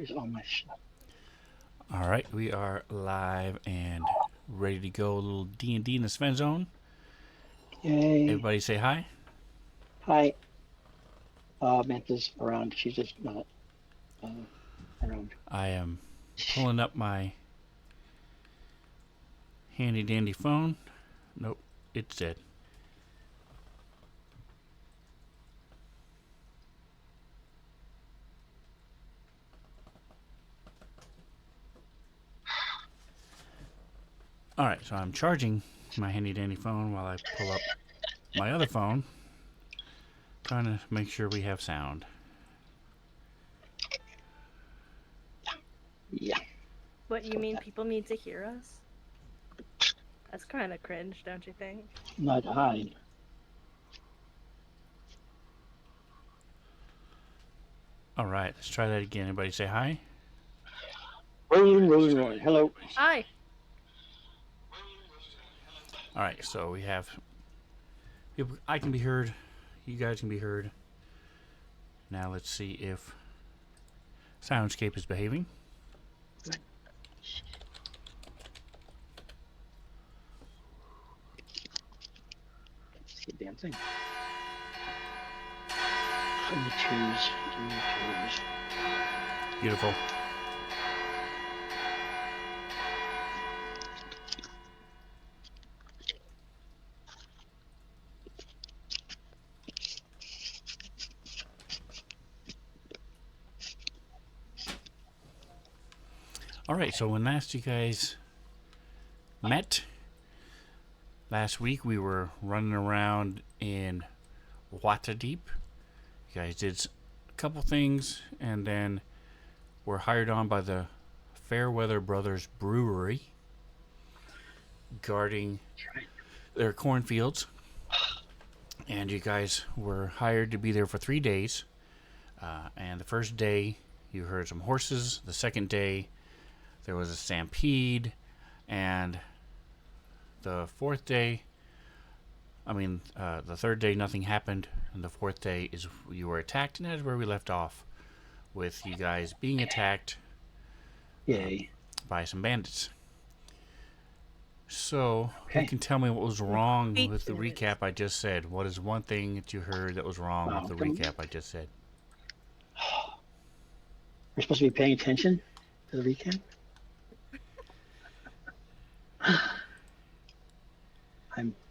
Where's all my stuff? All right, we are live and ready to go. A little D&D in the Svenzone. Yay. Everybody say hi. Hi. Manta's around. She's just not uh, around. I am pulling up my handy dandy phone. Nope, it's dead. All right, so I'm charging my handy dandy phone while I pull up my other phone, trying to make sure we have sound. Yeah. What, you mean people need to hear us? That's kind of cringe, don't you think? Not hide. All right, let's try that again. Everybody say hi. Rolling. Hello. Hi. All right, so we have I can be heard. You guys can be heard. Now let's see if Soundscape is behaving. Damn thing. Give me twos. Give me twos. Beautiful. All right, so when last you guys met, last week we were running around in Waterdeep. You guys did a couple things, and then were hired on by the Fairweather Brothers Brewery, guarding their cornfields. And you guys were hired to be there for 3 days. And the first day, you heard some horses. The second day, there was a stampede. And the fourth day, the third day, nothing happened. And the fourth day is you were attacked. And that is where we left off, with you guys being attacked Yay. by some bandits. So, Okay. you can tell me what was wrong with the recap I just said. What is one thing that you heard that was wrong with the recap I just said? We're supposed to be paying attention to the recap.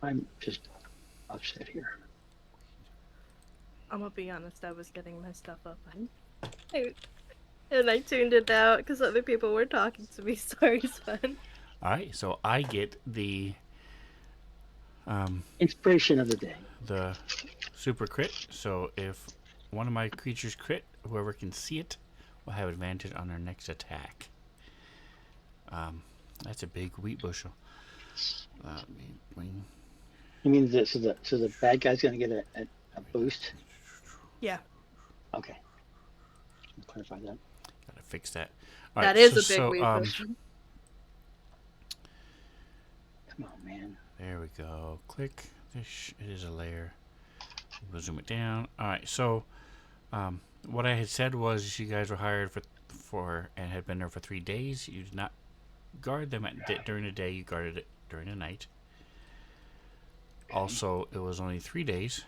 I'm just upset here. I'm gonna be honest, I was getting my stuff up. And I tuned it out because other people were talking to me. Sorry, Sven. Alright, so I get the Inspiration of the day. the super crit. So if one of my creatures crit, whoever can see it will have advantage on their next attack. That's a big wheat bushel. You mean so the bad guy's gonna get a boost? Yeah. Okay. I'll clarify that. Gotta fix that. All right, that is a big wheat bushel. Come on, man. There we go. Click. It is a layer. We'll zoom it down. All right. So, what I had said was you guys were hired for and had been there for 3 days. You did not guard them during the day. You guarded it during the night. Okay. Also, it was only 3 days.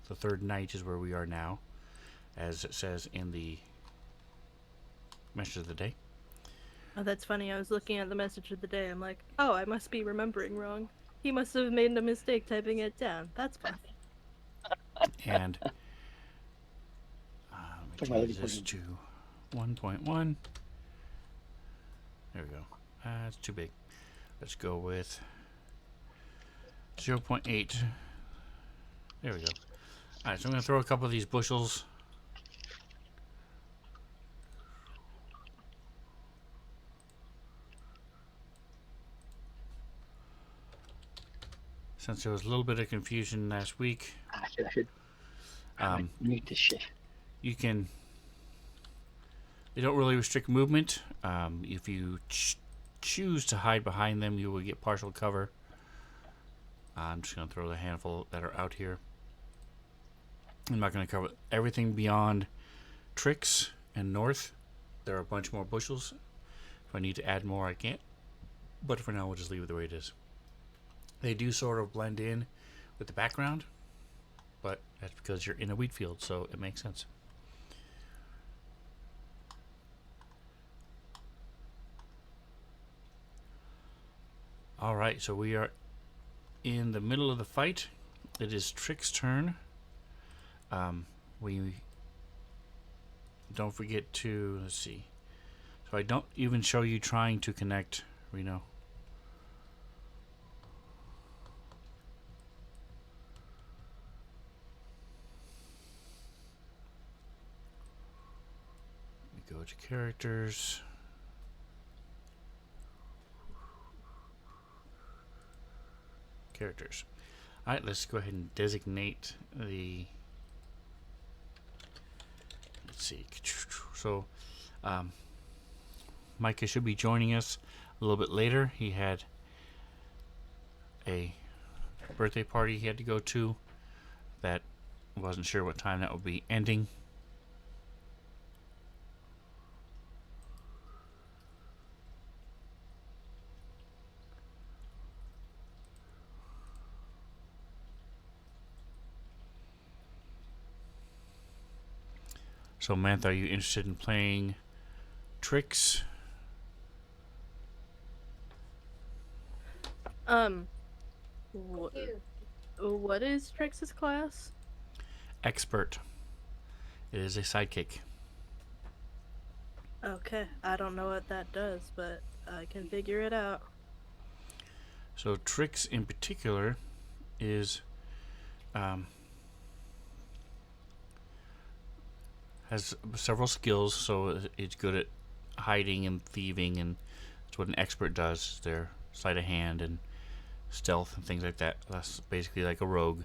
The third night is where we are now, as it says in the message of the day. Oh, that's funny. I was looking at the message of the day. I'm like, oh, I must be remembering wrong. He must have made a mistake typing it down. That's fine. And let me change this to 1.1. There we go. It's too big. Let's go with 0.8. There we go. Alright, so I'm going to throw a couple of these bushels. Since there was a little bit of confusion last week, I should mute this shit. You can. They don't really restrict movement. If you choose to hide behind them, you will get partial cover. I'm just going to throw the handful that are out here. I'm not going to cover everything beyond Tricks and North. there are a bunch more bushels. If I need to add more, I can't. But for now, we'll just leave it the way it is. They do sort of blend in with the background, but that's because you're in a wheat field, so it makes sense. Alright, so we are in the middle of the fight. It is Trick's turn. We don't forget to, let's see. So I don't even show you trying to connect, Reno. We go to characters. Characters. Alright, let's go ahead and designate the, let's see. So Micah should be joining us a little bit later. He had a birthday party he had to go to that wasn't sure what time that would be ending. So, Mantha, are you interested in playing Tricks? What is Trix's class? Expert. It is a sidekick. Okay, I don't know what that does, but I can figure it out. So, Tricks in particular is has several skills. So it's good at hiding and thieving, and that's what an expert does. Their sleight of hand and stealth and things like that. That's basically like a rogue.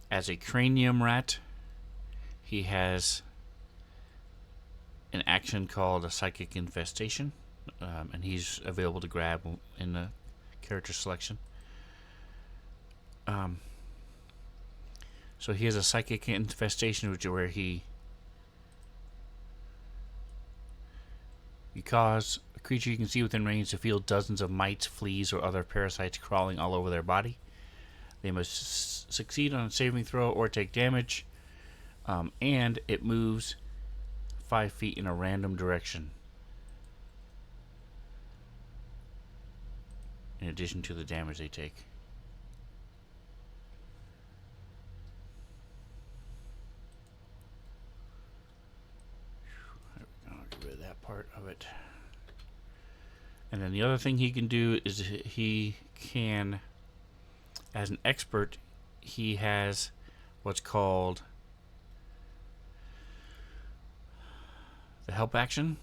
As a cranium rat, he has an action called a psychic infestation, and he's available to grab in the character selection. So he has a psychic infestation, where you cause a creature you can see within range to feel dozens of mites, fleas, or other parasites crawling all over their body. They must succeed on a saving throw or take damage, and it moves 5 feet in a random direction, in addition to the damage they take. I'll get rid of that part of it. And then the other thing he can do is he can, as an expert, he has what's called the help action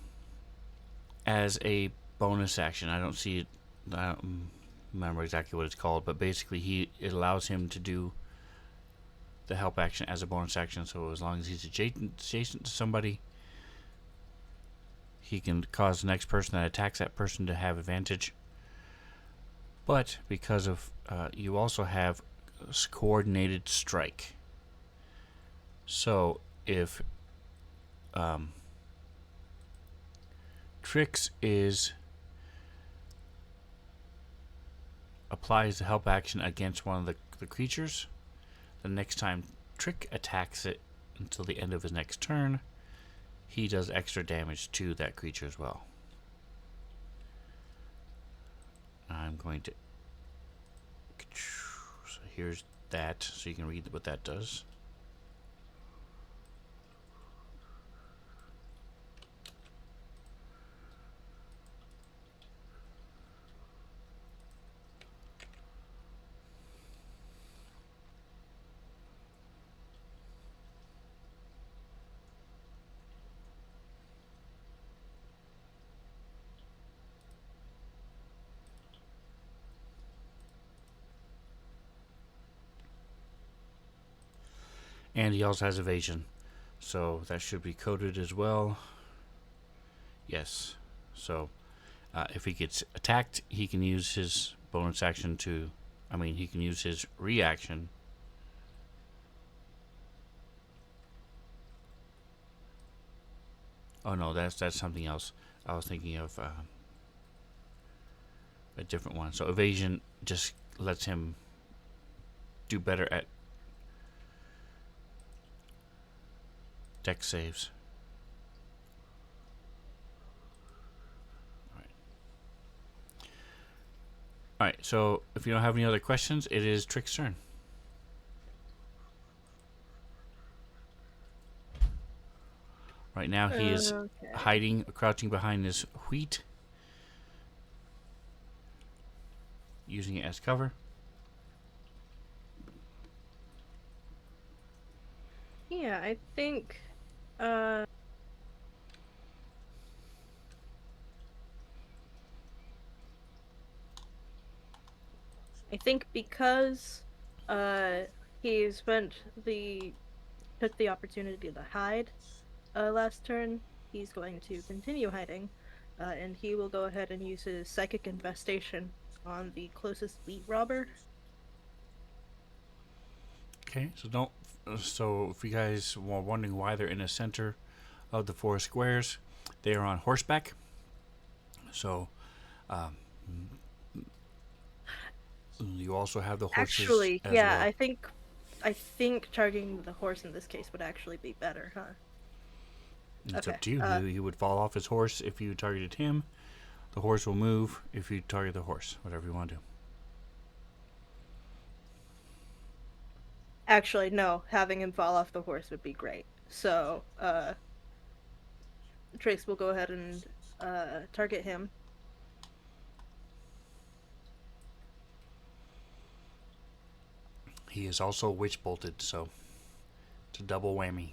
as a bonus action. I don't remember exactly what it's called, but basically it allows him to do the help action as a bonus action. So as long as he's adjacent to somebody, he can cause the next person that attacks that person to have advantage. But because of you also have coordinated strike. So if Trix applies the help action against one of the creatures, the next time Trick attacks it until the end of his next turn, he does extra damage to that creature as well. I'm going to, so here's that, so you can read what that does. And he also has evasion, so that should be coded as well. Yes. So if he gets attacked, he can use his bonus action he can use his reaction Oh no, that's something else. I was thinking of a different one. So evasion just lets him do better at deck saves. All right. So if you don't have any other questions, it is Trick's turn. Right now he is Okay. hiding, crouching behind this wheat, using it as cover. Yeah, I think. Uh, I think because uh he took the opportunity to hide last turn, he's going to continue hiding, and he will go ahead and use his psychic infestation on the closest wheat robber. Okay. So don't. So if you guys were wondering why they're in the center of the four squares, they are on horseback. So um, you also have the horses Actually, as yeah, well. I think targeting the horse in this case would actually be better, huh? It's Okay. up to you. He would fall off his horse if you targeted him. The horse will move if you target the horse. Whatever you want to do. Actually, no, having him fall off the horse would be great. So, Trace will go ahead and target him. He is also witch bolted, so it's a double whammy.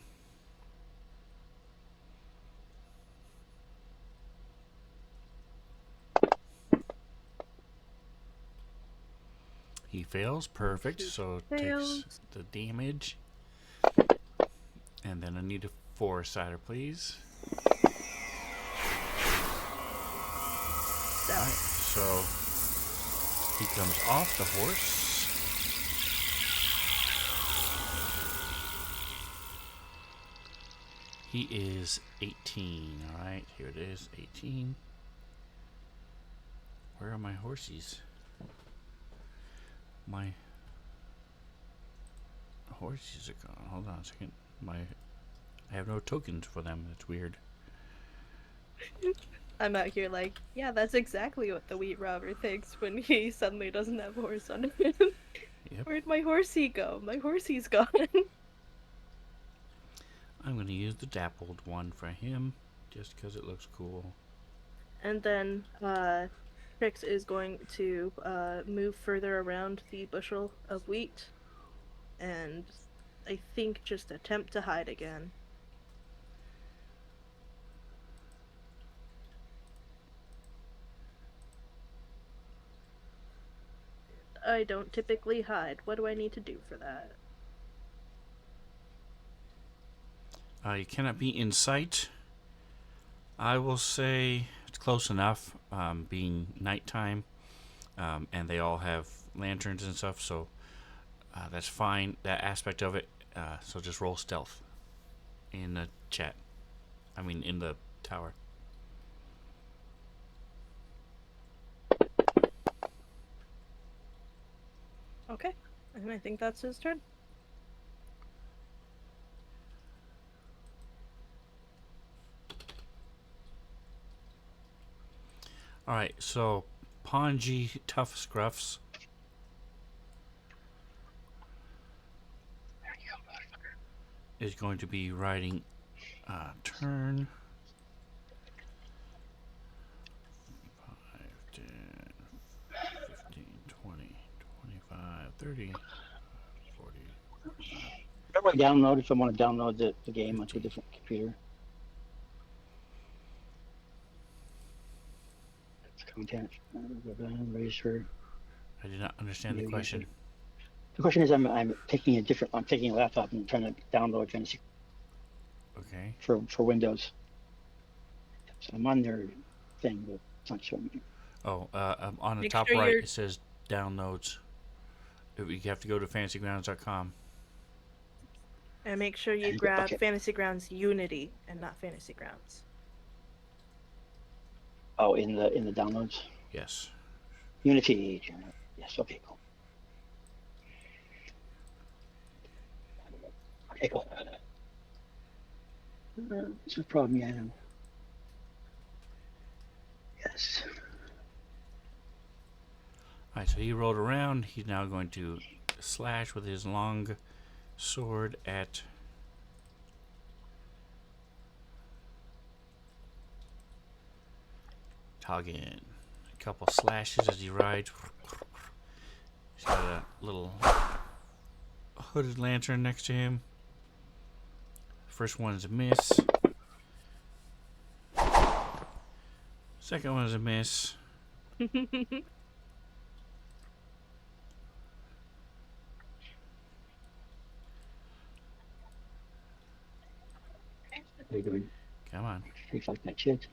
He fails. Perfect. He So takes fails. the damage. And then I need a 4-sider, please. Alright, so he comes off the horse. He is 18. Alright, here it is. 18. Where are my horsies? My horses are gone. Hold on a second. I have no tokens for them. That's weird. I'm out here like, yeah, that's exactly what the wheat robber thinks when he suddenly doesn't have a horse on him. Yep. Where'd my horsey go? My horsey's gone. I'm going to use the dappled one for him just because it looks cool. And then Trix is going to move further around the bushel of wheat and I think just attempt to hide again. I don't typically hide. What do I need to do for that? You cannot be in sight. I will say it's close enough, being nighttime, and they all have lanterns and stuff, so that's fine, that aspect of it. So just roll stealth in the chat. I mean, in the tower. Okay, and I think that's his turn. Alright, so Ponji Tough Scruffs is going to be riding turn 5, 10, 15, 20, 25, 30, 40. How do I download if I want to download the game onto a 15. different computer? Content. Register. I did not understand the question. The question is, I'm taking a laptop and trying to download Fantasy Okay. for Windows. So I'm on their thing, but it's not showing me. Oh, on the Make top sure right you're- it says downloads. You have to go to fantasygrounds.com. And make sure you And- grab okay. Fantasy Grounds Unity and not Fantasy Grounds. Oh, in the downloads. Yes. Unity. Yes. Okay. Cool. Okay. Cool. This is a problem. Yeah. I know. Yes. Alright, so he rolled around. He's now going to slash with his long sword at Toggin. A couple slashes as he rides. He's got a little hooded lantern next to him. First one is a miss. Second one is a miss. How you doing? Come on. Takes like that shit.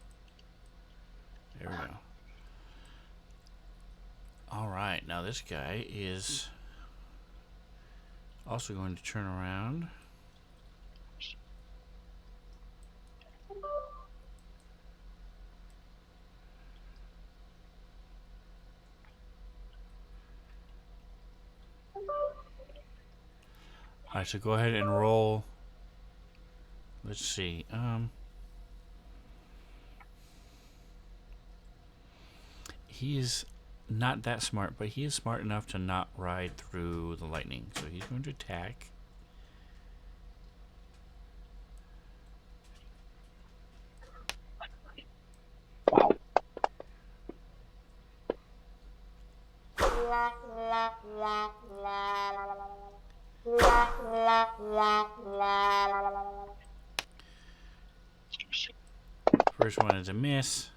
There we go. Alright, now this guy is also going to turn around. Alright, so go ahead and roll. Let's see. He is not that smart, but he is smart enough to not ride through the lightning. So he's going to attack. Wow. First one is a miss.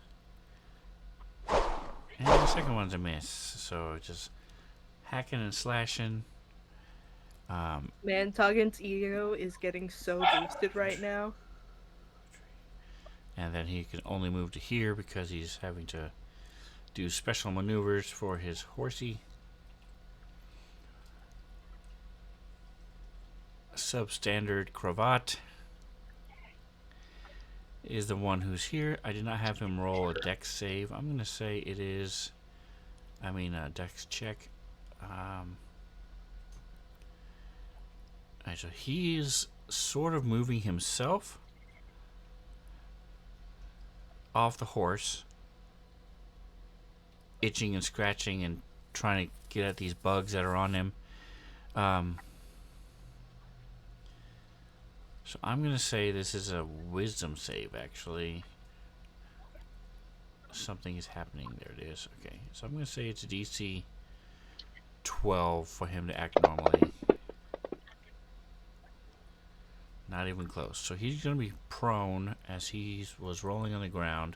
And the second one's a miss. So just hacking and slashing. Man, Toggen's ego is getting so boosted right now. And then he can only move to here because he's having to do special maneuvers for his horsey. Substandard cravat is the one who's here. I did not have him roll a dex save. I'm going to say it is, a dex check. Alright, so he's sort of moving himself off the horse, itching and scratching and trying to get at these bugs that are on him. So I'm going to say this is a wisdom save, actually. Something is happening. There it is. Okay, so I'm going to say it's a DC 12 for him to act normally. Not even close. So he's going to be prone as he was rolling on the ground,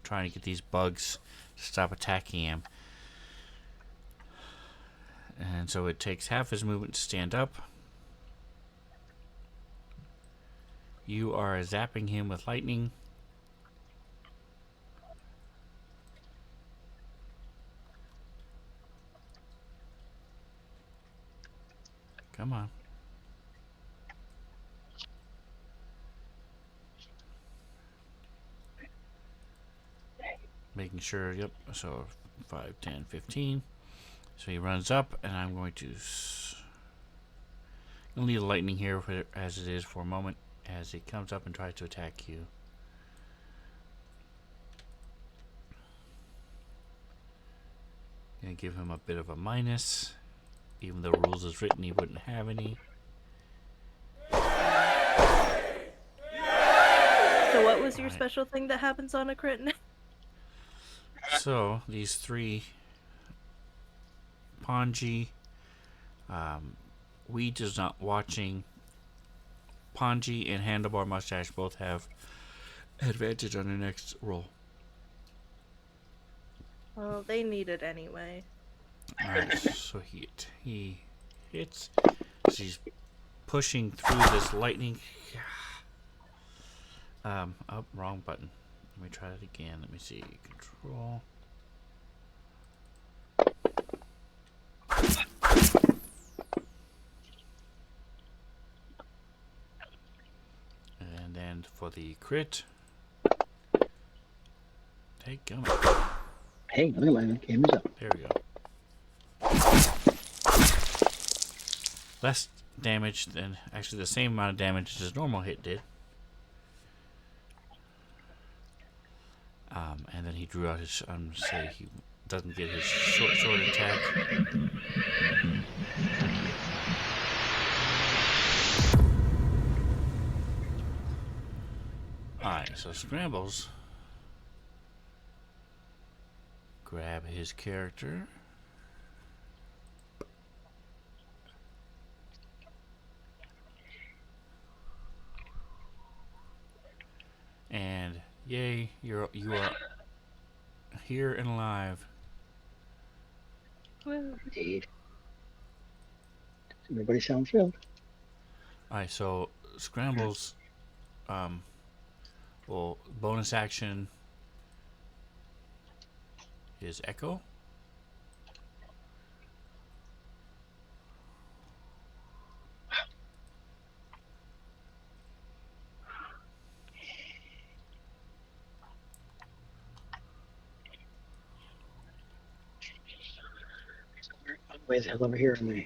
trying to get these bugs to stop attacking him. And so it takes half his movement to stand up. You are zapping him with lightning. Come on. Making sure, yep, so 5, 10, 15. So he runs up, and I'm going to leave the lightning here as it is for a moment, as he comes up and tries to attack you. Gonna give him a bit of a minus, even though rules is written he wouldn't have any. So what was your special thing that happens on a crit? So these three, Ponji, we does not watching. Ponji and Handlebar Mustache both have advantage on their next roll. Well, they need it anyway. Alright, so he hits. So he's pushing through this lightning. Oh, wrong button. Let me try that again. Let me see. Control. And then for the crit. Hey, come. Hey, look at my game is up. There we go. Less damage than, actually the same amount of damage as his normal hit did. And then he drew out his, say he doesn't get his short sword attack. Alright, so Scrambles grab his character. And yay, you are here and alive. Well, Indeed. Everybody sound filled. Alright, so Scrambles will bonus action his Echo. Way the hell over here in the.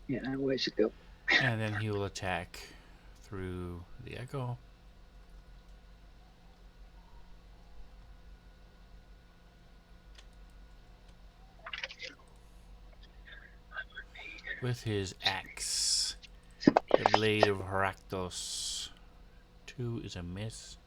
Yeah, I have ways to go. And then he will attack through the Echo. With his axe, the Blade of Heraktos. 2 is a miss.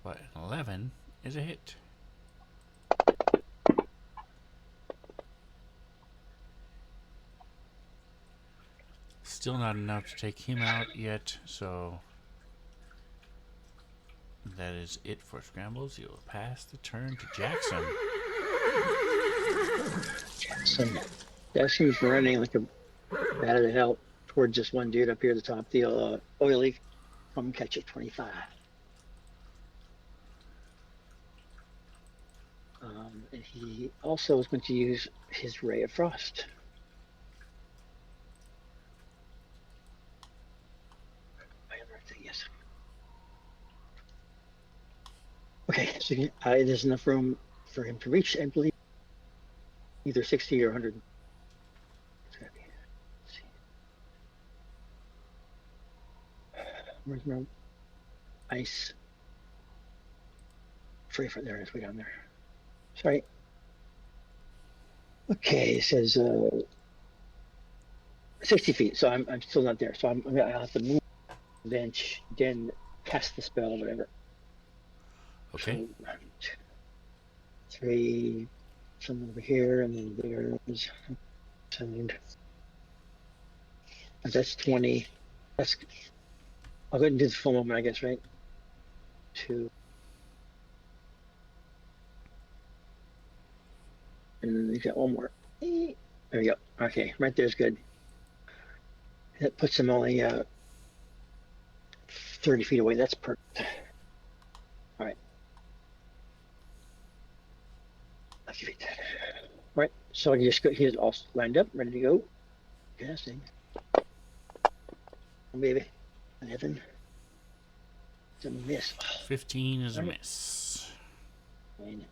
But an 11 is a hit. Still not enough to take him out yet, so that is it for Scrambles. You'll pass the turn to Jackson. Jackson's running like a bat out of hell towards this one dude up here at the top, the oily from catch at 25. And he also is going to use his Ray of Frost. Yes. Okay, so there's enough room for him to reach, I believe, either 60 or 100. Where's my ice? Free for there, it's way down there. Sorry. Okay, it says 60 feet, so I'm still not there. So I'll have to move the bench, then cast the spell or whatever. Okay. So, 1, 2, 3, some over here, and then there's sound. That's 20. That's. I'll go ahead and do the full moment, I guess, right? 2. And then you got one more. There we go. Okay, right there's good. That puts him only 30 feet away. That's perfect. All right. Activate that. All right. So I just go. He's all lined up, ready to go. Casting. Oh, baby. 11. It's a miss. 15 is a miss. Fine.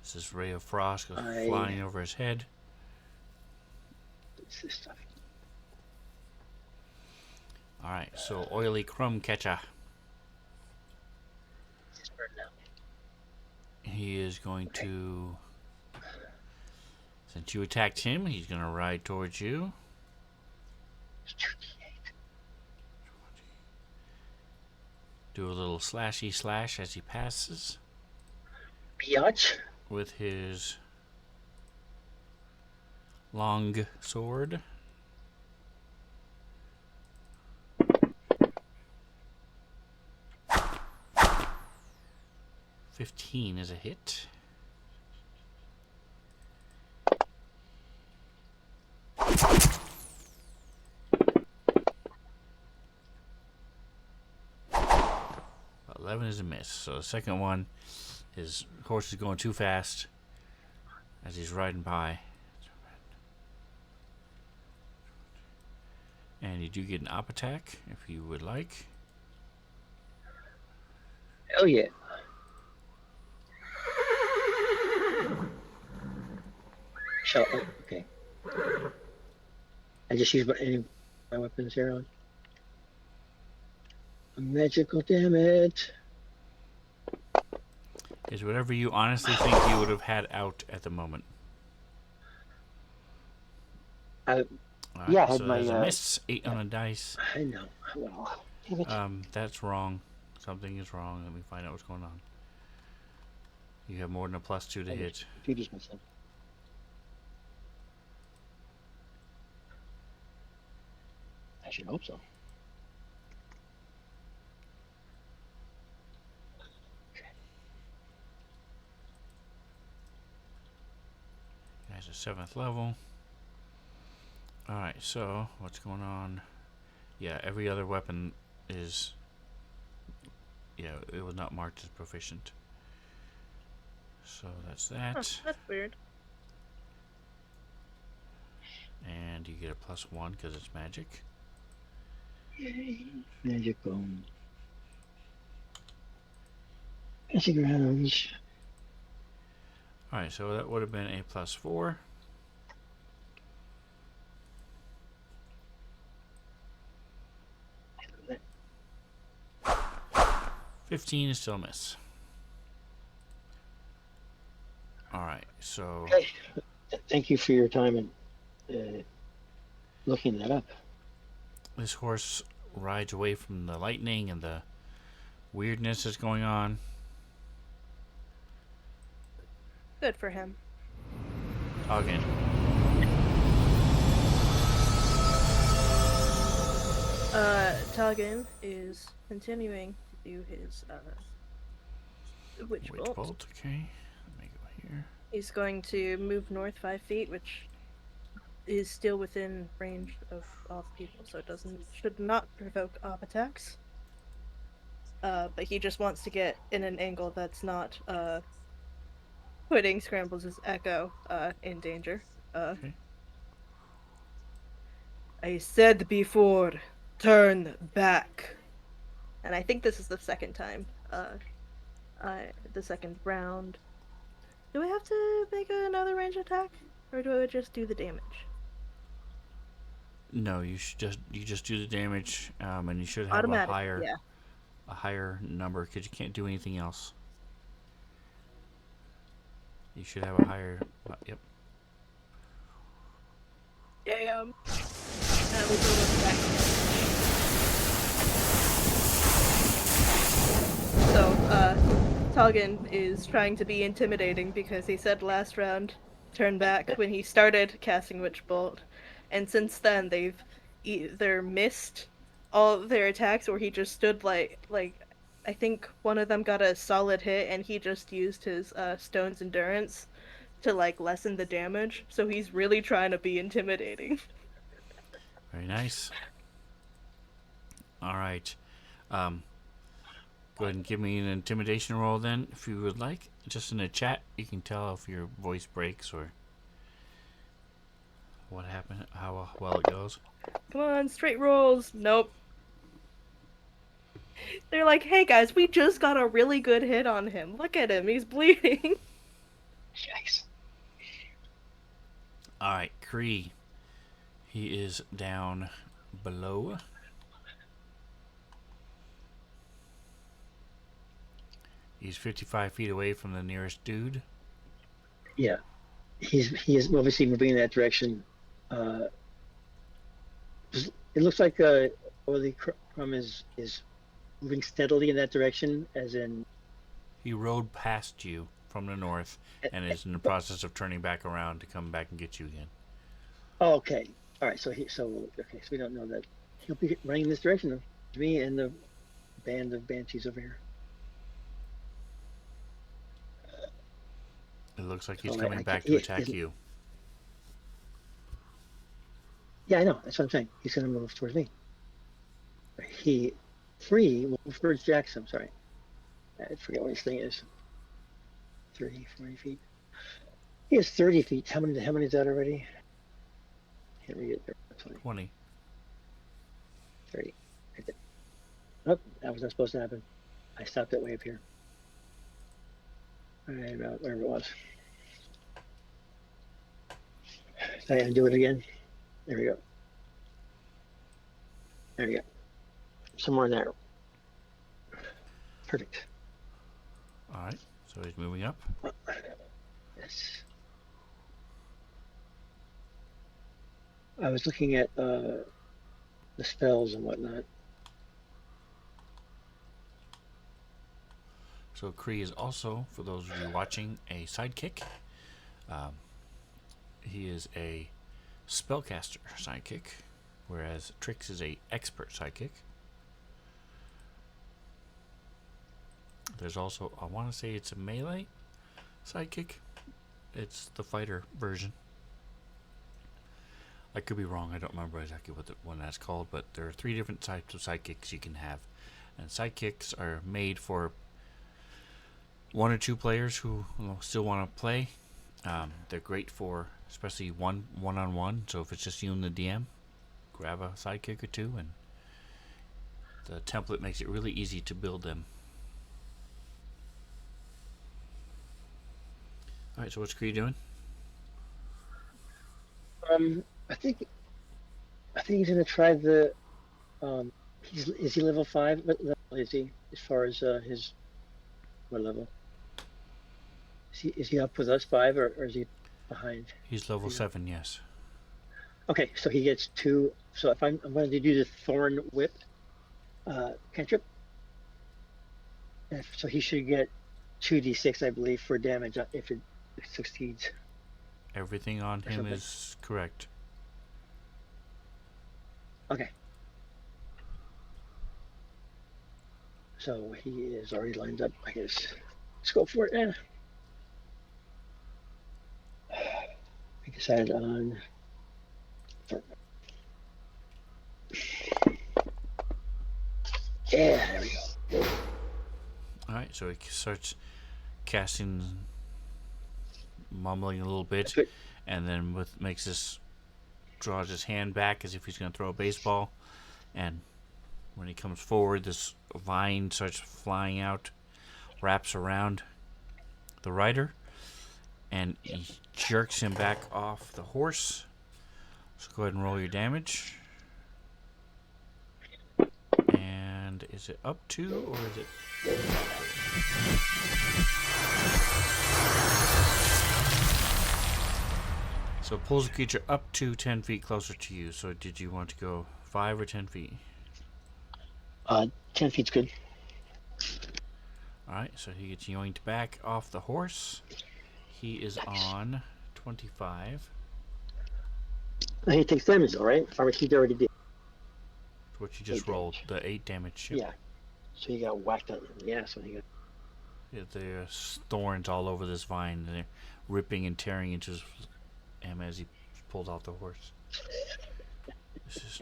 This is Ray of Frost goes flying over his head. What's this stuff? Alright, so Oily Crumb Catcher. He is going to, since you attacked him, he's going to ride towards you. Do a little slashy slash as he passes. Biatch. With his long sword. $15 is a hit. $11 is a miss. So the second one His horse is going too fast as he's riding by. And you do get an up attack if you would like. Oh yeah. Okay. I just use my weapons here on. Magical damage. Is whatever you honestly think you would have had out at the moment. Alright, Yeah, I had so my. there's a miss. 8 on a dice. I know. Well, damn it. That's wrong. Something is wrong. Let me find out what's going on. You have more than a +2 to hit. Duty's missing. I should hope so. Guy's a 7th level. Alright, so what's going on? Yeah, every other weapon is. Yeah, it was not marked as proficient. So that's that. Huh, that's weird. And you get a +1 because it's magic. Yay. Magical. Passing rounds. Alright, so that would have been a +4. That 15 is still a miss. Alright, so Okay. Thank you for your time and looking that up. this horse rides away from the lightning and the weirdness that's going on. Good for him. Again. Talgan is continuing to do his witch bolt. Okay. Let me go here. He's going to move north 5 feet, which is still within range of off people, so it should not provoke op attacks. But he just wants to get in an angle that's not putting Scrambles' Echo in danger. Okay. I said before, turn back. And I think this is the second time. The second round. Do I have to make another range attack, or do I just do the damage? No, you just do the damage, and you should have Automatic, a higher number because you can't do anything else. You should have a higher. Yep. Yeah. That was almost back. So, Talgan is trying to be intimidating because he said last round, turn back, when he started casting Witch Bolt. And since then, they've either missed all their attacks or he just stood like I think one of them got a solid hit and he just used his Stone's Endurance to lessen the damage. So he's really trying to be intimidating. Very nice. All right. Go ahead and give me an intimidation roll then, if you would like. Just in the chat, you can tell if your voice breaks or what happened, how well it goes. Come on, straight rolls. Nope. They're like, hey guys, we just got a really good hit on him. Look at him, he's bleeding. Yikes. Alright, Kree. He is down below. He's 55 feet away from the nearest dude. Yeah. He is obviously moving in that direction. It looks like Oily Crumb is moving steadily in that direction, as in. He rode past you from the north and is in the process of turning back around to come back and get you again. Oh, okay. All right. So we don't know that he'll be running in this direction. Though. Me and the band of banshees over here. It looks like he's coming back to attack you. Yeah, I know. That's what I'm saying. He's going to move towards me. Free will move towards Jackson. I'm sorry. I forget what his thing is. 30, 40 feet. He has 30 feet. How many is that already? Can't read it there. 20, 20. 30. Right there. Oh, that was not supposed to happen. I stopped it way up here. All right, about wherever it was. So I gotta do it again. There we go. There we go. Somewhere there. Perfect. All right. So he's moving up. Yes. I was looking at the spells and whatnot. So Kree is also, for those of you watching, a sidekick. He is a spellcaster sidekick, whereas Trix is a expert sidekick. There's also, I want to say it's a melee sidekick. It's the fighter version. I could be wrong. I don't remember exactly what the one that's called, but there are 3 different types of sidekicks you can have. And sidekicks are made for 1 or 2 players who still want to play. They're great for especially one-on-one. So if it's just you and the DM, grab a sidekick or 2, and the template makes it really easy to build them. All right, so what's Kree doing? I think he's gonna try the. Is he level 5? What level is he as far as his what level? Is he up with us 5 or is he behind? He's level 7, yes. Okay, so he gets 2. So if I'm going to do the Thorn Whip cantrip, so he should get 2d6, I believe, for damage if it succeeds. Everything on him something. is correct. Okay. So he is already lined up, I guess. Let's go for it then. We decided on. Yeah, there we go. All right, so he starts casting, mumbling a little bit, That's good. and then draws his hand back as if he's going to throw a baseball, and when he comes forward, this vine starts flying out, wraps around the rider, and he jerks him back off the horse. So go ahead and roll your damage. And is it up to, or is it? So it pulls the creature up to 10 feet closer to you. So did you want to go 5 or 10 feet? 10 feet's good. Alright, so he gets yoinked back off the horse. He is on 25. He takes damage though, right? Or he already did. What you just rolled, the 8 damage. Yep. Yeah. So he got whacked on the ass when he got. Yeah, there's thorns all over this vine, and they're ripping and tearing into him as he pulls off the horse.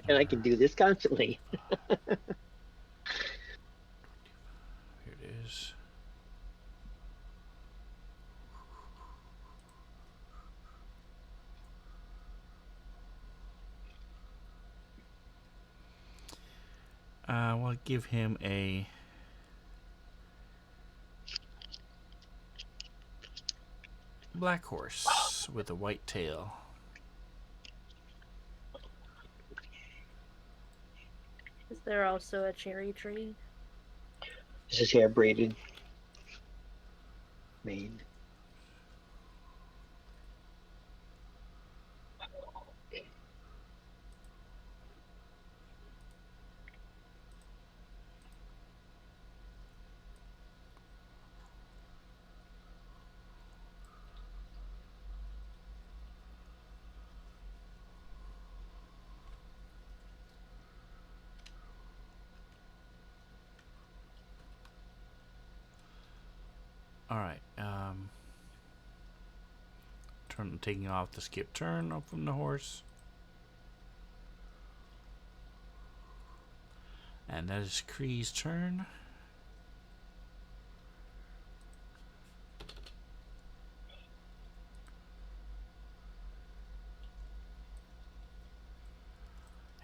And I can do this constantly. Here it is. We'll give him a black horse with a white tail. Is there also a cherry tree? This is hair braided. Mane. Alright, taking off the skip turn from the horse. And that is Kree's turn.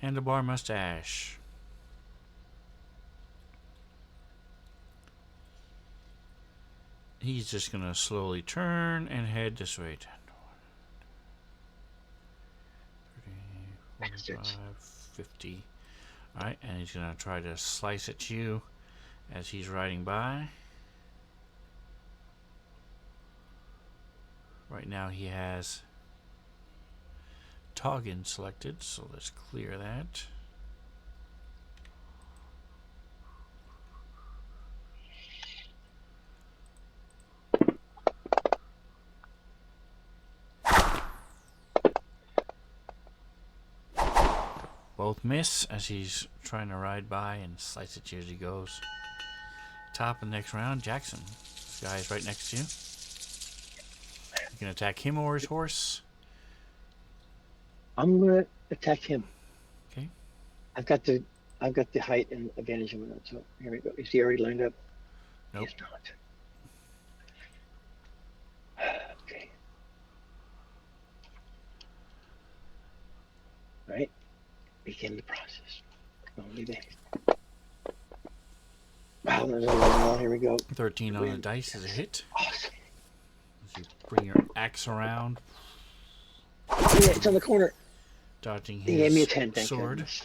Handlebar mustache. He's just gonna slowly turn and head this way. 10, 20, 30, 45, 50. Alright, and he's gonna try to slice at you as he's riding by. Right now he has Toggin selected, so let's clear that. Both miss as he's trying to ride by and slice at you as he goes. Top of the next round, Jackson. This guy's right next to you. You can attack him or his horse. I'm gonna attack him. Okay. I've got the height and advantage of it. So here we go. Is he already lined up? Nope. He's not. Okay. All right. Begin the process. Only base. Wow, there's a lot. Here we go. 13 on the dice is a hit. Awesome. As you bring your axe around, Yeah, it's on the corner. dodging He gave me a his 10, thank sword. goodness.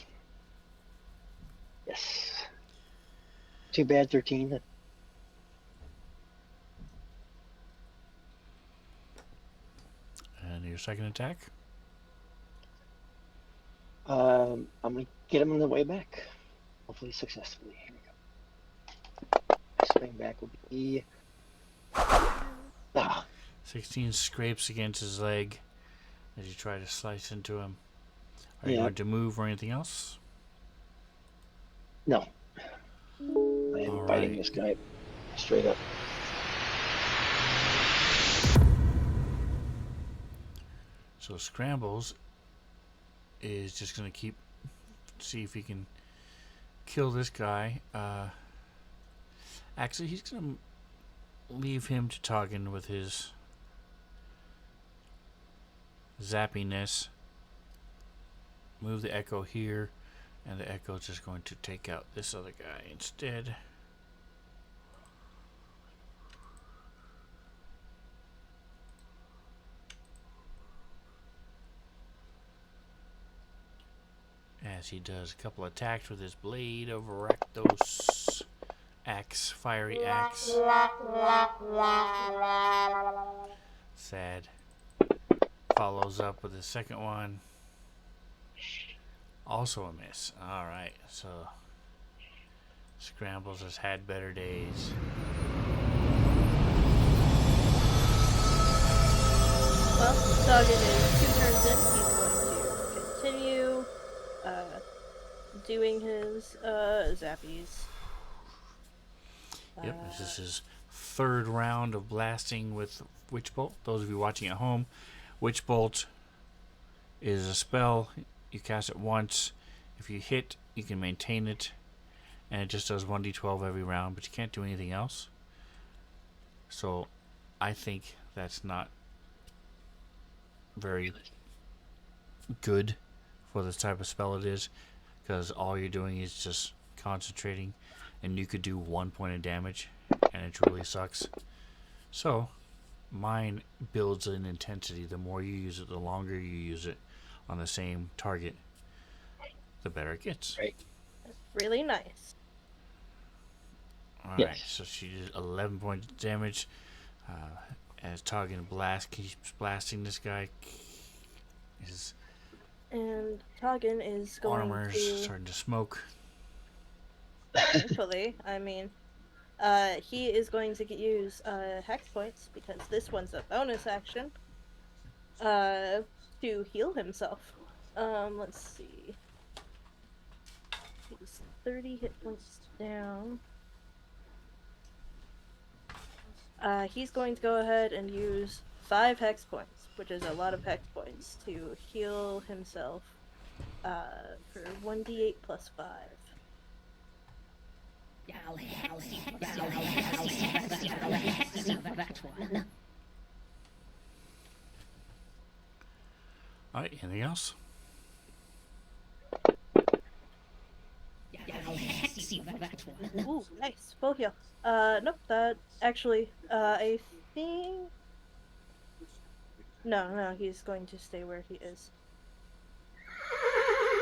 Yes. Too bad, 13. And your second attack. I'm gonna get him on the way back. Hopefully successfully. Here we go. Swing back will be 16 scrapes against his leg as you try to slice into him. Are you Yeah. going to move or anything else? no. I am All biting right. this guy straight up. So Scrambles is just going to see if he can kill this guy. Actually, he's going to leave him to Toggin with his zappiness. Move the Echo here, and the Echo is just going to take out this other guy instead. As he does a couple attacks with his blade of Rakdos axe, fiery axe. Sad. Follows up with his second one. Also a miss. Alright, so Scrambles has had better days. Well, Doggin is 2 turns in. He's going to continue doing his zappies. Yep, this is his third round of blasting with Witch Bolt. Those of you watching at home, Witch Bolt is a spell. You cast it once. If you hit, you can maintain it, and it just does 1d12 every round, but you can't do anything else. So I think that's not very good for the type of spell it is, because all you're doing is just concentrating, and you could do 1 point of damage, and it really sucks. So mine builds in intensity. The more you use it, the longer you use it on the same target, the better it gets. Right. That's really nice. Alright, Yes. so she did 11 points of damage. As Toggin keeps blasting this guy. His And Toggin is going armor's to, starting to smoke. thankfully, I mean, he is going to use hex points, because this one's a bonus action, to heal himself. Let's see. He's 30 hit points down. He's going to go ahead and use 5 hex points, which is a lot of hex points, to heal himself for 1d8 plus 5. Alright, anything else? Ooh, nice. Full heal. Nope, that actually, I think. No, he's going to stay where he is.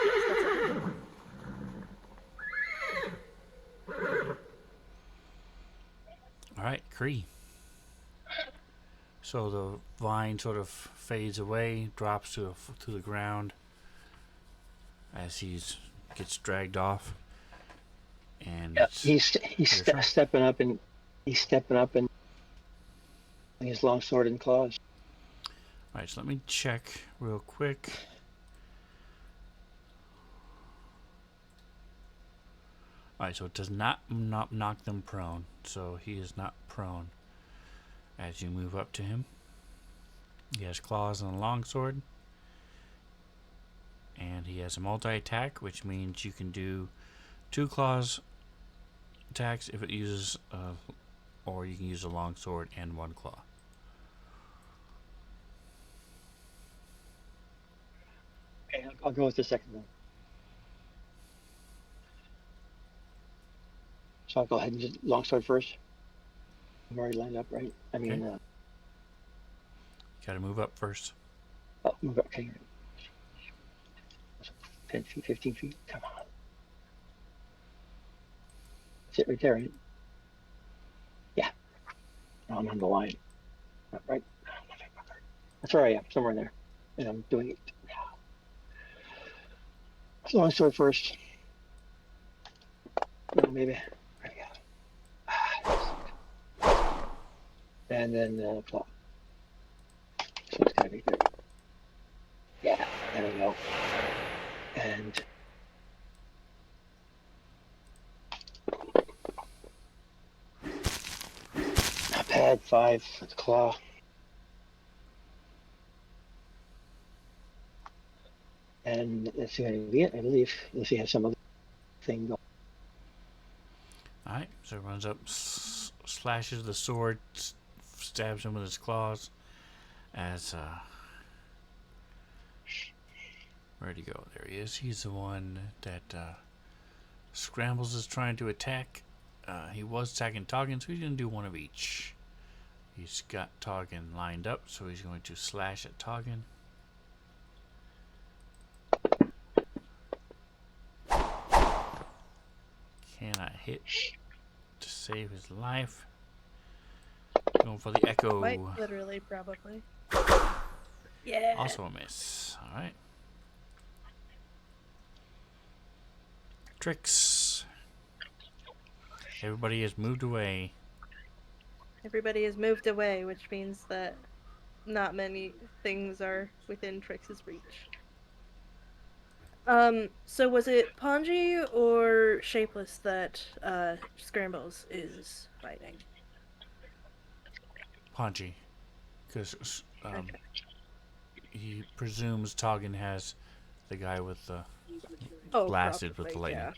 Yes, that's it. All right, Cree. So the vine sort of fades away, drops to the ground as he's gets dragged off, and Yeah, it's he's your turn. stepping up and his long sword and claws. All right, so let me check real quick. All right, so it does not knock them prone, so he is not prone. As you move up to him, he has claws and a longsword, and he has a multi-attack, which means you can do 2 claws attacks if it uses, or you can use a longsword and 1 claw. Okay, I'll go with the second one. So I'll go ahead and just longsword first. I'm already lined up, right? I Okay, mean, you got to move up first. move up. Okay, 10 feet, 15 feet. Come on. Sit right there, right? Yeah. No, I'm on the line. Right? That's where I am, somewhere in there. And I'm doing it now. So longsword first. No, maybe. There we go. And then claw. So it's gotta be there. Yeah, there we go. And not bad. 5 with the claw. And that's going to be it, I believe. Unless he has some other thing going. All right, so he runs up, slashes the sword, stabs him with his claws. As where'd he go? There he is. He's the one that Scrambles is trying to attack. He was attacking Toggin, so he's going to do one of each. He's got Toggin lined up, so he's going to slash at Toggin. Cannot hit to save his life. Going for the echo. Quite literally, probably. Yeah. Also a miss. Alright. Tricks. Everybody has moved away. Everybody has moved away, which means that not many things are within Trix's reach. So was it Ponji or Shapeless that Scrambles is fighting? Ponji. Because Okay. he presumes Toggin has the guy with the Oh, blasted with probably, the lightning.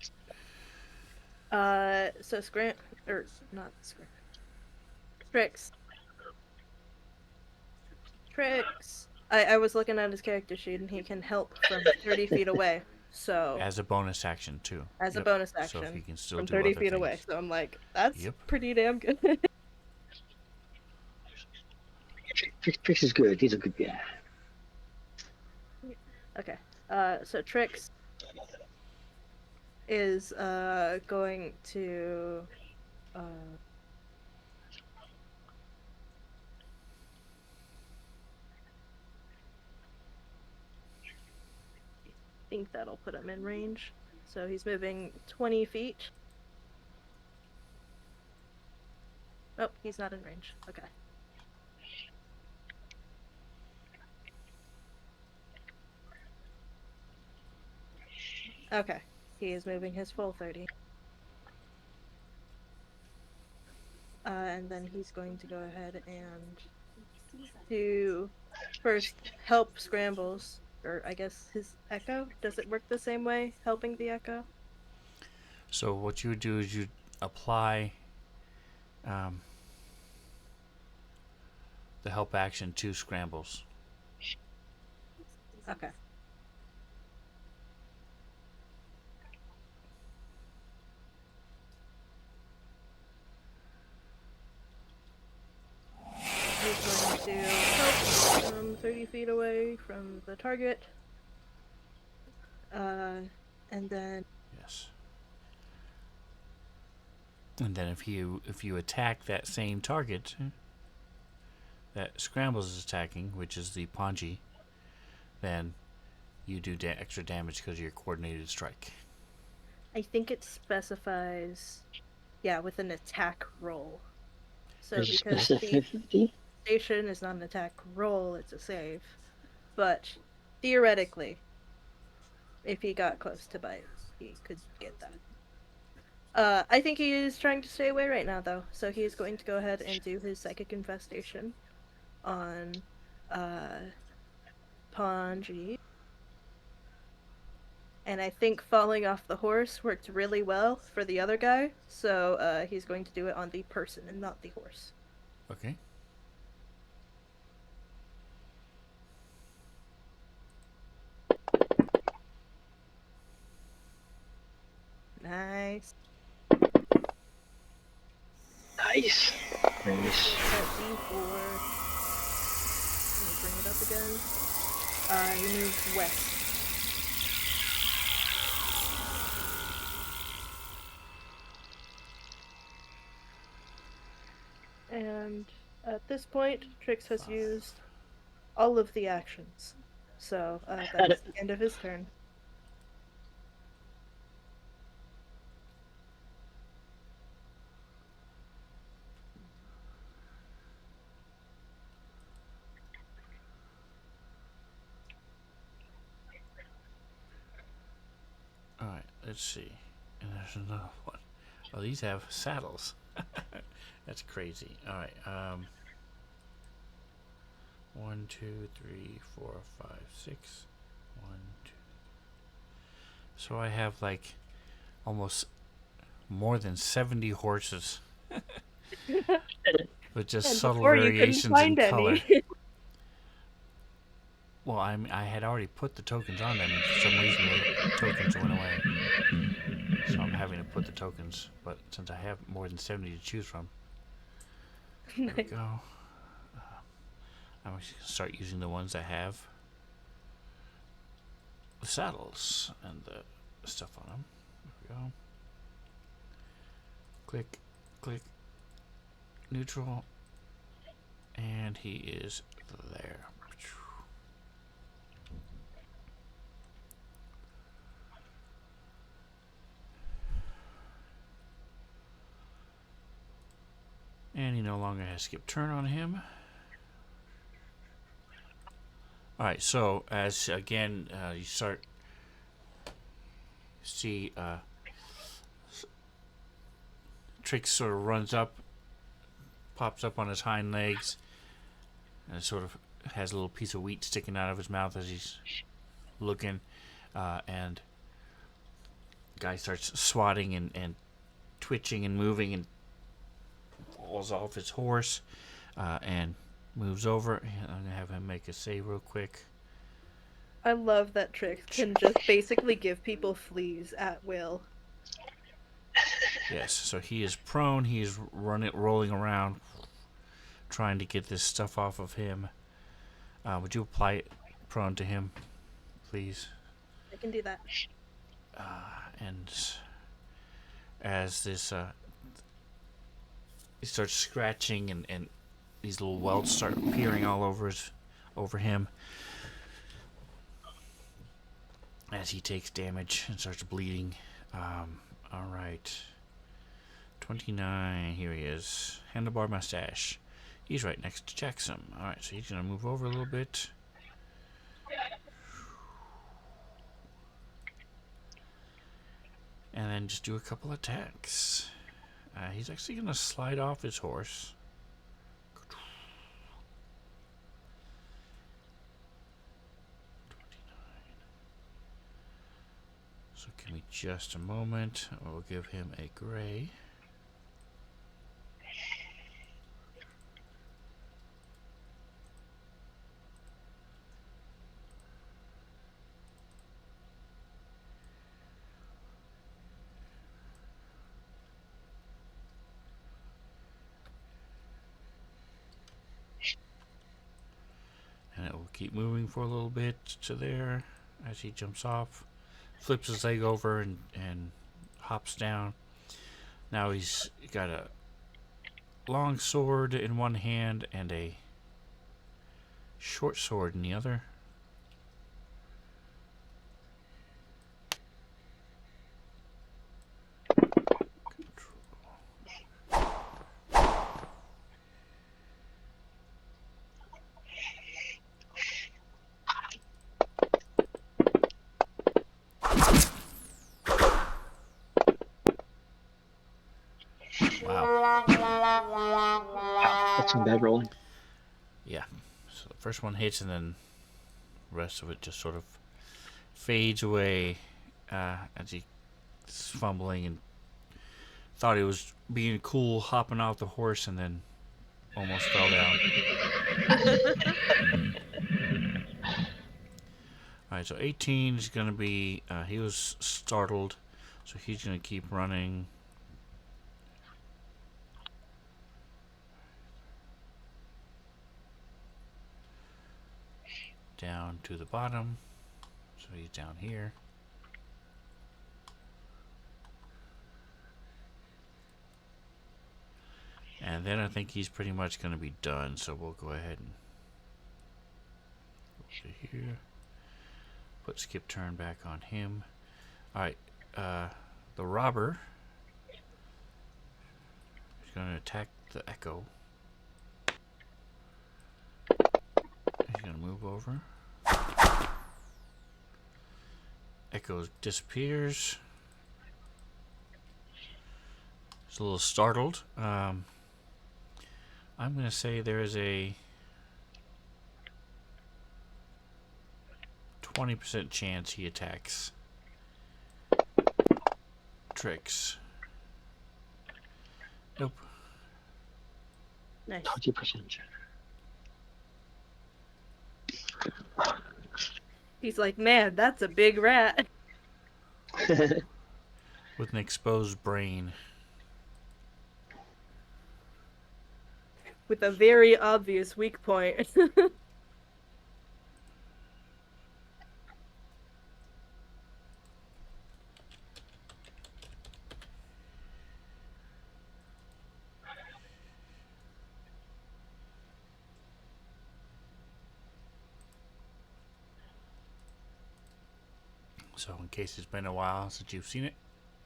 yeah. So not Trix. Trix. I was looking at his character sheet and he can help from 30 feet away. So As a bonus action, too. as a Yep. bonus So action he can still from do 30 other feet things. away. So I'm like, that's Yep. pretty damn good. Trix is good. He's a good guy. Okay. So Trix is going to I think that'll put him in range. So he's moving 20 feet. Oh, he's not in range. Okay. Okay. He is moving his full 30. And then he's going to go ahead and to first help Scrambles, or I guess his Echo. Does it work the same way, helping the Echo? So what you would do is you apply the help action to Scrambles. Okay. from the target. And then Yes. And then if you attack that same target that Scrambles is attacking, which is the Ponji, then you do extra damage because of your coordinated strike. I think it specifies, yeah, with an attack roll. So There's a because the specificity. station is not an attack roll, it's a save. But theoretically, if he got close to bite, he could get that. I think he is trying to stay away right now, though. So he is going to go ahead and do his psychic infestation on Ponji. And I think falling off the horse worked really well for the other guy, so he's going to do it on the person and not the horse. Okay. Nice. Nice. Nice. That D4. Let me bring it up again. He moves west. And at this point, Trix has used all of the actions. So that is the end of his turn. Alright, let's see. And there's another one. Oh, these have saddles. That's crazy. Alright, 1, 2, 3, 4, 5, 6. 1, 2. So I have like almost more than 70 horses. With just And subtle before you couldn't variations in find color. any. Well, I had already put the tokens on them, and for some reason the tokens went away. So I'm having to put the tokens, but since I have more than 70 to choose from, there we Nice. go. I'm just going to start using the ones that have the saddles and the stuff on them. There we go. Click, click, neutral, and he is there. And he no longer has skip turn on him. Alright, so as again you start see Trix sort of runs up, pops up on his hind legs, and sort of has a little piece of wheat sticking out of his mouth as he's looking, and guy starts swatting and twitching and moving and falls off his horse and moves over. I'm going to have him make a save real quick. I love that Trix can just basically give people fleas at will. Yes, so he is prone. He is rolling around, trying to get this stuff off of him. Would you apply it prone to him, please? I can do that. And as this, he starts scratching, and these little welts start appearing all over him. As he takes damage and starts bleeding. All right. 29, here he is. Handlebar mustache. He's right next to Jackson. Alright, so he's going to move over a little bit. And then just do a couple attacks. He's actually going to slide off his horse. So give me just a moment. We'll give him a gray. And it will keep moving for a little bit to there as he jumps off, flips his leg over and hops down. Now he's got a long sword in one hand and a short sword in the other. Wow. That's some bad rolling. Yeah. So the first one hits, and then the rest of it just sort of fades away as he's fumbling and thought he was being cool hopping off the horse and then almost fell down. Alright, so 18 is going to be, he was startled, so he's going to keep running. Down to the bottom, so he's down here. And then I think he's pretty much going to be done, so we'll go ahead and go to here. Put skip turn back on him. Alright, the robber is going to attack the Echo. He's going to move over. Echo disappears. He's a little startled. I'm going to say there is a 20% chance he attacks Trix. Nope. Nice. 20%. He's like, man, that's a big rat. With an exposed brain. With a very obvious weak point. So in case it's been a while since you've seen it,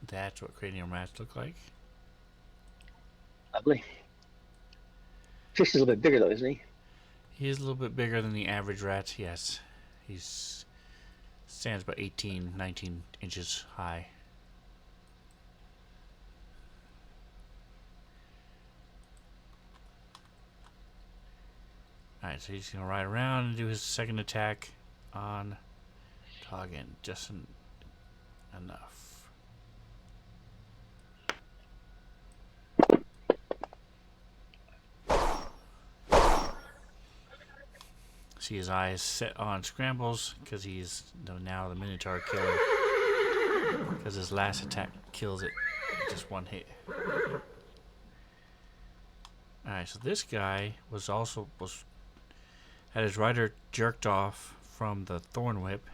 that's what cranial rats look like. Lovely. Fish is a little bit bigger though, isn't he? He is a little bit bigger than the average rat, yes. He's stands about 18, 19 inches high. Alright, so he's going to ride around and do his second attack on Toggin. Just enough. See his eyes set on Scrambles because he's now the Minotaur killer. Because his last attack kills it. Just one hit. Alright, so this guy had his rider jerked off from the Thorn Whip.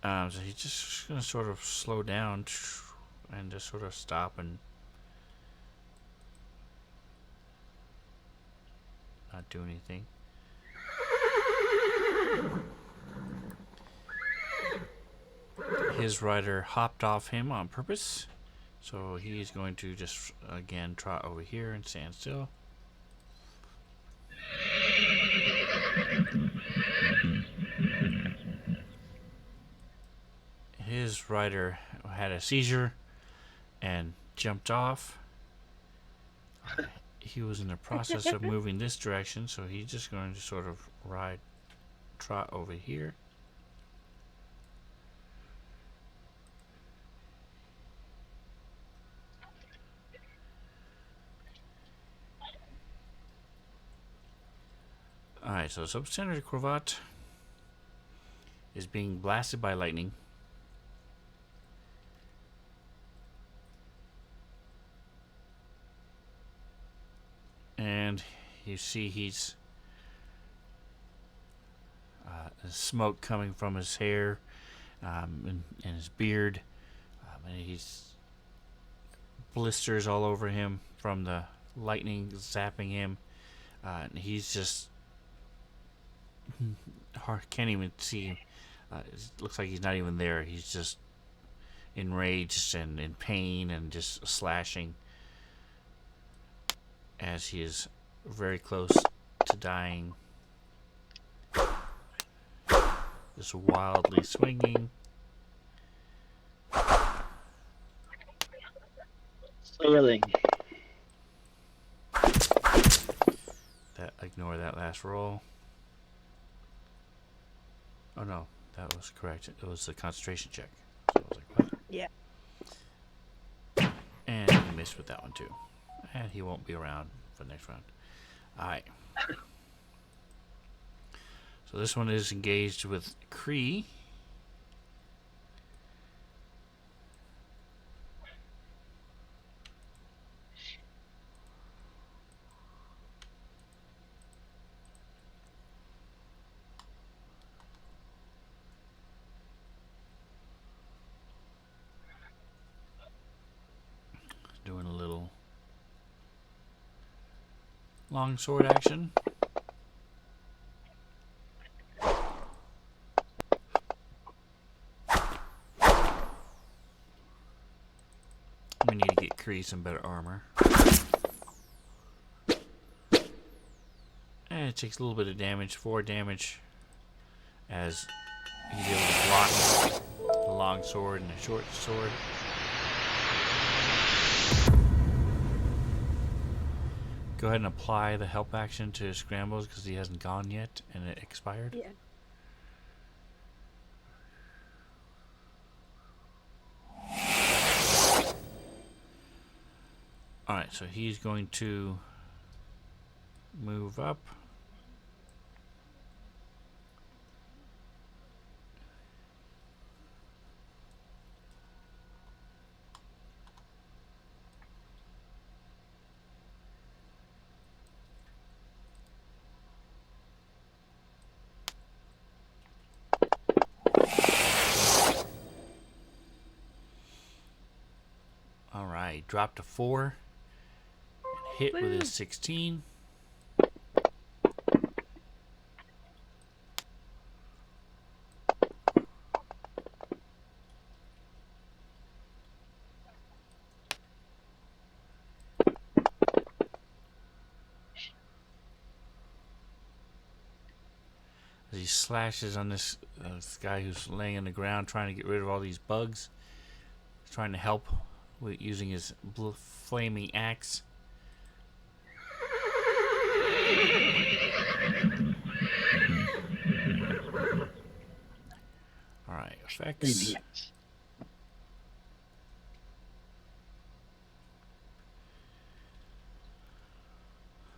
So he's just gonna sort of slow down and just sort of stop and not do anything. His rider hopped off him on purpose, so he's going to just again trot over here and stand still. His rider had a seizure and jumped off. He was in the process of moving this direction, so he's just going to sort of trot over here. Alright, so Substandard Cravat is being blasted by lightning. And you see he's There's smoke coming from his hair and his beard. And he's blisters all over him from the lightning zapping him. And he's just can't even see him. It looks like he's not even there. He's just enraged and in pain and just slashing as he is very close to dying. Just wildly swinging. Sailing. Ignore that last roll. Oh no, that was correct. It was the concentration check. So I was like, what? Yeah. And he missed with that one too. And he won't be around for the next round. Alright. So this one is engaged with Cree. Doing a little long sword action. We need to get Cree some better armor. And it takes a little bit of damage, 4 damage, as he's able to block a long sword and a short sword. Go ahead and apply the help action to Scrambles because he hasn't gone yet and it expired. Yeah. Alright, so he's going to move up. Alright, dropped to 4. Hit with his 16. As he slashes on this guy who's laying on the ground trying to get rid of all these bugs. He's trying to help with using his flaming axe. Alright, effects.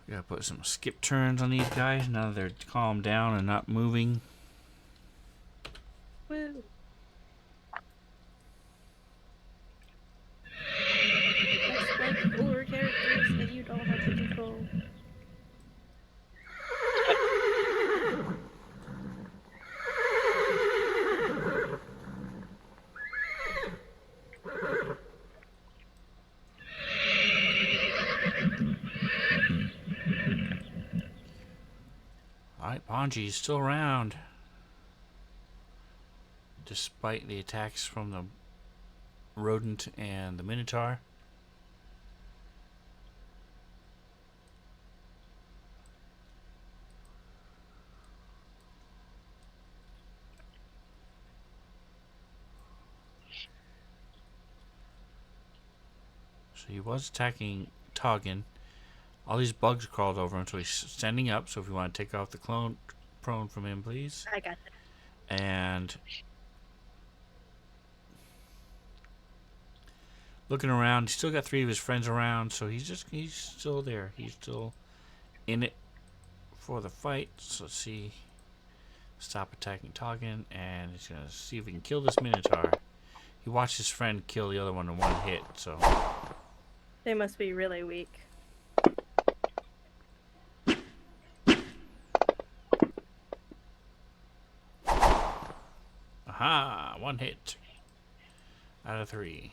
Gotta put some skip turns on these guys now that they're calmed down and not moving. Woo. That's like 4 characters that you don't have to control. Alright, Bonji's still around. Despite the attacks from the rodent and the minotaur. So he was attacking Toggin. All these bugs crawled over him, so he's standing up. So if you want to take off the clone prone from him, please. I got that. And looking around, he's still got 3 of his friends around, so he's still there. He's still in it for the fight. So let's see. Stop attacking Toggin, and he's gonna see if he can kill this minotaur. He watched his friend kill the other one in 1 hit, so They must be really weak. Aha! 1 hit out of 3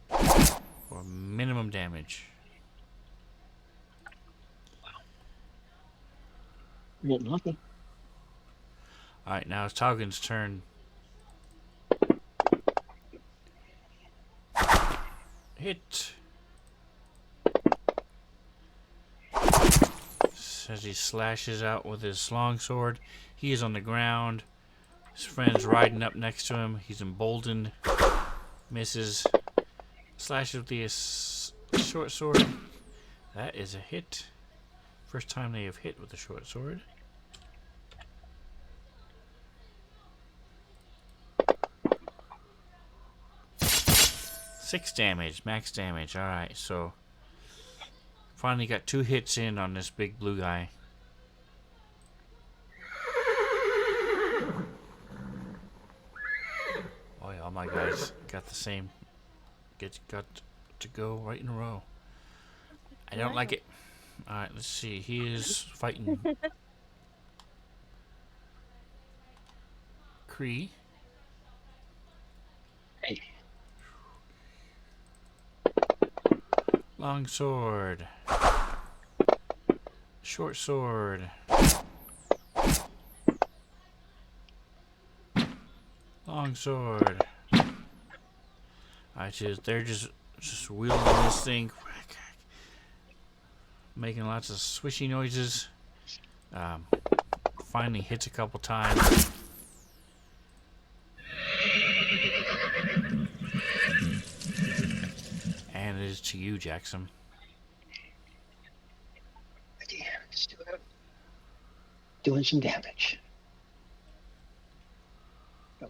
for minimum damage. Getting lucky. All right, now it's Taugen's turn. Hit. As he slashes out with his longsword, he is on the ground. His friend's riding up next to him. He's emboldened. Misses. Slashes with the short sword. That is a hit. First time they have hit with the short sword. Six damage, max damage. Alright, so finally got 2 hits in on this big blue guy. Oh yeah, all my guys got the same. Got to go right in a row. I don't like it. Alright, let's see. He is fighting Kree. Hey. Long sword. Short sword. Long sword. They're just wielding this thing, making lots of swishy noises. Finally hits a couple times. And it is to you, Jackson. Let's do it. Doing some damage. Oh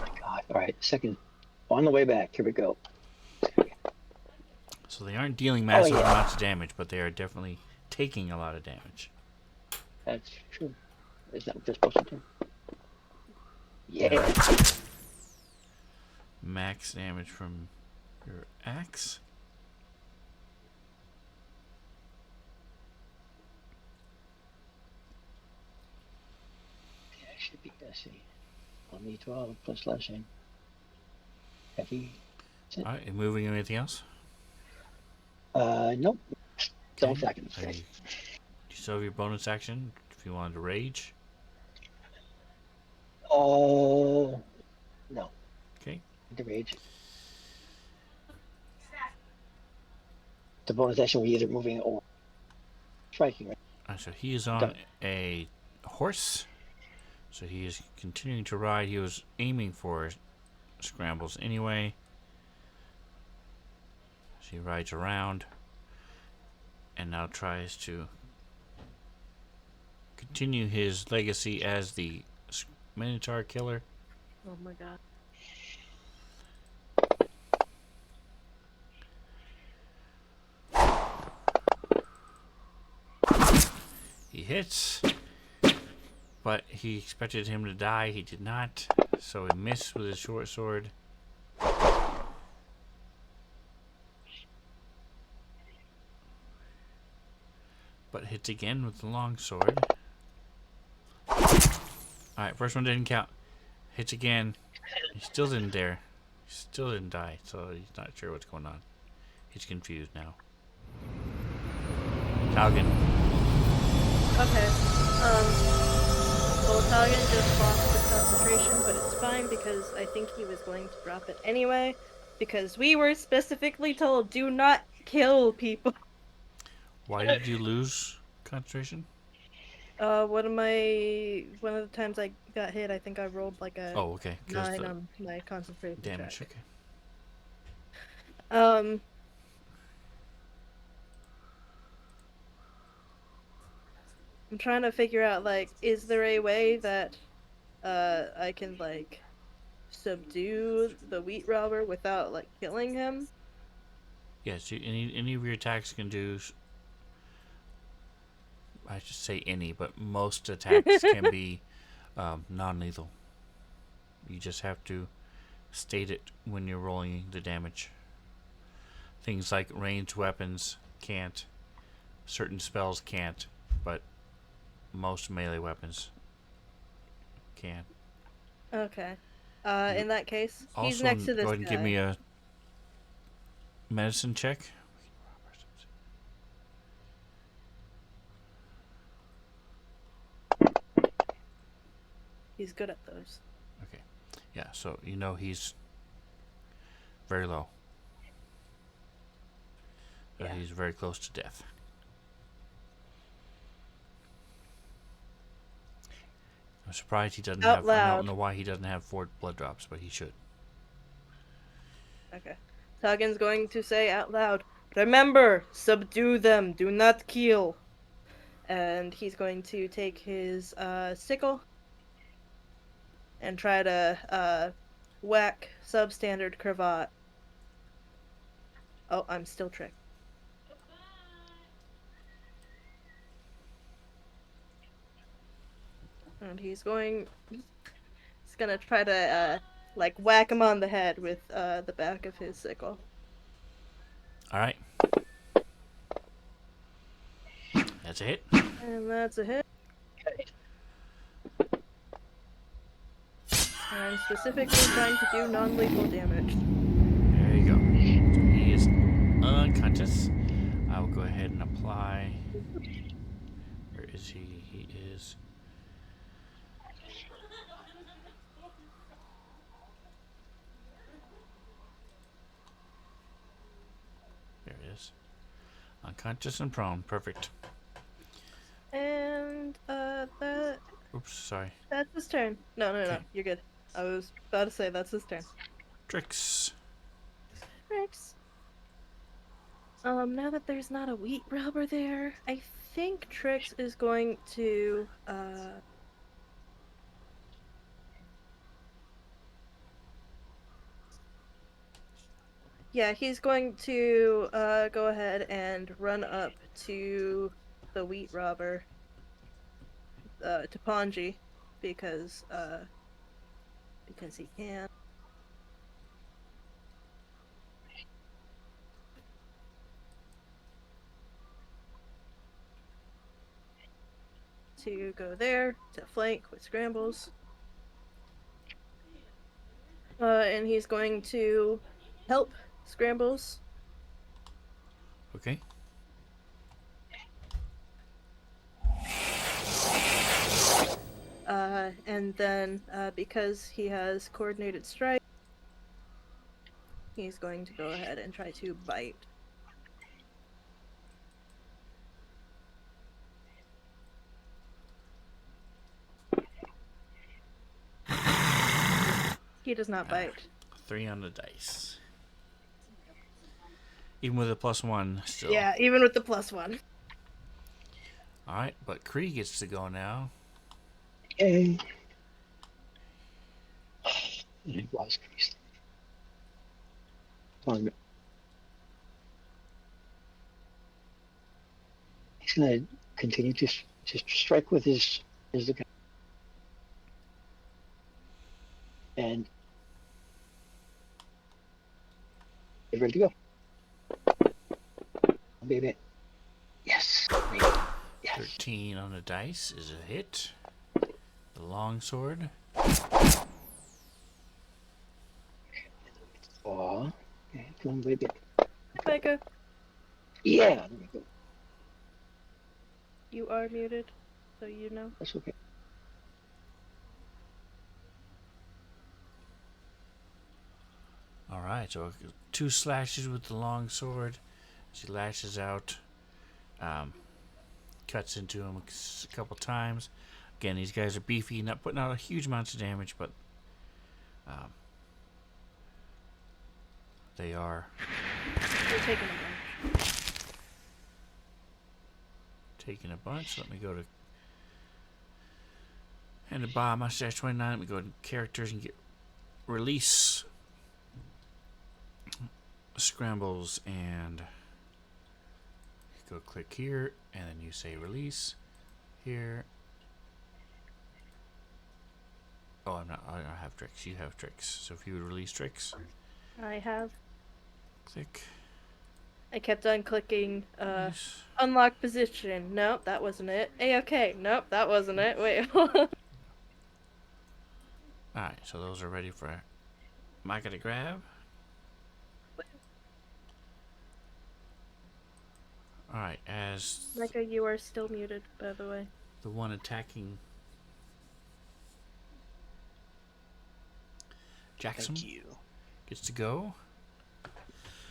my god. Alright, second. On the way back. Here we go. So they aren't dealing massive amounts of damage, but they are definitely taking a lot of damage. That's true. Is that what they're supposed to do? Yeah. Right. Max damage from your axe. Yeah, it should be, let's see. 1d12 plus slashing. Heavy. Alright, you moving anything else? Nope. Don't Okay. seconds. You still have your bonus action if you wanted to rage. Oh, no. Okay. The rage. The bonus action we either moving or striking, right? So he is on Done. a horse. So he is continuing to ride. He was aiming for scrambles anyway. So he rides around and now tries to continue his legacy as the Minotaur killer. Oh my god. He hits, but he expected him to die. He did not, so he missed with his short sword. But hits again with the long sword. Alright, first one didn't count. Hits again. He still didn't dare. He still didn't die, so he's not sure what's going on. He's confused now. Taugen. Okay. Well, Taugen just lost his concentration, but it's fine because I think he was going to drop it anyway. Because we were specifically told, do not kill people. Why did you lose concentration? One of the times I got hit, I think I rolled like a Oh, okay. 9 on my concentration damage, check. okay. I'm trying to figure out, like, is there a way that I can, like, subdue the wheat robber without, like, killing him? Yes, any of your attacks can do. I should say any, but most attacks can be non-lethal. You just have to state it when you're rolling the damage. Things like ranged weapons can't. Certain spells can't, but most melee weapons can. Okay. You In that case, he's also next to go this ahead and guy. give me a medicine check. He's good at those. Okay. Yeah, so you know he's very low. So Yeah. he's very close to death. I'm surprised he doesn't Out have. I don't loud. know why he doesn't have 4 blood drops, but he should. Okay. Tuggin's going to say out loud, "Remember, subdue them, do not kill." And he's going to take his sickle and try to whack substandard cravat. Oh, I'm still tricked. And he's gonna try to like whack him on the head with the back of his sickle. All right. That's a hit. And that's a hit. Okay. And I'm specifically trying to do non-lethal damage. There you go. So he is unconscious. I will go ahead and apply. Where is he? He is. There it is. Unconscious and prone. Perfect. And Oops, sorry. that's his turn. No, Okay. you're good. I was about to say that's his turn. Tricks. Trix. Now that there's not a wheat robber there, I think Trix is going to yeah, he's going to go ahead and run up to the wheat robber, to Ponji, because he can. To go there to flank with scrambles. And he's going to help scrambles. Okay. And then because he has coordinated strike, he's going to go ahead and try to bite. He does not bite. 3 on the dice. Even with a +1, still. Yeah, even with the +1. Alright, but Kree gets to go now. Okay. It was Christ. Come on. He's gonna continue to strike with his gun. And get ready to go. Baby. Yes. Yes. 13 on the dice is a hit. The longsword. Oh. Okay, come on, baby. Micah, Yeah. There we go. you are muted, so you know. That's okay. Alright, so 2 slashes with the longsword. She lashes out. Cuts into him a couple times. Again, these guys are beefy, not putting out a huge amount of damage, but they are You're taking a bunch. taking a bunch. Let me go to and the bottom mustache 29. Let me go to characters and get release scrambles and go click here and then you say release here. Oh, I'm not. I don't have tricks. You have tricks. So if you would release tricks, I have. click. I kept on clicking, Nice. unlock position. Nope, that wasn't it. A-okay. Nope, that wasn't it. Wait, hold on. Alright, so those are ready for Micah to grab. Alright, as Micah, you are still muted, by the way. the one attacking Jackson Thank you. gets to go.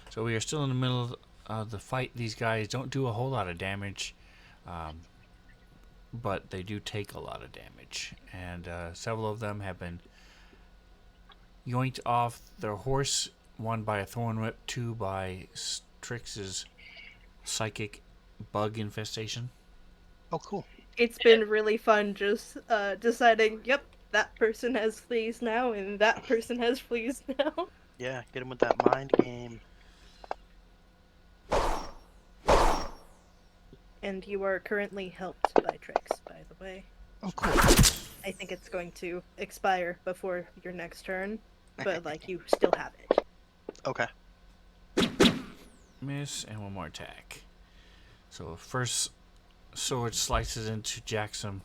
So we are still in the middle of the fight. These guys don't do a whole lot of damage, but they do take a lot of damage. And several of them have been yoinked off their horse, one by a thorn whip, two by Strix's psychic bug infestation. Oh, cool. It's been really fun just deciding, yep, that person has fleas now, and that person has fleas now. Yeah, get him with that mind game. And you are currently helped by Trix, by the way. Oh, cool. I think it's going to expire before your next turn, but like you still have it. Okay. Miss, and one more attack. So first sword slices into Jackson.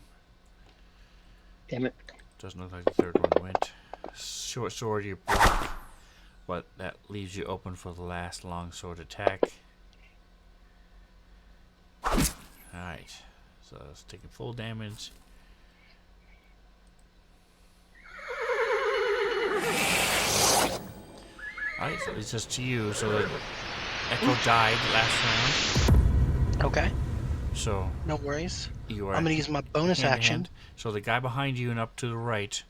Damn it. Doesn't look like the third one went. Short sword, you block, but that leaves you open for the last long sword attack. Alright, so it's taking full damage. Alright, so it's just to you. So the Echo died last round. Okay. So No worries. you are I'm gonna use my bonus hand to action. hand. So the guy behind you and up to the right,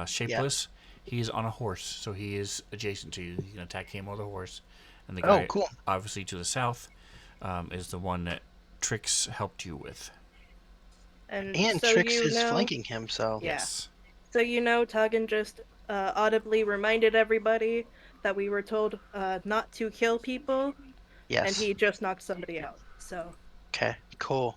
Shapeless, he's on a horse, so he is adjacent to you. You can attack him or the horse. And the guy, Cool. obviously to the south, is the one that Trix helped you with. And And Trix is know, flanking him, so. Yeah. Yes. So Tuggan just audibly reminded everybody that we were told not to kill people, Yes. and he just knocked somebody out. So. Okay, cool.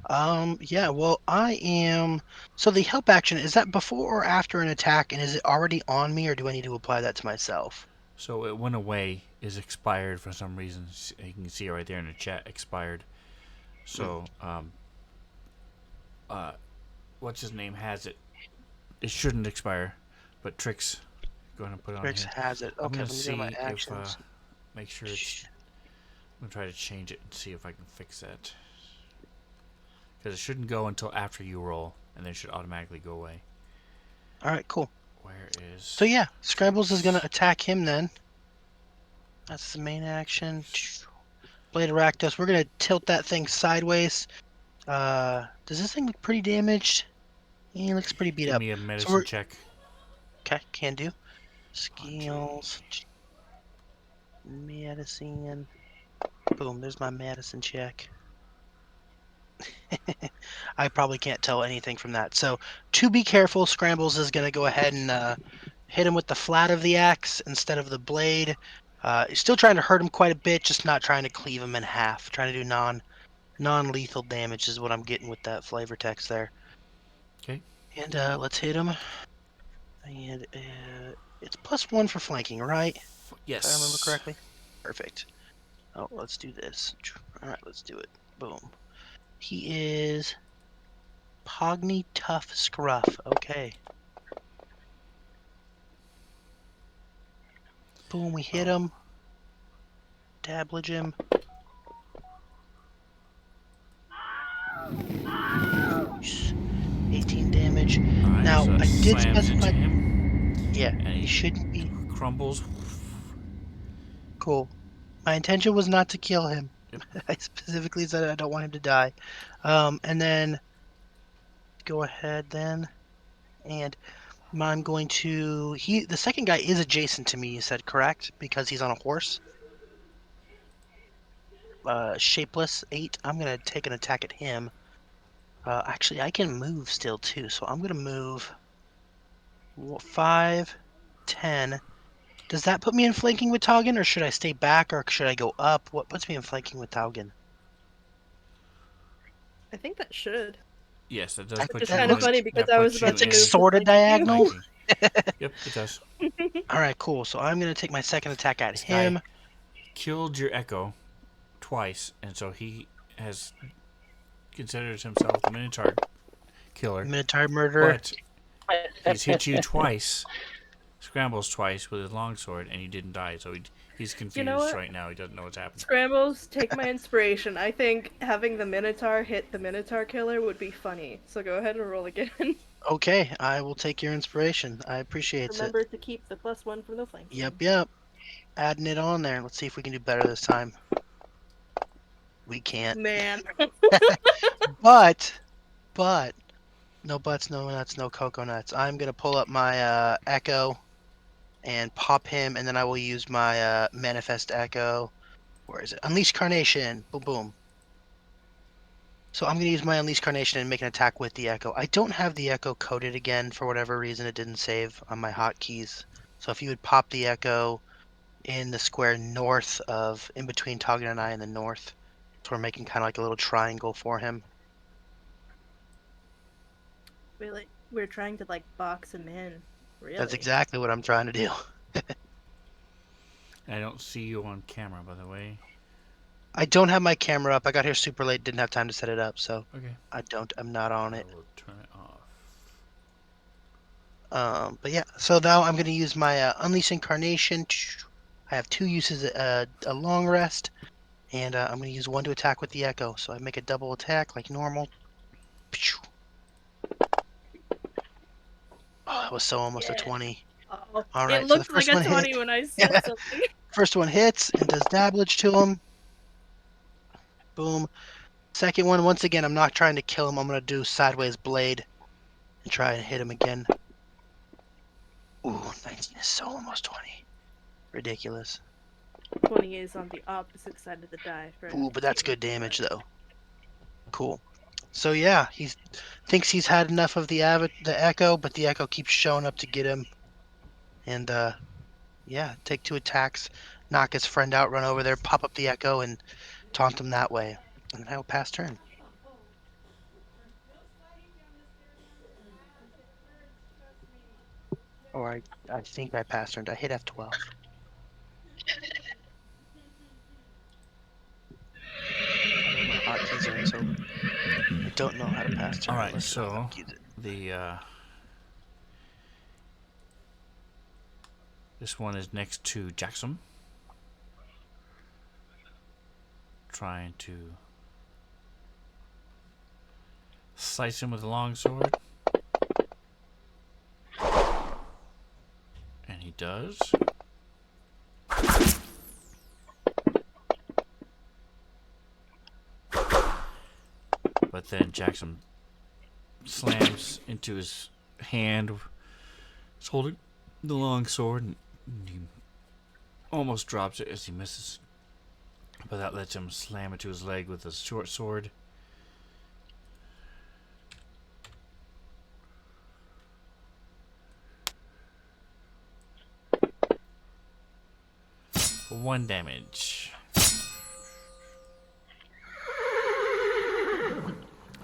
Yeah, well, I am. So the help action, is that before or after an attack, and is it already on me, or do I need to apply that to myself? So it went away, is expired for some reason. You can see it right there in the chat, expired. So, what's his name has it. It shouldn't expire, but Trix, go ahead and put it Trix on here. has it. I'm Okay, gonna let me see go to my if actions. make sure it's. I'm gonna try to change it and see if I can fix that. Because it shouldn't go until after you roll, and then it should automatically go away. Alright, cool. Where is? So yeah, Scrabbles is gonna attack him then. That's the main action. Blade of Rakdos. We're gonna tilt that thing sideways. Does this thing look pretty damaged? Yeah, it looks pretty beat Give up. me a So medicine check. Okay, can do. Skills. Medicine. Boom, there's my medicine check. I probably can't tell anything from that. So, to be careful, Scrambles is going to go ahead and hit him with the flat of the axe instead of the blade. He's still trying to hurt him quite a bit, just not trying to cleave him in half. Trying to do non-lethal damage is what I'm getting with that flavor text there. Okay. And let's hit him. And it's +1 for flanking, right? Yes. If I remember correctly. Perfect. Oh, let's do this. All right, let's do it. Boom. He is Pogny Tough Scruff. Okay. Boom, we hit him. Dablage him. Nice. 18 damage. Right, Now, so I did slams specify. into him, Yeah, and he shouldn't be. crumbles. Cool. My intention was not to kill him. Yep. I specifically said I don't want him to die. And then go ahead then, and I'm going to. The second guy is adjacent to me. You said correct because he's on a horse. Shapeless 8. I'm gonna take an attack at him. Actually, I can move still too, so I'm gonna move 5, 10. Does that put me in flanking with Taugen, or should I stay back, or should I go up? What puts me in flanking with Taugen? I think that should. Yes, it does That- put It's you. kind of funny because that I was puts you about to in move to sorta flanking you. diagonal. flanking. Yep, it does. All right, cool. So I'm gonna take my second attack at This him. guy killed your Echo, twice, and so he has considered himself the Minotaur killer. Minotaur murderer. But he's hit you twice, Scrambles twice with his longsword, and you didn't die. So he's confused You know what? right now. He doesn't know what's happening. Scrambles, take my inspiration. I think having the Minotaur hit the Minotaur killer would be funny. So go ahead and roll again. Okay, I will take your inspiration. I appreciate it. Remember to keep the +1 from the flank. Yep. Adding it on there. Let's see if we can do better this time. We can't. Man. But, no buts, no nuts, no coconuts. I'm gonna pull up my echo and pop him, and then I will use my manifest echo. Where is it? Unleash Carnation. Boom, boom. So I'm gonna use my Unleash Carnation and make an attack with the echo. I don't have the echo coded again for whatever reason. It didn't save on my hotkeys. So if you would pop the echo in the square north of, in between Toggin and I in the north, so we're making kind of like a little triangle for him. Really? We're trying to, like, box him in. Really? That's exactly what I'm trying to do. I don't see you on camera, by the way. I don't have my camera up. I got here super late. Didn't have time to set it up, so Okay. I'm not on I it. will turn it off. But yeah, so now I'm going to use my Unleash Incarnation. I have 2 uses, a long rest, and I'm going to use 1 to attack with the echo. So I make a double attack like normal. Oh, that was so almost a 20. Oh, All right, it so the looked like first a one 20 hit. when I said something. First one hits and does damage to him. Boom. Second one, once again, I'm not trying to kill him. I'm going to do Sideways Blade and try and hit him again. Ooh, 19 is so almost 20. Ridiculous. 20 is on the opposite side of the die. Ooh, but that's good damage, though. Cool. So yeah, he thinks he's had enough of the echo, but the echo keeps showing up to get him. And yeah, take 2 attacks, knock his friend out, run over there, pop up the echo, and taunt him that way. And then I will pass turn. Or I think I passed turned. I hit F12. I don't know my hotkeys are in, so I don't know how to pass turn All right, unless so I use it. this one is next to Jackson. Trying to slice him with a longsword. And he does. But then Jackson slams into his hand. He's holding the long sword, and he almost drops it as he misses. But that lets him slam into his leg with his short sword. For 1 damage.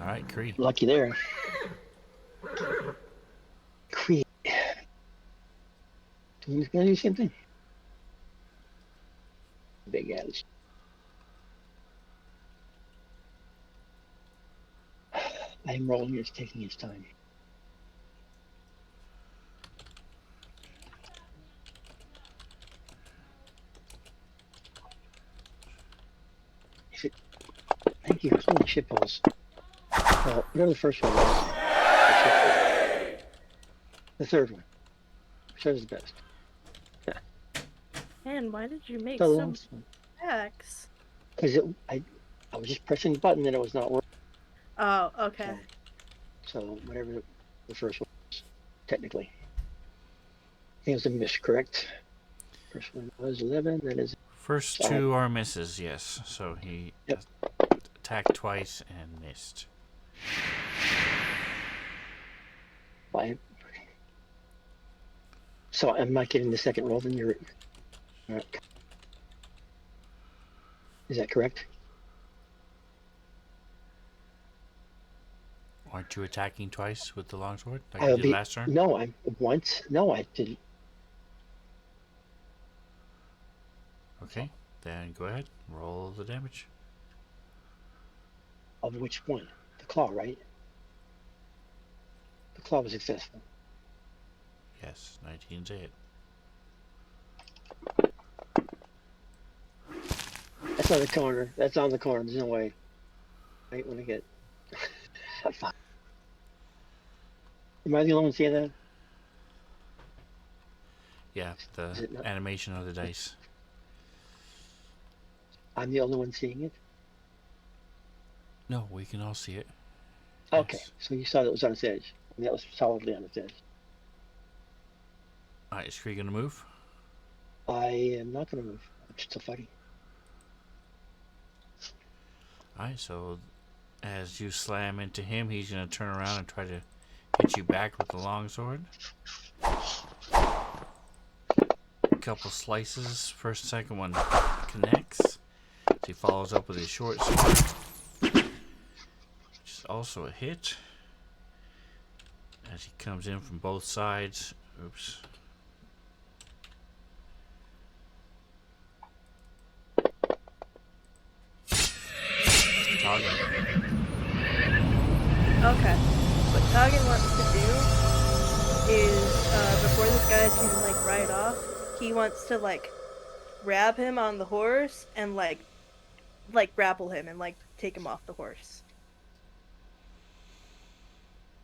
Alright, Creed. Lucky there. Creed. He's gonna do the same thing. Big ass. I'm rolling. It's taking its time. Thank you. Holy shitballs. Well, go to the first one. The third one. Which is the best? Man, why did you make The so last one. attacks? Because I was just pressing the button and it was not working. Oh, okay. So whatever the first one was, technically. I think it was a miss, correct? First one was 11. That is. First 2 are misses, yes. So he Yep. attacked twice and missed. 5. So I'm not getting the second roll, then you're. Is that correct? Aren't you attacking twice with the longsword like you did last turn? No, I'm once. No, I didn't. Okay. Then go ahead, roll the damage. Of which one? The claw, right? The claw was successful. Yes, 19's a hit. That's on the corner. That's on the corner. There's no way. Right when I get. Fine. Am I the only one seeing that? Yeah, the Is it not? animation of the dice. I'm the only one seeing it. No, we can all see it. Okay, Yes. so you saw that it was on its edge. And that was solidly on its edge. Alright, is Kree gonna move? I am not going to move. I'm still fighting. Alright, so as you slam into him, he's gonna turn around and try to hit you back with the longsword. A couple slices. First, second one connects. So he follows up with his short sword, which is also a hit. As he comes in from both sides. Oops. Target. Okay. What Tagen wants to do is, before this guy can, like, ride off, he wants to, like, grab him on the horse and, like, grapple him and, like, take him off the horse.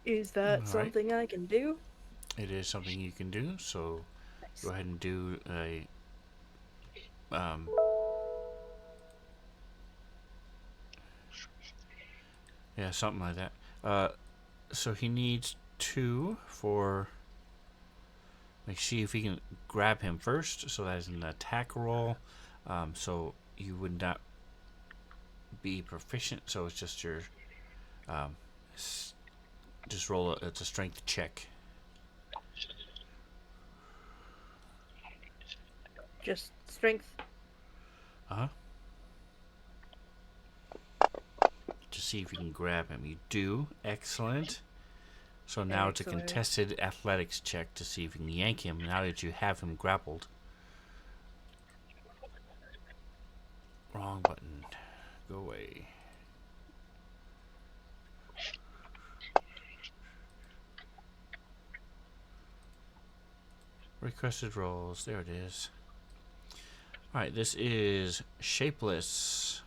Is that Alright. something I can do? It is something you can do, so Nice. go ahead and do a yeah, something like that. So he needs 2 for, like, see if he can grab him first. So that is an attack roll. So you would not be proficient. So it's just your, just roll. It's a strength check. Just strength. To see if you can grab him. You do. Excellent. So now it's a Excellent. contested athletics check to see if you can yank him now that you have him grappled. Wrong button. Go away. Requested rolls. There it is. Alright, this is Shapeless.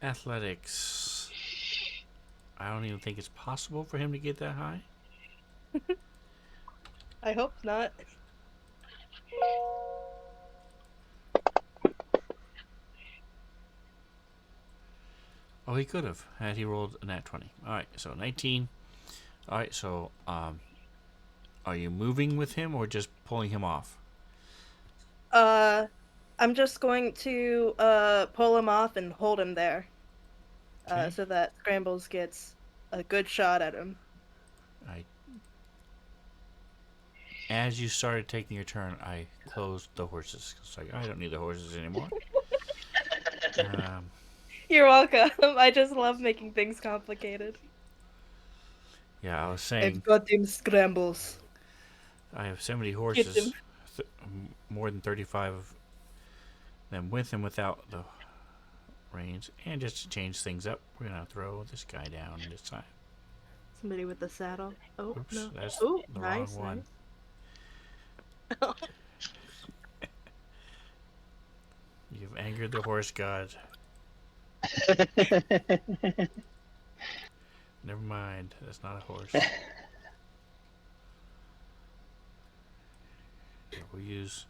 Athletics. I don't even think it's possible for him to get that high. I hope not. Oh, he could have had he rolled a nat 20. Alright, so 19. Alright, so are you moving with him or just pulling him off? I'm just going to pull him off and hold him there. Okay. So that Scrambles gets a good shot at him. As you started taking your turn, I closed the horses. It's like, I don't need the horses anymore. You're welcome. I just love making things complicated. Yeah, I was saying, I've got him Scrambles. I have so many Get horses, him. more than 35 of them with and without the reins. And just to change things up, we're going to throw this guy down this time. Somebody with the saddle. Oh, Oops, no. that's Oh, the nice, wrong one. nice. You've angered the horse god. Never mind, that's not a horse. Yeah, we'll use...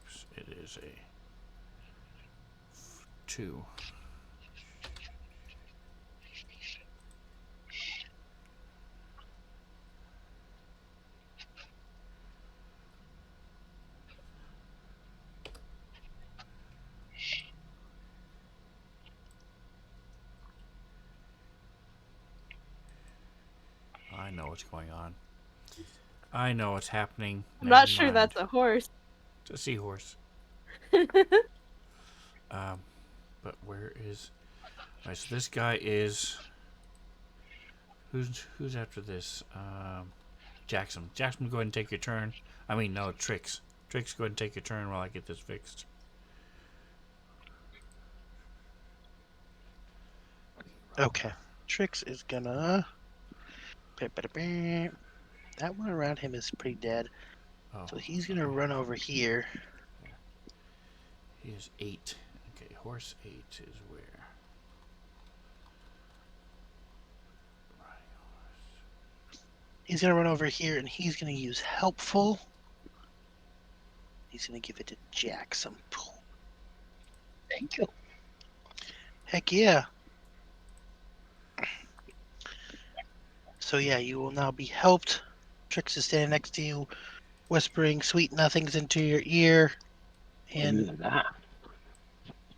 Oops, it is a 2. I know what's going on. I know what's happening. I'm not Never sure mind. that's a horse. It's a seahorse. But where is? All right, so this guy is. Who's after this? Jackson. Jackson, go ahead and take your turn. I mean, no, Trix. Trix, go ahead and take your turn while I get this fixed. Okay. Trix is gonna. That one around him is pretty dead. Oh, So he's gonna run over here. he is 8. Okay, horse 8 is where? He's gonna run over here and he's gonna use helpful. He's gonna give it to Jackson. Thank you. Heck yeah. So yeah, you will now be helped. Trix is standing next to you, whispering sweet nothings into your ear and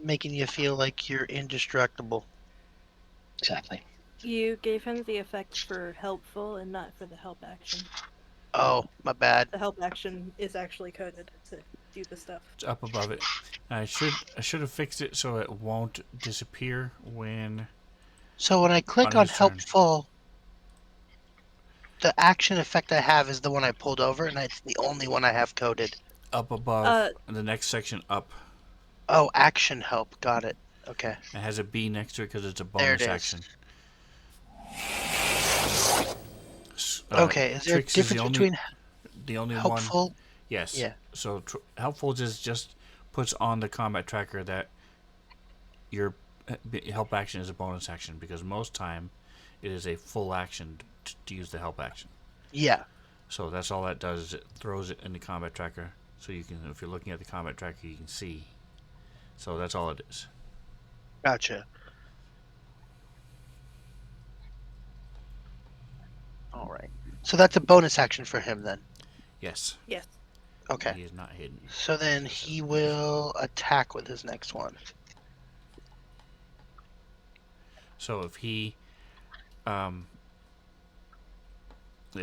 making you feel like you're indestructible. Exactly. You gave him the effect for helpful and not for the help action. Oh, my bad. The help action is actually coded to do the stuff. It's up above it. I should have fixed it so it won't disappear when. So when I click On on his turn. helpful, the action effect I have is the one I pulled over, and it's the only one I have coded. Up above, the next section up. Oh, action help. Got it. Okay. It has a B next to it because it's a There it bonus is. action. Okay, is there a Trix difference between the only helpful? one? Yes. Yeah. So helpful just puts on the combat tracker that your help action is a bonus action because most time it is a full action to use the help action. Yeah. So that's all that does is it throws it in the combat tracker so you can, if you're looking at the combat tracker, you can see. So that's all it is. Gotcha. All right. So that's a bonus action for him then. Yes. Yes. Okay. He is not hidden. So then he will attack with his next one. So if he, yeah,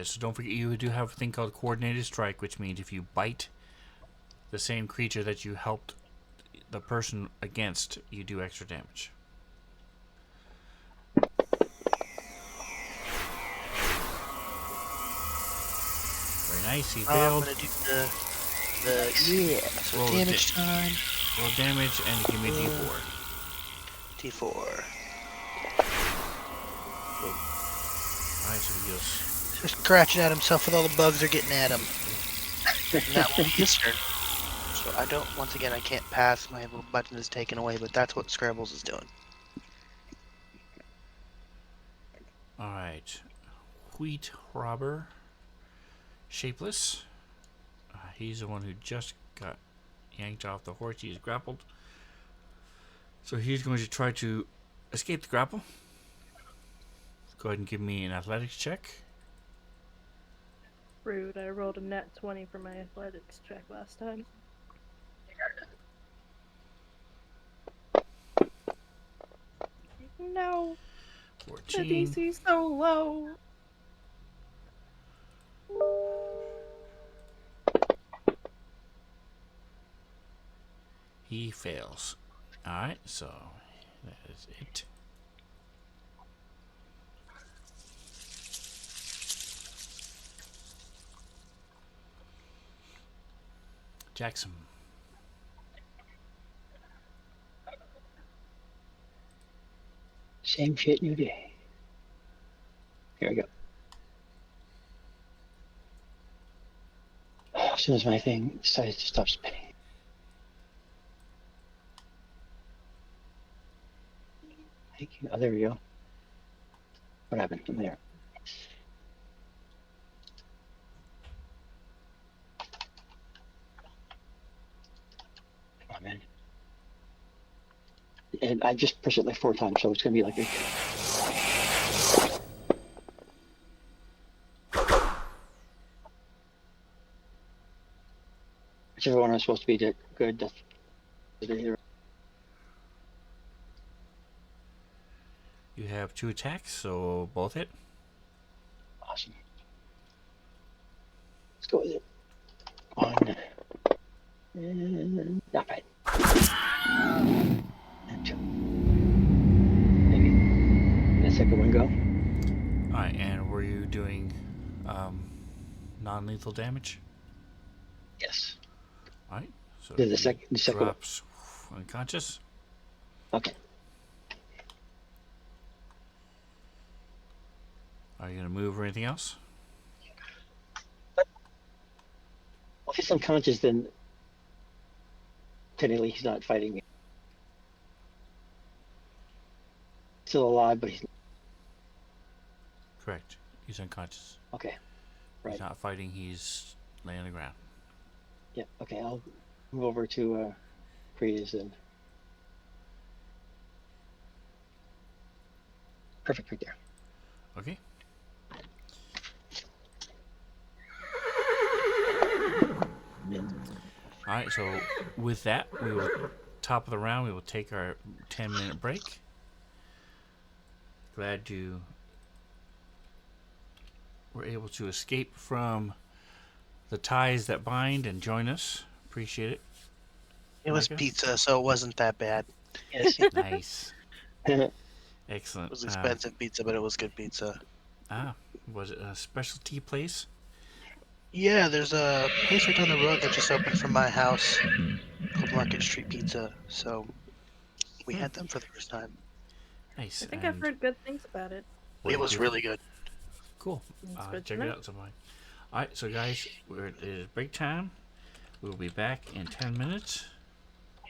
so don't forget you do have a thing called coordinated strike, which means if you bite the same creature that you helped the person against, you do extra damage. Very nice. He I'm failed. gonna do so Roll damage time. Roll damage and give me a D4. D4. Alright, so he goes. Just scratching at himself with all the bugs are getting at him. And that will be his turn. So I don't. Once again, I can't pass. My little button is taken away, but that's what Scrambles is doing. Alright. Wheat Robber. Shapeless. He's the one who just got yanked off the horse. He's grappled. So he's going to try to escape the grapple. Go ahead and give me an athletics check. Rude. I rolled a net 20 for my athletics check last time. No. 14. The DC's so low. He fails. Alright, so that is it. Jackson. Same shit, new day. Here we go. As soon as my thing decides to stop spinning. Thank you. Oh, there we go. What happened from there? Come on, man. And I just pressed it like 4 times, so it's gonna be like a... Whichever one is supposed to be good, that's the hero. You have 2 attacks, so both hit. Awesome. Let's go with it. 1. And not bad. second one go. All right, and were you doing non-lethal damage? Yes. All right, so The he second one. drops unconscious. Okay. Are you gonna move or anything else? Well, if he's unconscious, then technically he's not fighting me. Still alive, but he's Correct. He's unconscious. okay. He's Right. not fighting. He's laying on the ground. Yeah. Okay. I'll move over to Creedus and perfect right there. Okay. All right. So with that, we will top of the round. We will take our 10-minute break. Glad you were able to escape from the ties that bind and join us. Appreciate it. It was Micah? pizza, so it wasn't that bad. Yes. Nice. It Excellent. was expensive pizza, but it was good pizza. Was it a specialty place? Yeah, there's a place right down the road that just opened from my house called Market Street Pizza. So we had them for the first time. Nice. I think I've And heard good things about it. what It do you was give? really good. Cool. It's good to Check it know. out sometime. All right. So guys, it is break time. We'll be back in 10 minutes.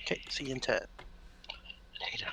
Okay, see you in 10. Later.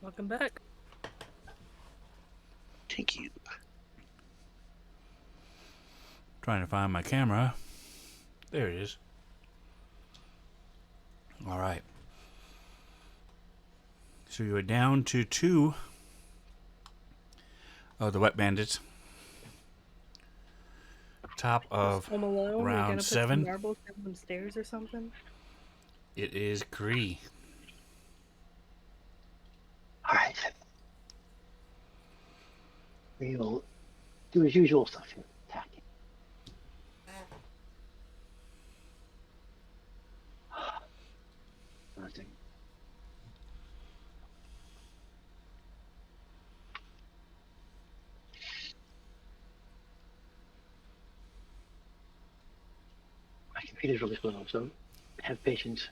Welcome back. Thank you. Trying to find my camera. There it is. All right. So you are down to 2 of the wet bandits. Top of Home Alone. You're round gonna put 7. some marbles down some stairs or something. It is Cree. All right. We will do his usual stuff here. Attacking. Nothing. My computer's really slow, so have patience.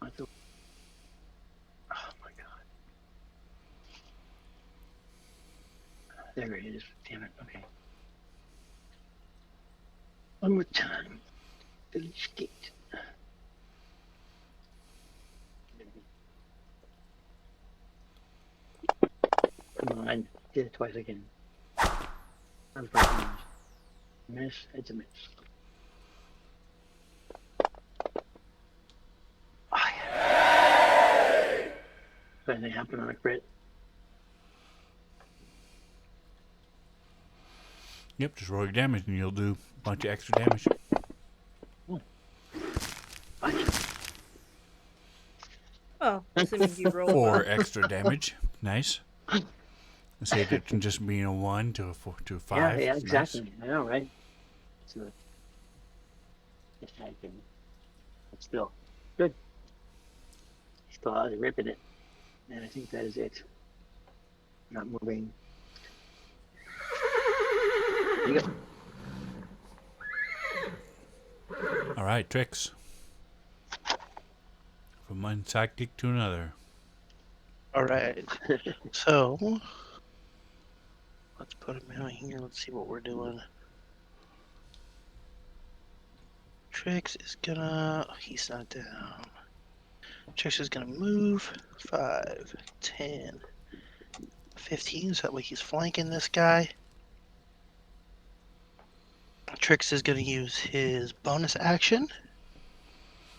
Oh my god. There it is. Damn it. Okay. One more time. Delete gate. Come on. Did it twice again. I'm fucking miss. It's a miss. Oh, yeah. If anything happened on a crit. Yep, just roll your damage and you'll do a bunch of extra damage. Oh, assuming you roll 4 well. extra damage. Nice. Saved it from just being a 1 to a 4 to a 5. Yeah, Nice. exactly. I know, right? So, just typing. But still, good. Still out there ripping it. And I think that is it. Not moving. There you go. All right, Trix. From one sidekick to another. All right. So let's put him out here. Let's see what we're doing. Trix is gonna. He's not down. Trix is gonna move 5, 10, 15. So that way he's flanking this guy. Trix is gonna use his bonus action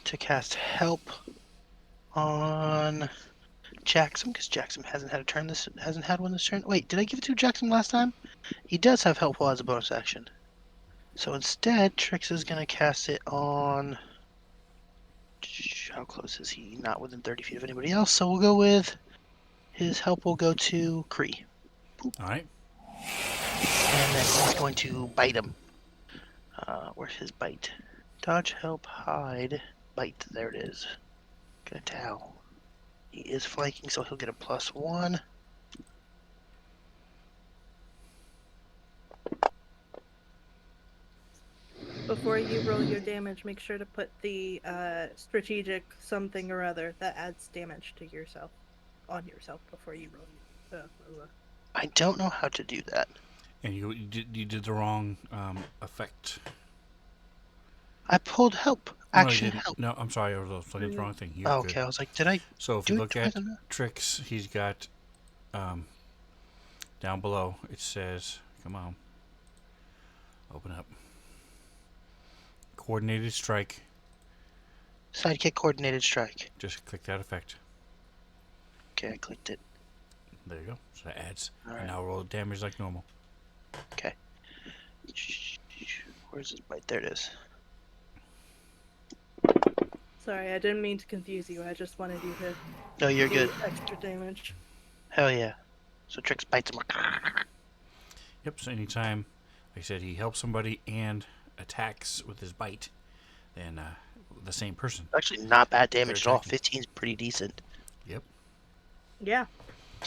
to cast help on Jackson, because Jackson hasn't had a turn this hasn't had one this turn. Wait, did I give it to Jackson last time? He does have helpful as a bonus action. So instead, Trix is gonna cast it on. How close is he? Not within 30 feet of anybody else. So we'll go with his help. Will go to Kree, All right. and then he's going to bite him. Where's his bite? Dodge, help, hide, bite. There it is. Gonna towel. He is flanking, so he'll get a +1. Before you roll your damage, make sure to put the strategic something or other that adds damage to yourself on yourself before you roll. I don't know how to do that. And you did the wrong effect. I pulled help. Oh, no, you Action didn't. help. No, I'm sorry. I was looking at the wrong thing. You're Oh, good. okay, I was like, did I? So if Do you it look twice at enough? Trix, he's got down below. It says, "Come on, open up." Coordinated strike. Sidekick coordinated strike. Just click that effect. Okay, I clicked it. There you go. So that adds. All And right. now roll damage like normal. Okay. Where's his bite? There it is. Sorry, I didn't mean to confuse you. I just wanted you to No, you're do good. extra damage. Hell yeah. So Trix bites him. Yep. So anytime, like I said, he helps somebody and attacks with his bite, then the same person. Actually, not bad damage at They're all. attacking. 15 is pretty decent. Yep. Yeah.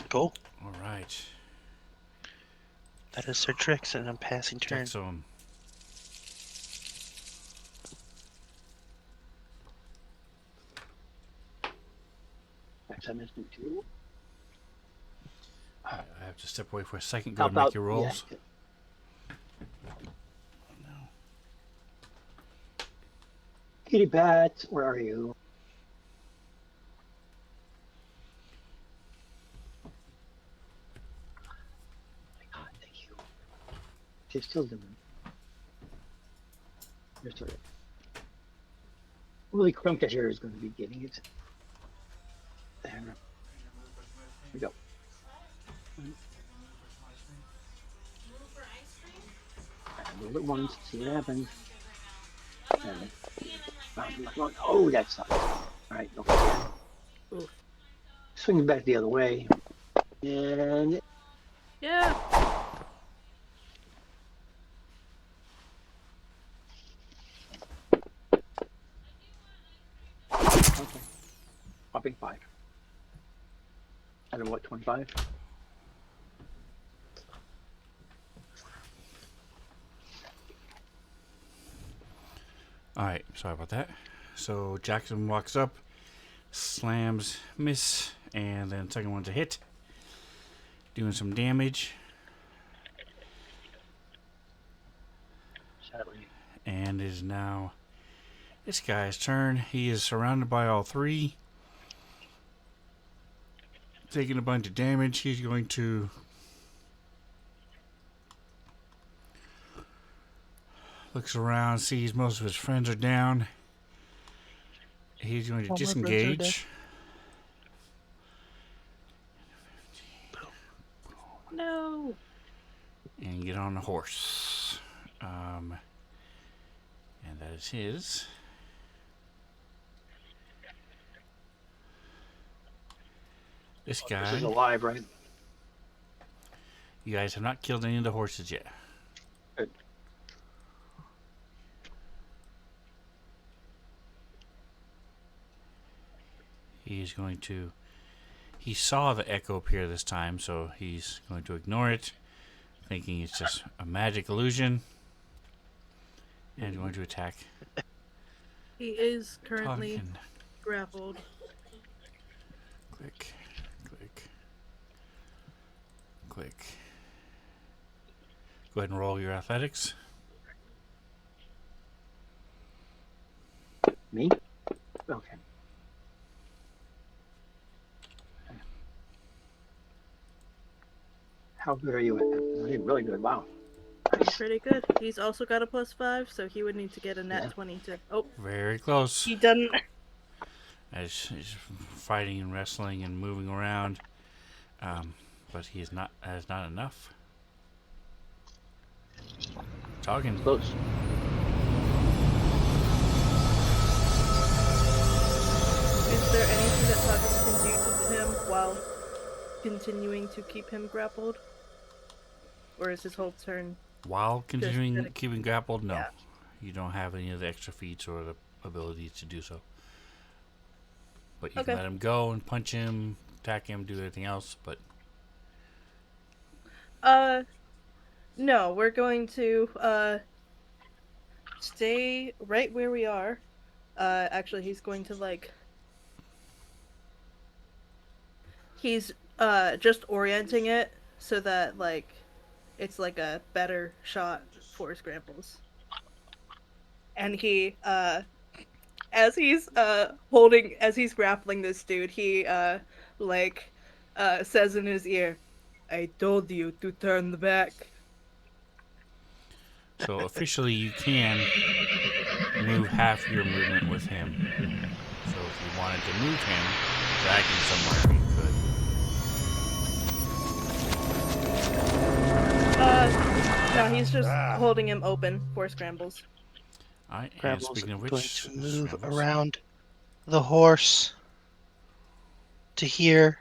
Cool. All right. That is Sir Trix, and I'm passing turn. Jackson. Next time, instant 2. I have to step away for a second. Go How and make about your rolls. Yeah. No. Kitty Bat, where are you? She's still doing it. Just really crunked here is going to be getting it. There we go. Roll it once, see what happens. And, oh, that sucks. All right, okay. Swing back the other way. And Yeah. okay. Popping 5. Out of what, 25? Alright, sorry about that. So Jackson walks up, slams, miss, and then second one's a hit. Doing some damage. Sadly. And is now this guy's turn. He is surrounded by all 3. Taking a bunch of damage. He's going to looks around, sees most of his friends are down. He's going to disengage. No. And get on the horse. And that is his. This guy. This is alive, right? You guys have not killed any of the horses yet. Good. He's going to. He saw the echo appear this time, so he's going to ignore it, thinking it's just a magic illusion, and going to attack. He is currently Talking. grappled. Click, click, click. Go ahead and roll your athletics. Me? Okay. How good are you at that? Really good. Wow. Nice. Pretty good. He's also got a +5, so he would need to get a nat 20 to. Oh, Very close. he doesn't. As he's fighting and wrestling and moving around, but he is not. That is not enough. Talking. Close. Is there anything that Tuggins can do to him while continuing to keep him grappled? Or is his whole turn? While continuing Just- keeping grappled, no. Yeah. You don't have any of the extra feats or the ability to do so. But you Okay. can let him go and punch him, attack him, do anything else, but No, we're going to, stay right where we are. Actually, he's going to, like... He's, just orienting it so that, like, it's, like, a better shot for Scrambles. And he, as he's grappling this dude, he, says in his ear, "I told you to turn back." so officially you can move half your movement with him. So if you wanted to move him, drag him somewhere, you could. No, he's just holding him open for Scrambles. Alright, and Gravel's speaking of going which, to move Scrambles. around the horse to here,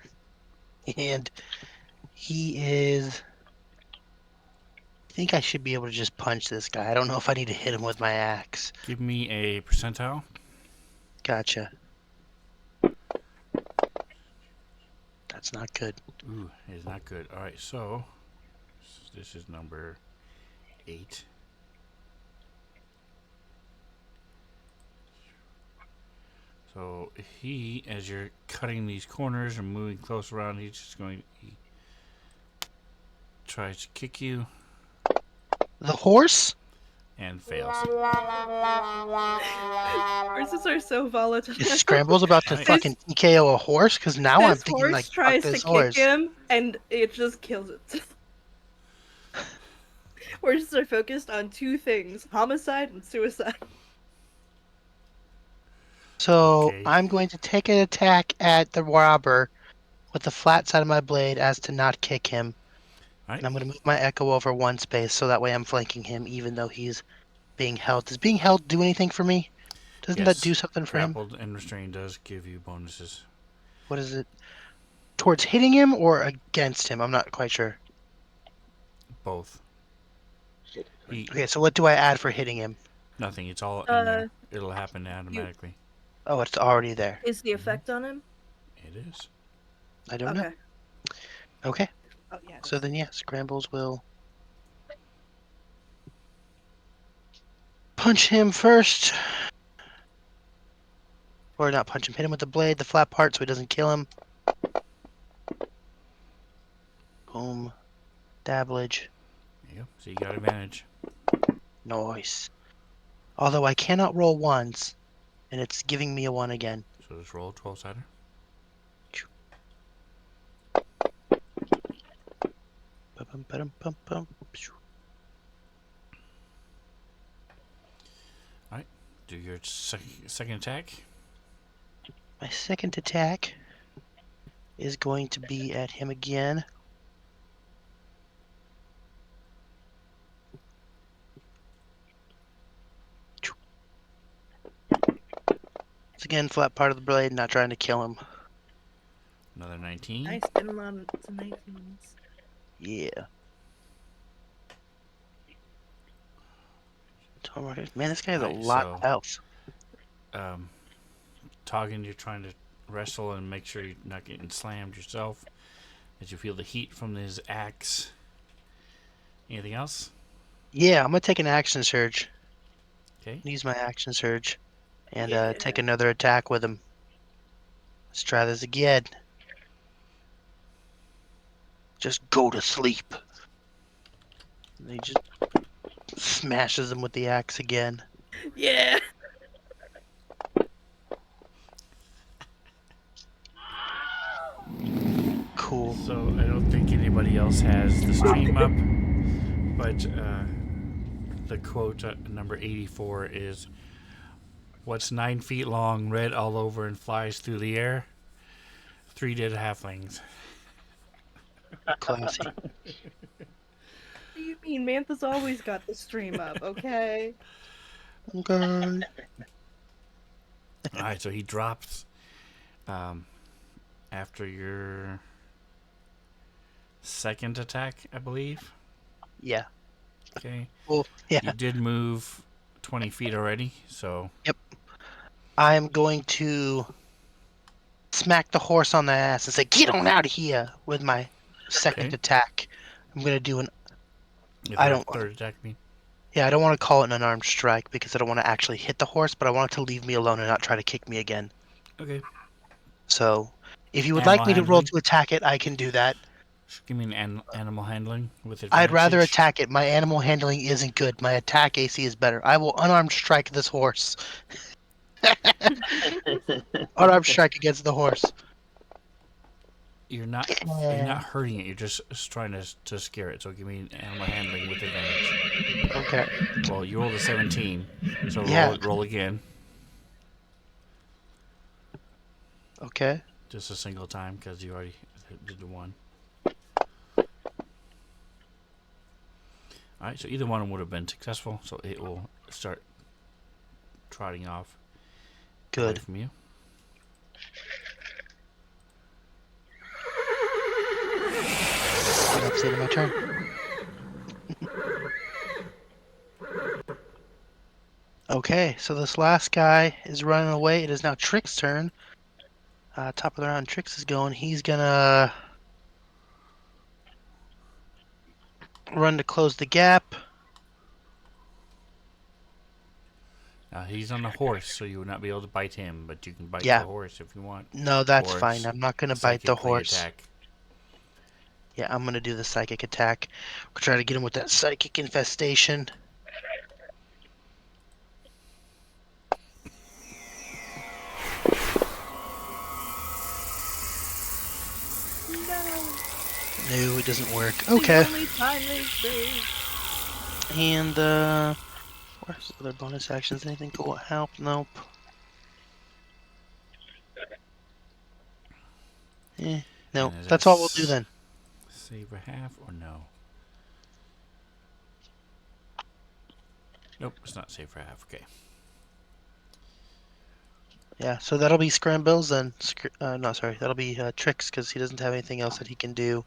and he is. I think I should be able to just punch this guy. I don't know if I need to hit him with my axe. Give me a percentile. Gotcha. That's not good. Ooh, it is not good. Alright, so this is number 8. So he, as you're cutting these corners and moving close around, he tries to kick you The horse? and fails. Horses are so volatile. Is Scramble's about to This- fucking TKO a horse? Because now I'm This thinking horse like, fuck tries to this kick horse. him, and it just kills it. We're just so focused on two things: homicide and suicide. So Okay. I'm going to take an attack at the robber with the flat side of my blade as to not kick him. All right. And I'm going to move my echo over one space so that way I'm flanking him even though he's being held. Does being held do anything for me? Doesn't that do Yes. something for him? Grappled and restrained does give you bonuses. What is it? Towards hitting him or against him? I'm not quite sure. Both. Shit. He, Okay, so what do I add for hitting him? nothing. It's all in there. It'll happen automatically. Oh, it's already there. Is the effect on him? It is. I don't know. Okay. Okay, Oh yeah. so then yeah, Scrambles will punch him first. Or not punch him, hit him with the blade, the flat part, so he doesn't kill him. Boom. Dablage. There you go. So you got advantage. Nice. Although I cannot roll ones, and it's giving me a one again. So just roll a 12-sider. Ba-bum-ba-dum-bum-bum. All right. Do your second attack. My second attack is going to be at him again. It's again flat part of the blade, not trying to kill him. Another 19. Nice, getting a lot of 19s. Yeah. Man, this guy has a Alright, lot so- of health. Toggin, you're trying to wrestle and make sure you're not getting slammed yourself. As you feel the heat from his axe. Anything else? Yeah, I'm gonna take an action surge. Okay. Use my action surge. And Yeah. take another attack with him. Let's try this again. Just go to sleep. And he just smashes him with the axe again. Yeah. Cool. So I don't think anybody else has the stream up, but the quote number 84 is, "What's 9 feet long, red all over, and flies through the air? 3 dead halflings." Classy. What do you mean? Mantha's always got the stream up, okay? Okay. All right, so he drops after your second attack, I believe. Yeah. Okay. Well, yeah. You did move 20 feet already, so I'm going to smack the horse on the ass and say, "Get on out of here!" with my second Okay. attack. I'm gonna do an. your I don't- third attack. I mean, Yeah, I don't want to call it an unarmed strike because I don't want to actually hit the horse, but I want it to leave me alone and not try to kick me again. okay. So, if you would Animal like me to roll handling? to attack it, I can do that. Give me an animal handling with advantage. I'd rather attack it. My animal handling isn't good. My attack AC is better. I will unarmed strike this horse. Unarmed strike against the horse. You're not hurting it. You're just trying to scare it. So give me animal handling with advantage. Okay. Well, you rolled a 17, so Yeah. roll again. Okay. Just a single time because you already did the one. All right, so either one would have been successful. So it will start trotting off away Good. from you. That's the end of my turn. Okay, so this last guy is running away. It is now Trick's turn. Top of the round, Trix is going. He's gonna run to close the gap. Now he's on a horse, so you would not be able to bite him, but you can bite Yeah. the horse if you want. No, that's Or fine. I'm not gonna bite the Psychically horse. attack. Yeah, I'm gonna do the psychic attack. We'll try to get him with that psychic infestation. No. No, it doesn't work. The Okay. only time they save. And where's the other bonus actions? Anything cool? Help? Nope. Nope. And is that That's all we'll do then. save a half or no? Nope, it's not save for half. Okay. Yeah, so that'll be scrambles and no, sorry, that'll be tricks because he doesn't have anything else that he can do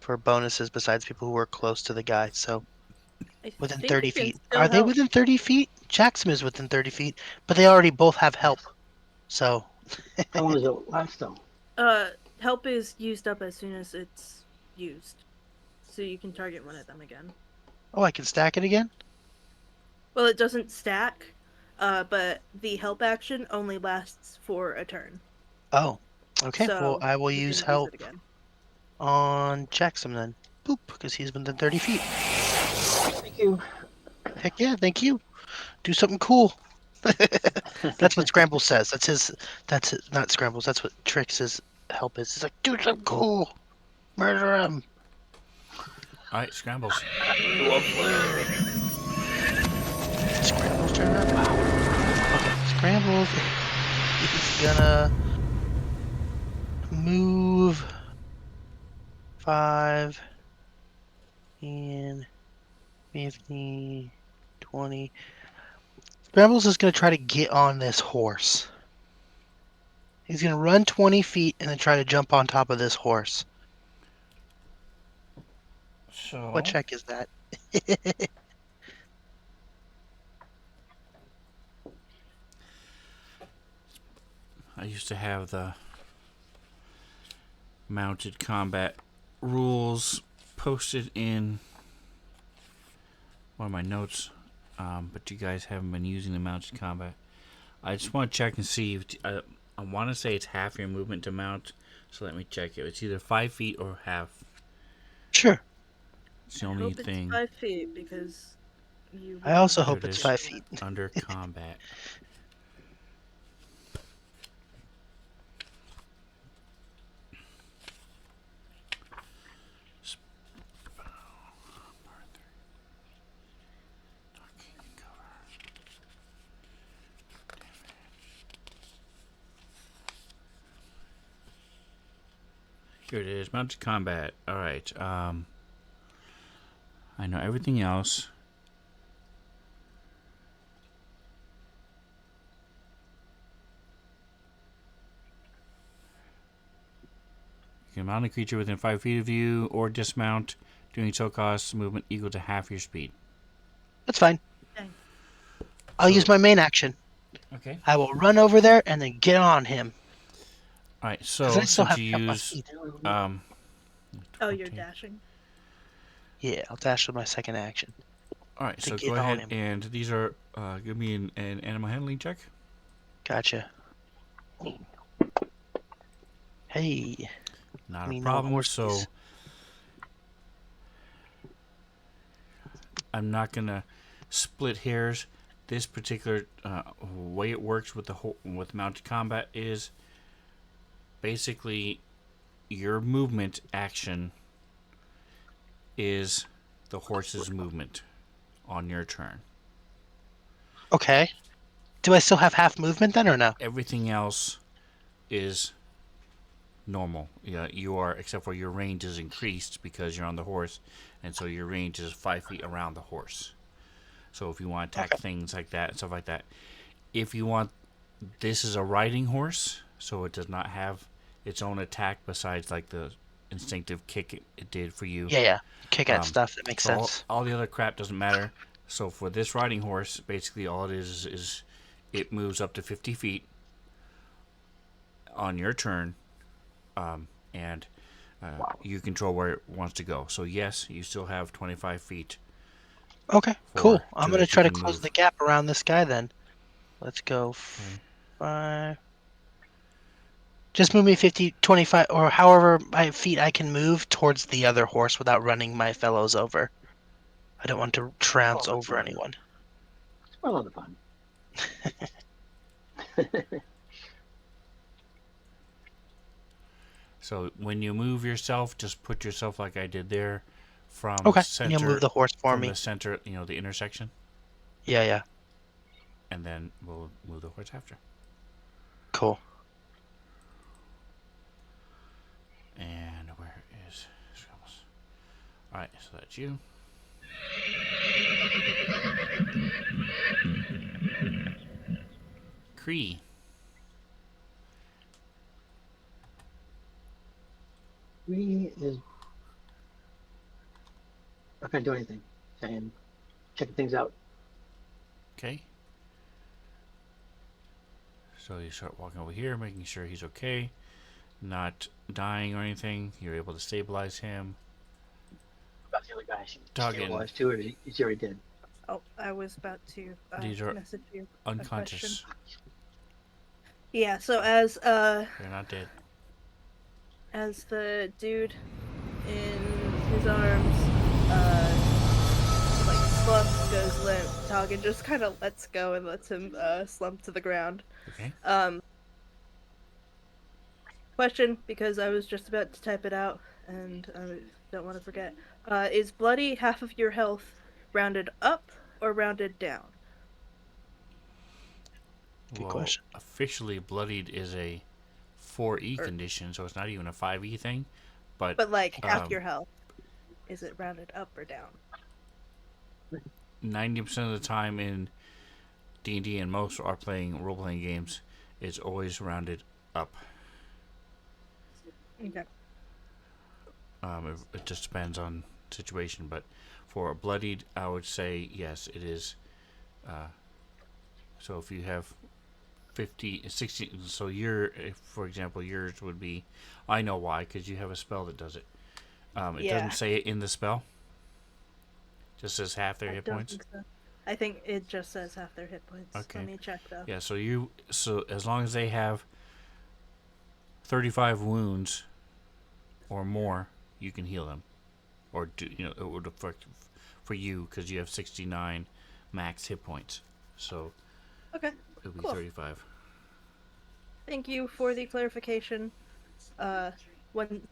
for bonuses besides people who are close to the guy. So I within think 30 he can feet. still Are they help. within 30 feet? Jackson is within 30 feet, but they already both have help. So, How long does it last though? Help is used up as soon as it's used, so you can target one of them again. oh, I can stack it again? Well, it doesn't stack, but the help action only lasts for a turn, Oh, okay. Well, so I will you use can use help it again. on Jackson then. Boop, because he's within 30 feet. Thank you. Heck yeah, thank you. Do something cool. That's what Scramble says. That's it. Not Scrambles. That's what Trix' help is. It's like, do something cool. Murder him. All right, scrambles. Scrambles turn. Wow. Okay, Scrambles is gonna move 5 and 15, 20. Scrambles is gonna try to get on this horse. He's gonna run 20 feet and then try to jump on top of this horse. What So check is that? I used to have the mounted combat rules posted in one of my notes, but you guys haven't been using the mounted combat. I just want to check and see if I want to say it's half your movement to mount. So let me check it. It's either 5 feet or half. Sure. It's the I only hope thing. it's 5 feet because you. I also There hope it it's is. 5 feet. Under combat. Here it is. Mounted combat. Alright. I know everything else. You can mount a creature within 5 feet of you or dismount. Doing so costs movement equal to half your speed. That's fine. Dang. I'll So- use my main action. Okay. I will run over there and then get on him. Alright, Because so I still since have you half my use. speed. Um, Oh, you're 20. dashing. Yeah, I'll dash with my second action. Alright, to so get go on ahead him. and these are. Give me an animal handling check. Gotcha. Hey, Not a me know problem. horses. So I'm not gonna split hairs. This particular way it works with with mounted combat is basically your movement action is the horse's movement on your turn. Okay. Do I still have half movement then or no? Everything else is normal. Yeah, you are, except for your range is increased because you're on the horse, and so your range is 5 feet around the horse. So if you want to attack Okay. things like that and stuff like that, if you want, this is a riding horse, so it does not have its own attack besides like the instinctive kick it did for you. Yeah. Kick at Um, stuff. That makes So sense. all the other crap doesn't matter. So for this riding horse, basically all it is it moves up to 50 feet on your turn, and you control where it wants to go. So yes, you still have 25 feet Okay, cool. I'm to going to that you try to can close move. the gap around this guy then. Let's go Okay. 5. Just move me 50, 25, or however my feet I can move towards the other horse without running my fellows over. I don't want to trounce over anyone. It's a lot of fun. So when you move yourself, just put yourself like I did there, from Okay. And you'll center move the horse for from me. the center, the intersection, Yeah, yeah. and then we'll move the horse after. Cool. And where is Scrumbles? All right, so that's you. Cree. He is not gonna do anything. Saying, checking things out. Okay. So you start walking over here, making sure he's okay, not dying or anything. You're able to stabilize him. About the other guy. Talking. Stabilized too, or is he already dead? Oh, I was about to These are message you a question. unconscious. Yeah, so as They're not dead. as the dude in his arms like slumps, goes limp, Toggin just kind of lets go and lets him slump to the ground. Okay. Question, because I was just about to type it out and I don't want to forget. Is bloody half of your health rounded up or rounded down? Good question. Officially, bloodied is a 4E condition, so it's not even a 5E thing. But like half your health, is it rounded up or down? 90% of the time in D&D and most role-playing games, it's always rounded up. Okay. It just depends on situation, but for a bloodied, I would say yes, it is. So if you have 50, 60, so for example, yours would be, I know why, because you have a spell that does it. It doesn't say it in the spell. Just says half their hit points. So. I think it just says half their hit points. Okay. Let me check though. Yeah, so as long as they have 35 wounds or more, you can heal them, or it would affect for you because you have 69 max hit points. So okay, it'll be cool. 35. Thank you for the clarification. When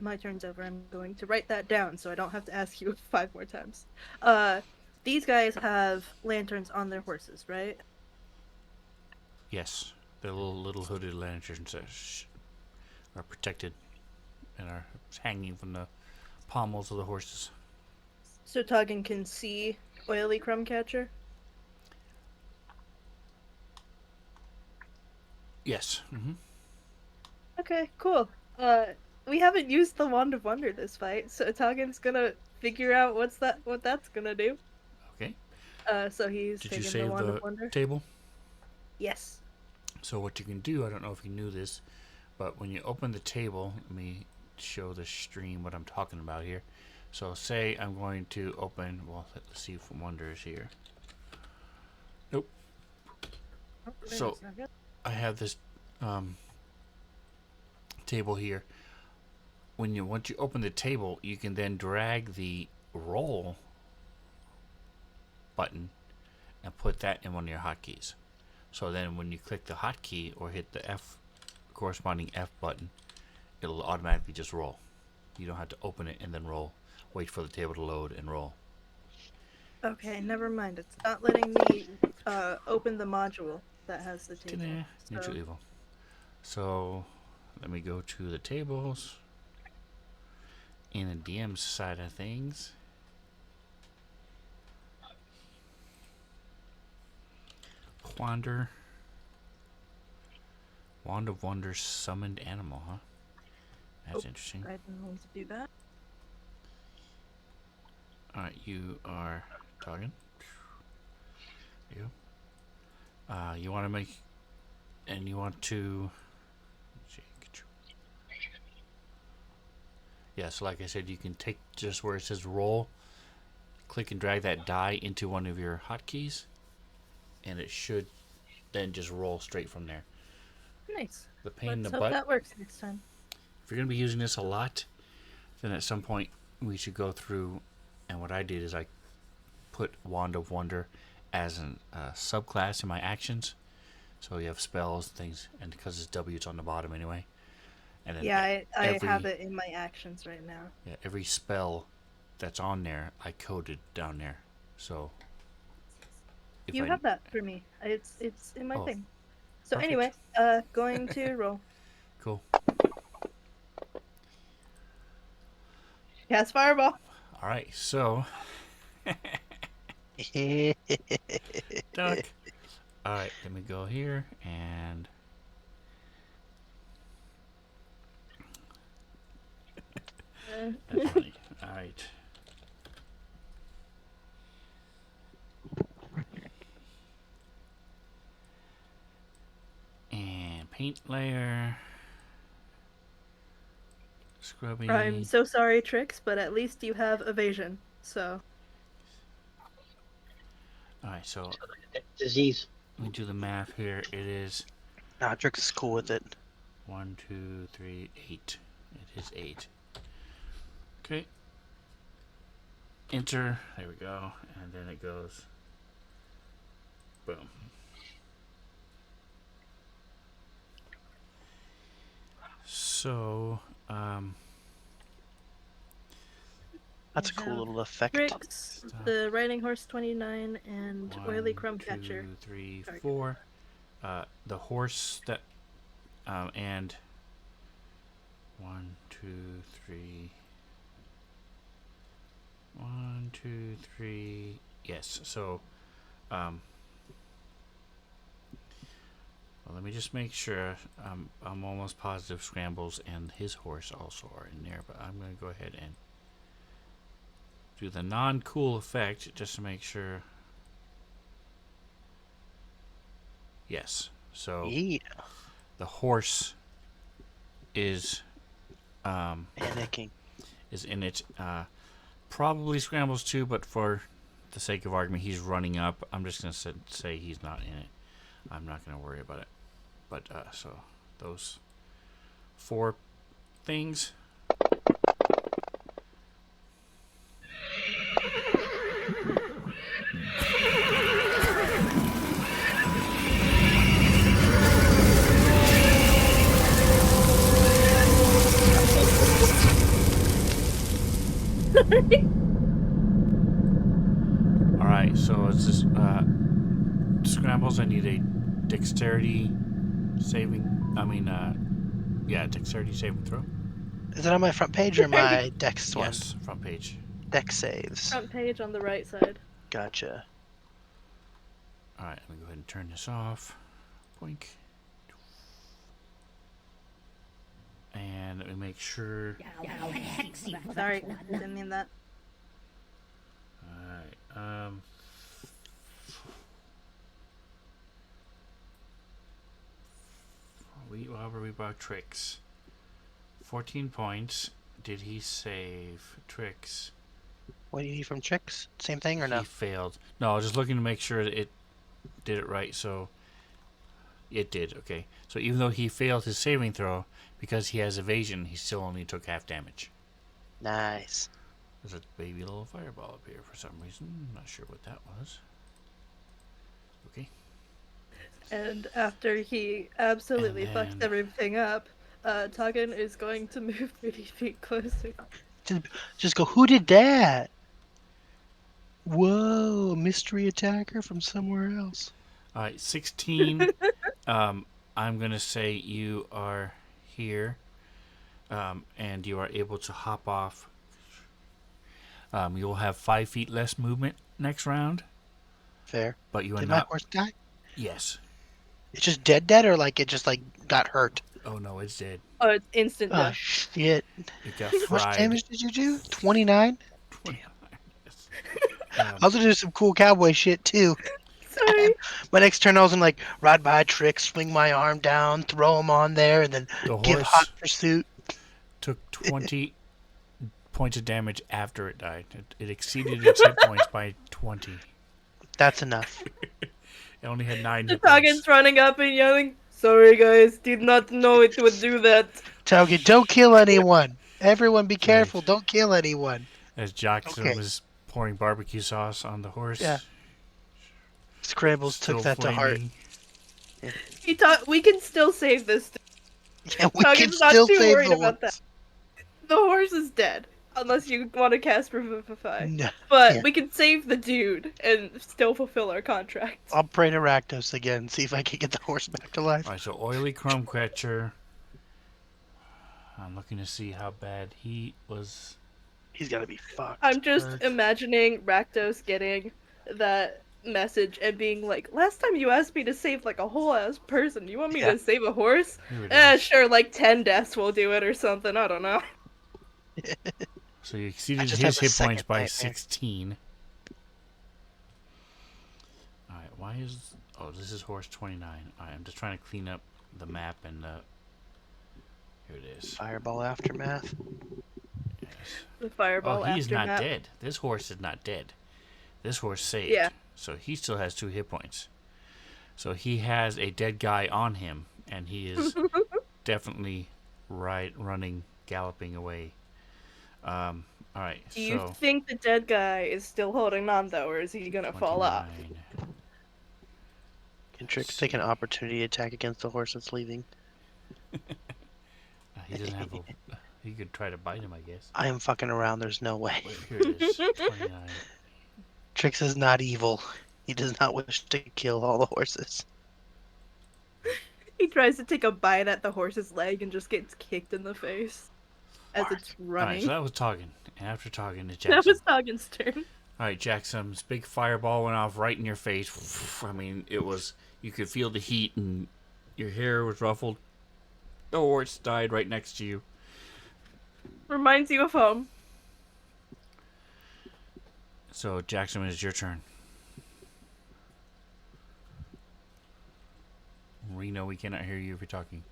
my turn's over, I'm going to write that down so I don't have to ask you 5 more times. These guys have lanterns on their horses, right? Yes, the little hooded lanterns that are protected and are hanging from the pommels of the horses. So Toggin can see Oily Crumb Catcher? Yes. Mm-hmm. Okay, cool. We haven't used the Wand of Wonder this fight, so Toggen's gonna figure out what that's gonna do. Okay. So he's Did you taking save the Wand of Wonder. Table? Yes. So what you can do, I don't know if you knew this, but when you open the table, let me show the stream what I'm talking about here. So say I'm going to open, well, let's see if Wonder is here. Nope. Oh, So I have this table here. Once you open the table, you can then drag the roll button and put that in one of your hotkeys. So then when you click the hotkey or hit the corresponding F button, it'll automatically just roll. You don't have to open it and then roll. Wait for the table to load and roll. Okay, never mind. It's not letting me open the module that has the table. Neutral evil. So let me go to the tables. In the DM side of things, Wand of Wonder summoned animal, huh? That's interesting. I didn't want to do that. Alright, you are talking. You want to make, and you want to, yeah, so like I said, you can take just where it says roll, click and drag that die into one of your hotkeys, and it should then just roll straight from there. Nice. The pain Let's in the hope butt. that works next time. If you're going to be using this a lot, then at some point we should go through, and what I did is I put Wand of Wonder as a subclass in my actions. So you have spells, things, and because it's W, it's on the bottom anyway. And then yeah, I have it in my actions right now. Yeah, every spell that's on there, I coded down there. So if You I have that for me. It's in my Oh, thing. So perfect. anyway, going to roll. Cool. Cast fireball. All right. So duck. All right. Let me go here and. That's funny. All right. And paint layer. Scrubby. I'm so sorry, Trix, but at least you have evasion. So All right. So Disease. let me do the math here. It is Nah, Drix is cool with it. 1, 2, 3, 8. It is 8. Okay. Enter. There we go. And then it goes. Boom. So, That's a we cool have little effect. Trix, the riding horse 29, and oily crumb catcher. 2, 3, Sorry. 4. The horse that, and 1, 2, 3. 1, 2, 3. Yes. So, well, let me just make sure. I'm almost positive Scrambles and his horse also are in there, but I'm going to go ahead and do the non-cool effect just to make sure. Yes. So Yeah. the horse is Panicking. is in it. Probably Scrambles too, but for the sake of argument, he's running up. I'm just going to say he's not in it. I'm not going to worry about it. But so those 4 things. All right, so it's this Scrambles. I need a dexterity saving. Dexterity saving throw. Is it on my front page or my Dex one? Yes, front page. Dex saves. Front page on the right side. Gotcha. All right, let me go ahead and turn this off. Boink. And let me make sure. Sorry, didn't mean that. All right. We brought Trix. 14 points. Did he save Trix? What do you need from Trix? Same thing or no? He failed. No, I was just looking to make sure that it did it right. So it did. Okay. So even though he failed his saving throw, because he has evasion, he still only took half damage. Nice. There's a baby little fireball up here for some reason. I'm not sure what that was. Okay. And after he absolutely And fucks then- everything up, Tuggin is going to move 30 feet closer. Just go, who did that? Whoa, mystery attacker from somewhere else. All right, 16. I'm going to say you are here, and you are able to hop off. You'll have 5 feet less movement next round, Fair. but you are Did my not. horse die? Yes. It's just dead, or like it just like got hurt? Oh no, it's dead. Oh, it's instant Oh death. shit. It got How much fried. damage did you do? 29? 29. Yes. I was gonna do some cool cowboy shit too. Sorry. My next turn I was gonna like ride by a trick, swing my arm down, throw him on there, and then The give horse hot pursuit. took 20 points of damage after it died. It exceeded its hit points by 20. That's enough. It only had 9 The hit points. Tuggin's running up and yelling, "Sorry guys, did not know it would do that." Tauge, don't kill anyone. Everyone be careful, don't kill anyone. As Jackson Okay. was pouring barbecue sauce on the horse. Yeah. Scrambles still took that to heart. flaming. We can still save this. Yeah, we can Tuggin's not still too save worried the about horse. The horse is dead. Unless you want to cast Revivify. No. But Yeah. we can save the dude and still fulfill our contract. I'll pray to Rakdos again, see if I can get the horse back to life. All right, so oily chrome catcher. I'm looking to see how bad he was. He's gotta be fucked. I'm just imagining Rakdos getting that message and being like, last time you asked me to save like a whole ass person, you want me Yeah. to save a horse? Here it is. Sure, like 10 deaths will do it or something, I don't know. So you I exceeded just his have a hit points second by nightmare. 16. Alright, why is... Oh, this is horse 29. Alright, I'm just trying to clean up the map and... Here it is. Fireball aftermath. Yes. The fireball Oh, he's not aftermath. dead. This horse is not dead. This horse saved. Yeah. So he still has 2 hit points. So he has a dead guy on him, and he is definitely running, galloping away. Alright, Do you so... think the dead guy is still holding on though, or is he gonna fall off? 29. Can Trix take an opportunity attack against the horse that's leaving? He doesn't have a... He could try to bite him, I guess. I am fucking around, there's no way. Wait, here it is. 29. Trix is not evil. He does not wish to kill all the horses. He tries to take a bite at the horse's leg and just gets kicked in the face as it's Alright, running. so that was Toggin. And after Toggin, it's That Jackson. was Toggen's turn. Alright, Jackson's big fireball went off right in your face. I mean, it was... You could feel the heat and your hair was ruffled. The horse died right next to you. Reminds you of home. So, Jackson, it's your turn. Reno, we cannot hear you if you're talking.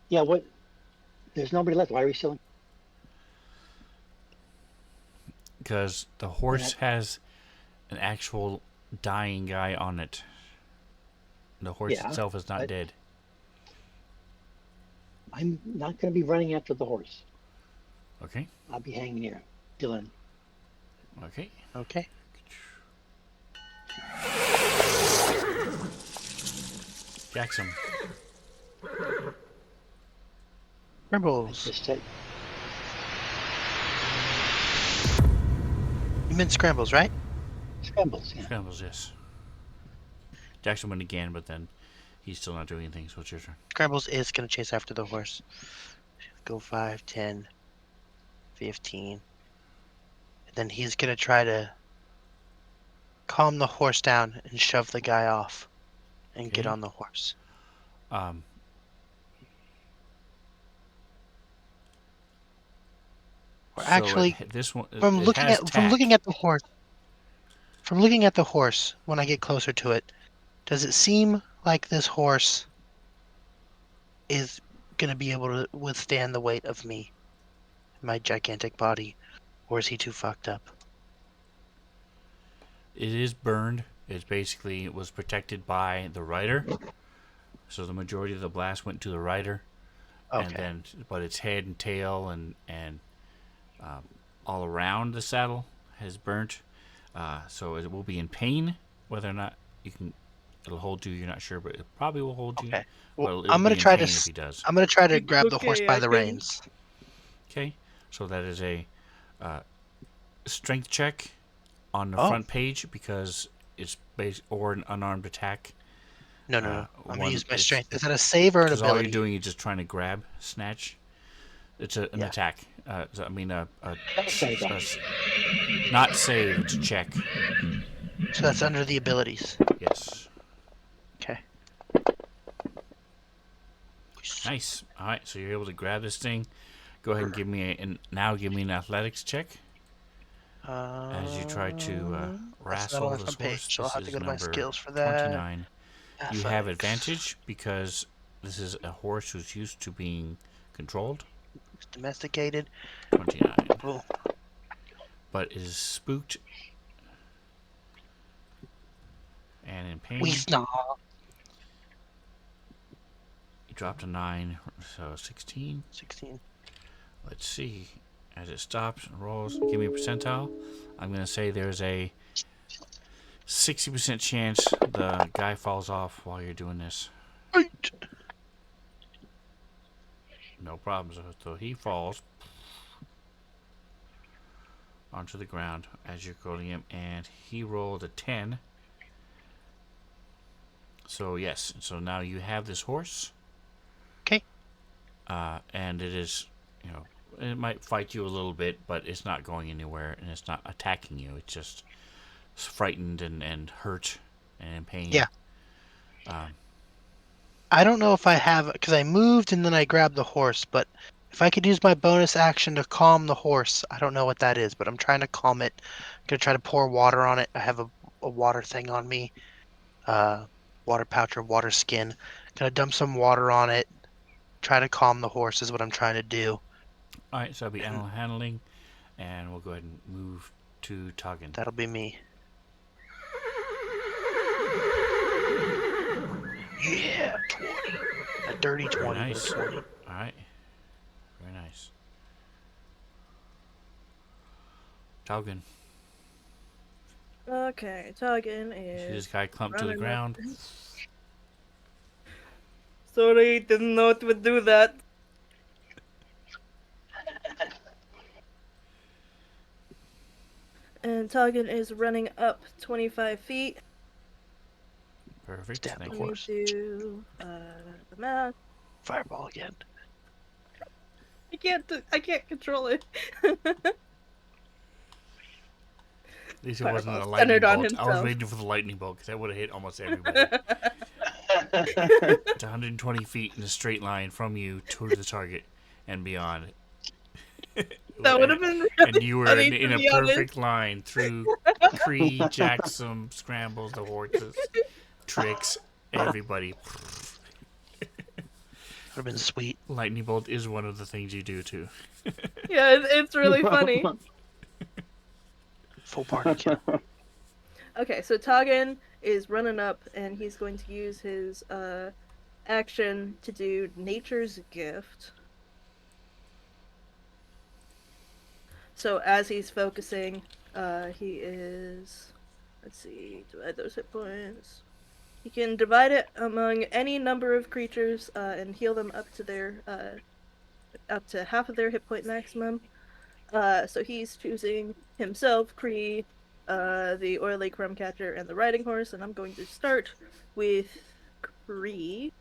Yeah, what? There's nobody left. Why are we still? Because the horse has an actual dying guy on it. The horse Yeah, itself is not but- dead. I'm not going to be running after the horse. Okay. I'll be hanging here, Dylan. Okay. Okay. Jackson. Rebels. Just said, You meant scrambles, right? scrambles. Yeah. Scrambles, yes. Jackson went again, but then he's still not doing anything, so it's your turn. Scrambles is going to chase after the horse. Go 5, 10, 15. And then he's going to try to calm the horse down and shove the guy off and get Okay. on the horse. Um, Or so actually, this one from it looking has at tack. the horse, when I get closer to it, does it seem like this horse is going to be able to withstand the weight of me, my gigantic body, or is he too fucked up? It is burned. It was protected by the rider. So the majority of the blast went to the rider. Okay. But its head and tail and all around the saddle has burnt. So it will be in pain. Whether or not it'll hold you, you're not sure, but it probably will hold you. Okay. But Well, it'll I'm gonna be in try pain to. if he does. I'm gonna try to grab the horse Okay, by I the can- reins. Okay, so that is a strength check on the Oh. front page because it's or an unarmed attack. No. I'm one- gonna use my it's- strength. Is that a save or an Because all you're ability? doing is just trying to grab, snatch. It's an Yeah. attack. I mean, Save that. not save. It's a check. So that's under the abilities. Yes. Okay. Nice. All right. So you're able to grab this thing. Go ahead and give me an athletics check as you try to That's wrestle not on this my page, horse. so I'll This have to is go to my number skills for that. 29. You have Athletics. advantage because this is a horse who's used to being controlled. It's domesticated. 29. Oh, But is spooked and in pain. we snob. You dropped a 9, so 16. 16. Let's see. As it stops and rolls, give me a percentile. I'm going to say there's a 60% chance the guy falls off while you're doing this. Eight. No problem. So he falls onto the ground as you're quoting him, and he rolled a 10. So yes, so now you have this horse. Okay. And it is, it might fight you a little bit, but it's not going anywhere, and it's not attacking you. It's just frightened and hurt and in pain. Yeah. I don't know if I have, because I moved and then I grabbed the horse, but if I could use my bonus action to calm the horse, I don't know what that is, but I'm trying to calm it. I'm going to try to pour water on it. I have a water thing on me, water pouch or water skin. Going to dump some water on it, try to calm the horse is what I'm trying to do. All right, so that'll be animal handling, and we'll go ahead and move to Toggin. That'll be me. Yeah, 20. A dirty 20, nice. but a 20. All right, very nice. Toggin. Okay, Toggin See is this guy clumped to the running up. ground. Sorry, didn't know it would do that. And Toggin is running up 25 feet. Perfect. Stab Thank the you. Let me horse. do the math. Fireball again. I can't control it. At least it Fireball wasn't a lightning centered on bolt. I was himself. waiting for the lightning bolt because that would have hit almost everybody. It's 120 feet in a straight line from you to the target and beyond. That would have been really And you were funny, in to a be honest. perfect line through Cree, Jackson, Scrambles, the horses, Tricks, everybody. Would have been sweet. Lightning bolt is one of the things you do too. Yeah, it's really funny. Full party kill. Okay, so Toggin is running up, and he's going to use his action to do Nature's Gift. So as he's focusing, he is... Let's see, divide those hit points. He can divide it among any number of creatures and heal them up to half of their hit point maximum. So he's choosing himself, Cree, the Oil Lake Rumcatcher, and the Riding Horse, and I'm going to start with Cree.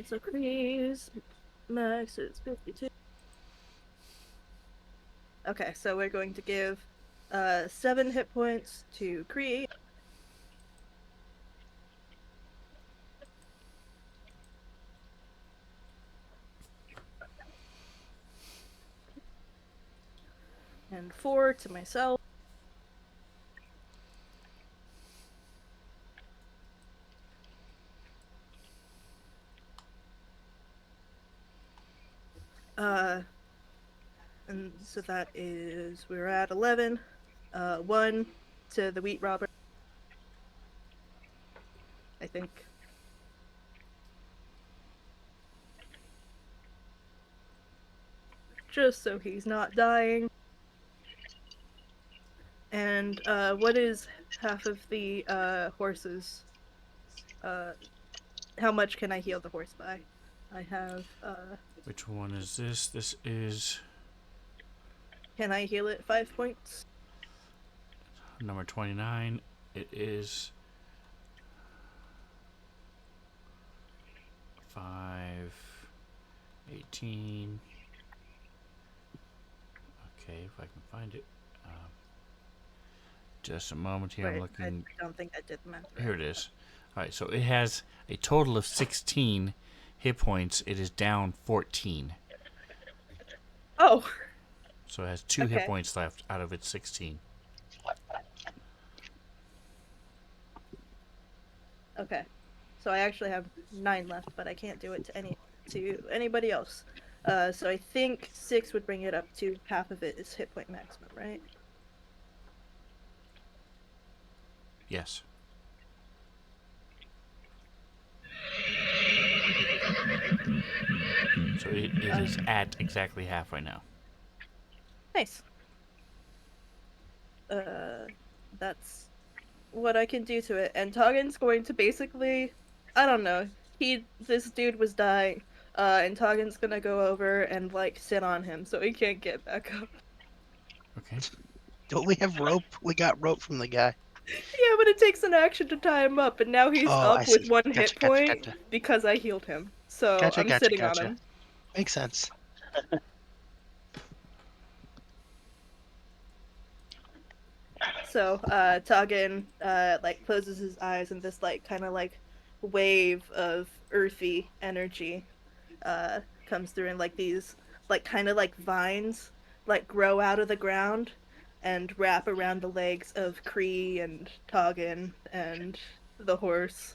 So Cree's max is 52. Okay, so we're going to give 7 hit points to Cree. And 4 to myself. And so that is, we're at 11. 1 to the Wheat Robber. I think. Just so he's not dying. And what is half of the horses? How much can I heal the horse by? I have Which one is this? This is can I heal it 5 points? number 29. It is 5, 18. Okay, if I can find it. Just a moment here. I'm Wait, looking. I don't think I did the math right. Here it is. All right, so it has a total of 16 hit points. It is down 14. Oh, So it has 2 Okay. hit points left out of its 16. okay. So I actually have 9 left, but I can't do it to anybody else. So I think 6 would bring it up to half of it is hit point maximum, right? Yes. So it is at exactly half right now. Nice. That's what I can do to it. And Toggen's going to basically, I don't know. This dude was dying. And Toggen's gonna go over and like sit on him so he can't get back up. Okay. Don't we have rope? We got rope from the guy. Yeah, but it takes an action to tie him up, and now he's Oh, I up with see. one Gotcha, hit gotcha, point gotcha. because I healed him. So Gotcha, I'm gotcha, sitting on gotcha. him. Makes sense. So Toggen like closes his eyes and this like kind of like wave of earthy energy comes through, and like these like kind of like vines like grow out of the ground and wrap around the legs of Kree and Toggen and the horse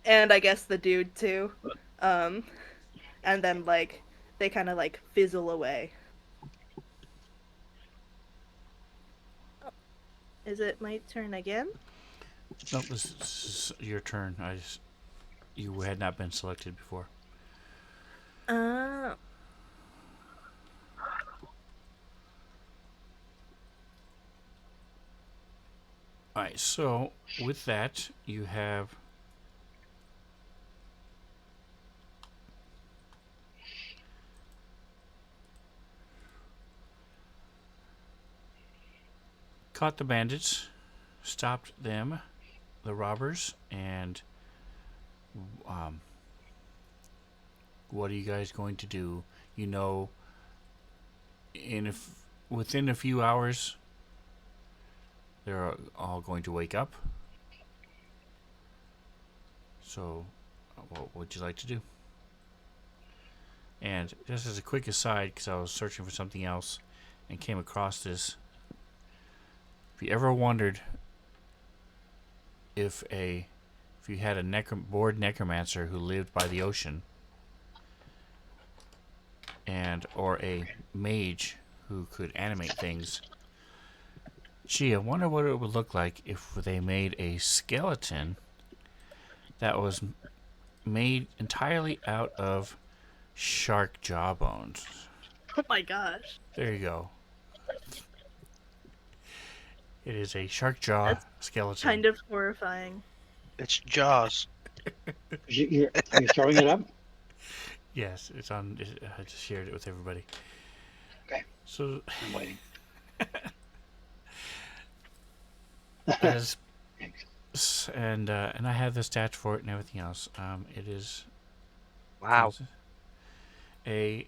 and I guess the dude too. Um and then like they kind of like fizzle away. Oh, is it my turn again? Nope, this is your turn. You had not been selected before. Uh All right. So with that, you have caught the bandits, stopped them, the robbers, and um, what are you guys going to do? You know, within a few hours, they're all going to wake up. So, what would you like to do? And just as a quick aside, because I was searching for something else and came across this, if you ever wondered if you had a bored necromancer who lived by the ocean, or a mage who could animate things, gee, I wonder what it would look like if they made a skeleton that was made entirely out of shark jaw bones. oh my gosh. There you go. It is a shark jaw That's skeleton. kind of horrifying. It's Jaws. Are you throwing it up? Yes, it's on. I just shared it with everybody. Okay. So, I'm waiting. as and I have the stats for it and everything else. It is Wow. it's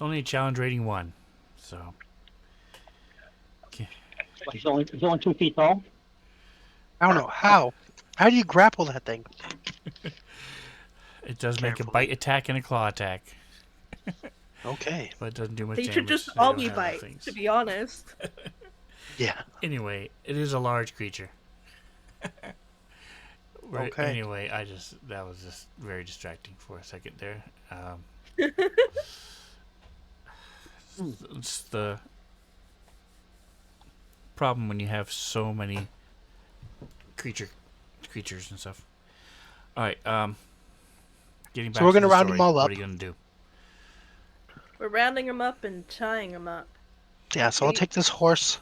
only a challenge rating 1, so He's only 2 feet tall. I don't know how. How do you grapple that thing? it does make a Carefully. bite attack and a claw attack, Okay. but it doesn't do much They damage. should just They all don't be have other bites, things. to be honest. Yeah. Anyway, it is a large creature. Right. Okay. Anyway, that was just very distracting for a second there. It's the problem when you have so many creatures and stuff. All right. Getting back So we're to gonna the round story, them all what up. are you gonna do? We're rounding them up and tying them up. Yeah, so I'll take this horse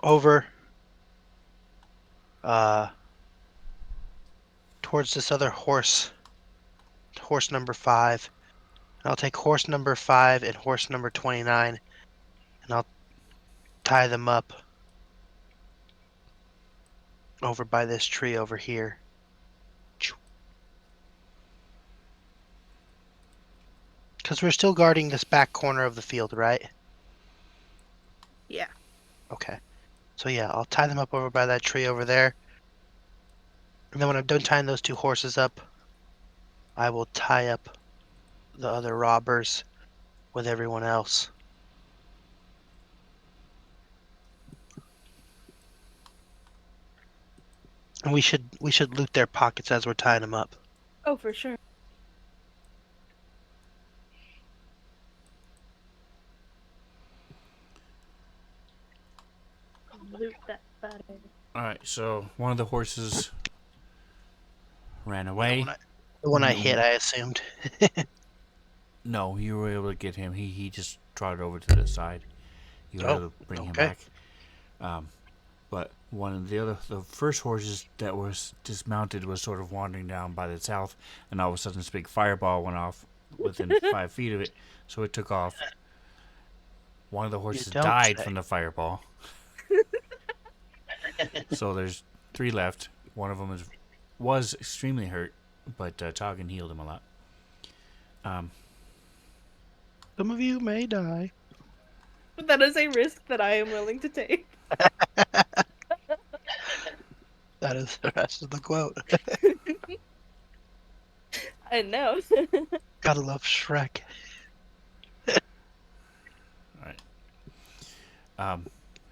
over towards this other horse number 5. And I'll take horse number 5 and horse number 29, and I'll tie them up over by this tree over here. Because we're still guarding this back corner of the field, right? Yeah. Okay. So yeah, I'll tie them up over by that tree over there. And then when I'm done tying those 2 horses up, I will tie up the other robbers with everyone else. And we should loot their pockets as we're tying them up. Oh, for sure. Loot that body. All right. So one of the horses ran away. The one I No. hit, I assumed. No, you were able to get him. He just trotted over to the side. You were Oh, able to bring him okay. back. But one of the first horses that was dismounted was sort of wandering down by the south, and all of a sudden this big fireball went off within 5 feet of it, so it took off. One of the You horses don't died say. from the fireball, so there's 3 left. One of them was extremely hurt, but Toggin healed him a lot. Some of you may die. But that is a risk that I am willing to take. That is the rest of the quote. I know. Gotta love Shrek. All right.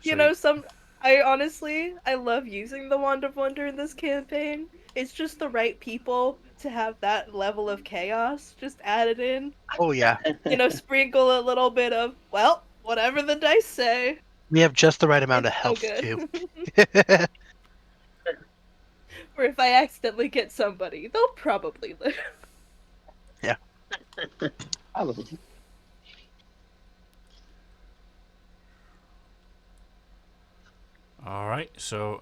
You So know, I love using the Wand of Wonder in this campaign. It's just the right people to have that level of chaos just added in. Oh yeah, Sprinkle a little bit of, well, whatever the dice say. we have just the right amount It's of so health good. too. Or if I accidentally get somebody, they'll probably live. Yeah. I love it. all right. So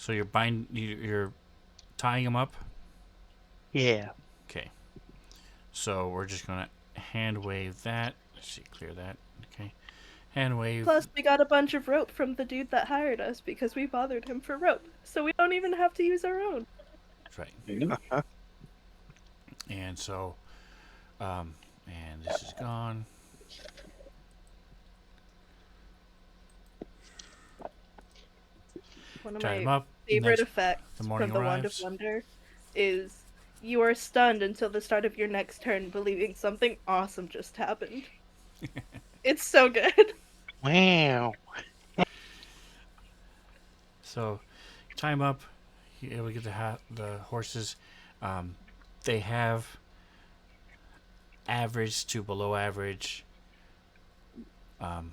you're tying him up. Yeah. Okay. So we're just gonna hand wave that. Let's see, clear that. Okay. Hand wave. Plus, we got a bunch of rope from the dude that hired us because we bothered him for rope. So we don't even have to use our own. That's right. Uh-huh. And so, and this is gone. One of Tied him my up. favorite Next, effects the from morning the Wand of arrives. Wonder is you are stunned until the start of your next turn, believing something awesome just happened. It's so good. Wow. So, tie him up. You're able to get the horses. They have average to below average long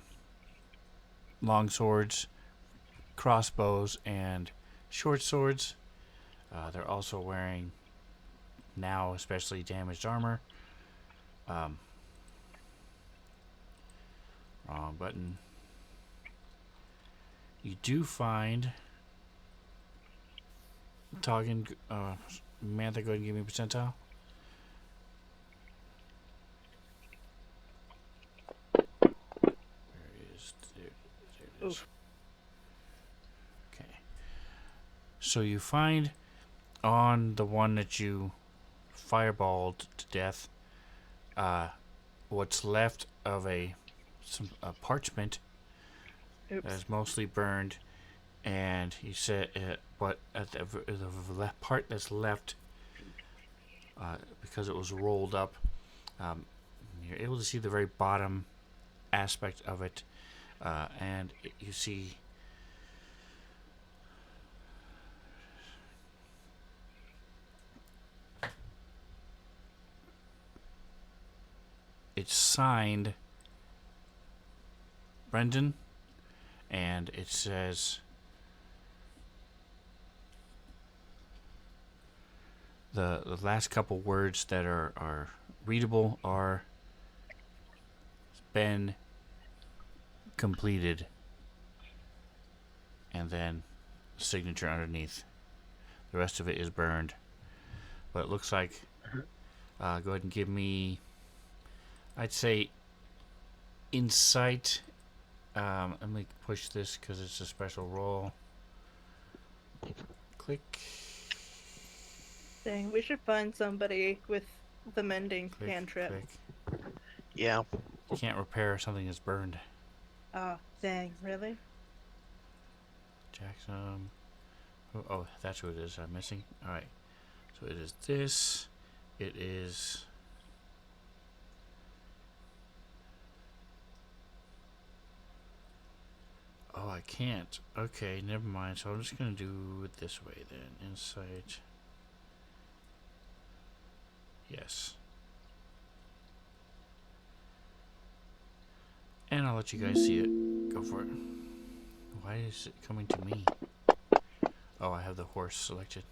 swords, crossbows, and short swords. They're also wearing now especially damaged armor. Wrong button. You do find Toggin. Mantha, go ahead and give me a percentile. There it is. There it is. Oof. Okay. So you find on the one that you fireballed to death, what's left of a parchment that Oops. is mostly burned, and you said, but at the part that's left, because it was rolled up, you're able to see the very bottom aspect of it, and you see it's signed Brendan, and it says the last couple words that are readable are been completed, and then signature underneath. The rest of it is burned, but it looks like go ahead and give me, I'd say, insight. Let me push this because it's a special roll. Click. Dang, we should find somebody with the mending Click. cantrip. Click. Yeah. You can't repair something that's burned. Oh, dang, really? Jackson. Oh, that's who it is I'm missing. Alright. So it is this. It is. Oh, I can't. Okay, never mind. So I'm just going to do it this way then. Insight. Yes. And I'll let you guys see it. Go for it. Why is it coming to me? Oh, I have the horse selected.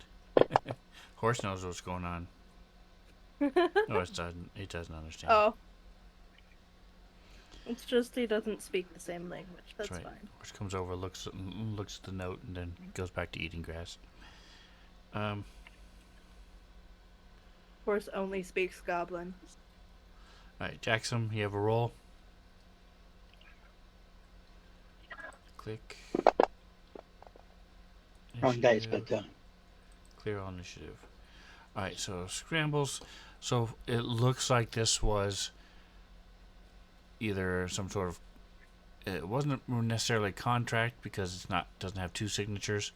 Horse knows what's going on. No, it doesn't. It doesn't understand. Oh. It's just he doesn't speak the same language. That's That's right. fine. Horse comes over, looks at the note, and then goes back to eating grass. Um. Horse only speaks goblin. All right, Jackson, you have a roll. Click. Wrong dice, Initiative. but Clear all initiative. All right, so scrambles. So it looks like this was either some sort of. It wasn't necessarily a contract because it's not doesn't have two signatures,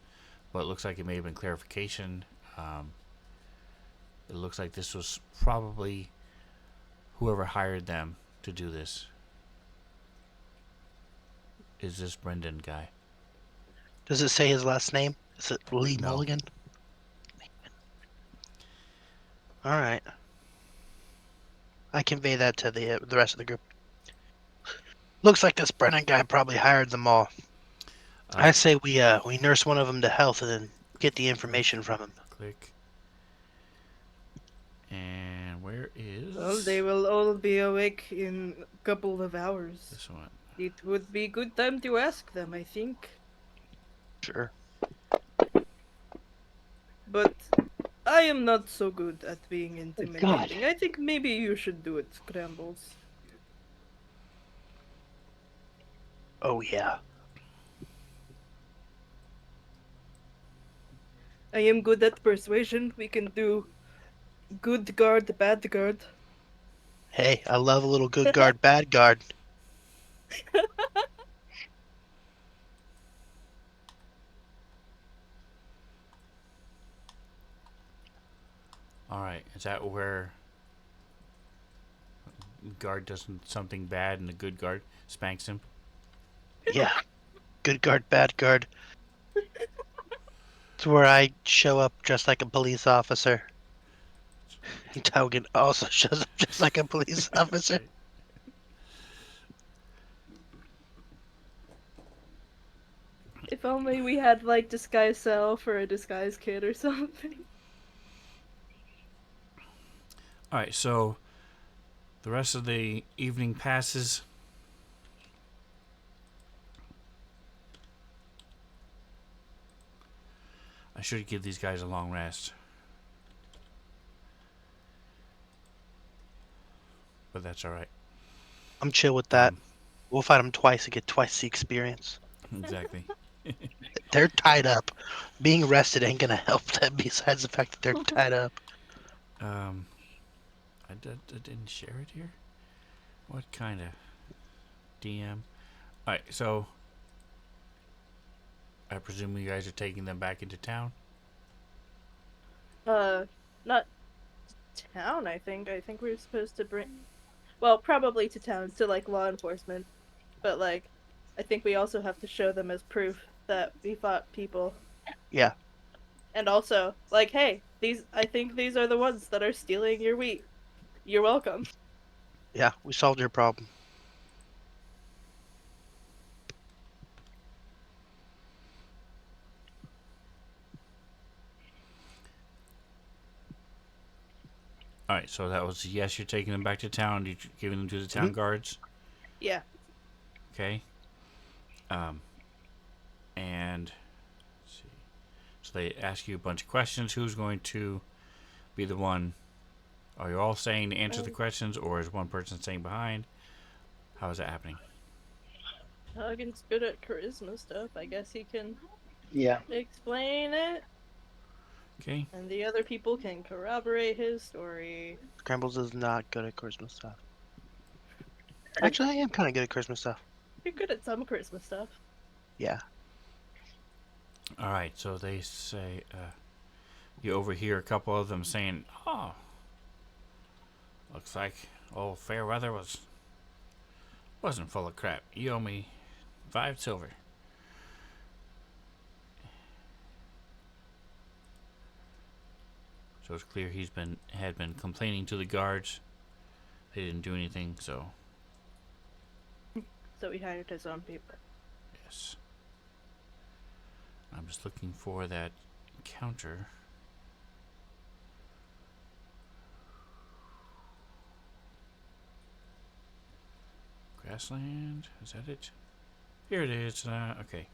but it looks like it may have been clarification. It looks like this was probably whoever hired them to do this. Is this Brendan guy? Does it say his last name? Is it Lee No. Mulligan? All right. I convey that to the rest of the group. Looks like this Brennan guy probably hired them all. I say we nurse one of them to health and then get the information from him. Click. And where is Well, they will all be awake in a couple of hours. this one? It would be good time to ask them, I think. Sure. But I am not so good at being intimidating. I think maybe you should do it, Scrambles. Oh yeah. I am good at persuasion. We can do good guard, bad guard. Hey, I love a little good guard, bad guard. All right, is that where guard does something bad and the good guard spanks him? Yeah. Good guard, bad guard. It's where I show up dressed like a police officer. And Taugen also shows up just like a police officer. If only we had like disguise self or a disguise kid or something. All right, so the rest of the evening passes. I should give these guys a long rest. But that's all right. I'm chill with that. We'll fight them twice and get twice the experience. Exactly. They're tied up. Being rested ain't gonna help them besides the fact that they're tied up. I didn't share it here. What kind of DM? All right, so I presume you guys are taking them back into town. Not town, I think. I think we're supposed to bring. Well, probably to town, to like law enforcement. But like, I think we also have to show them as proof that we fought people. Yeah. And also, like, hey, I think these are the ones that are stealing your wheat. You're welcome. Yeah, we solved your problem. All right, so that was yes. You're taking them back to town. You're giving them to the town guards. Yeah. Okay. And let's see. So they ask you a bunch of questions. Who's going to be the one? Are you all saying to answer the questions, or is one person staying behind? How is that happening? Hagen's good at charisma stuff. I guess he can yeah. explain it, Okay. and the other people can corroborate his story. Scrambles is not good at Christmas stuff. Actually, I am kind of good at Christmas stuff. You're good at some charisma stuff. Yeah. All right. So they say you overhear a couple of them saying, "Oh, looks like old Fairweather wasn't full of crap. You owe me 5 silver." So it's clear had been complaining to the guards. They didn't do anything, so So he hired his own people. yes. I'm just looking for that encounter. Grassland. Is that it? Here it is. Okay.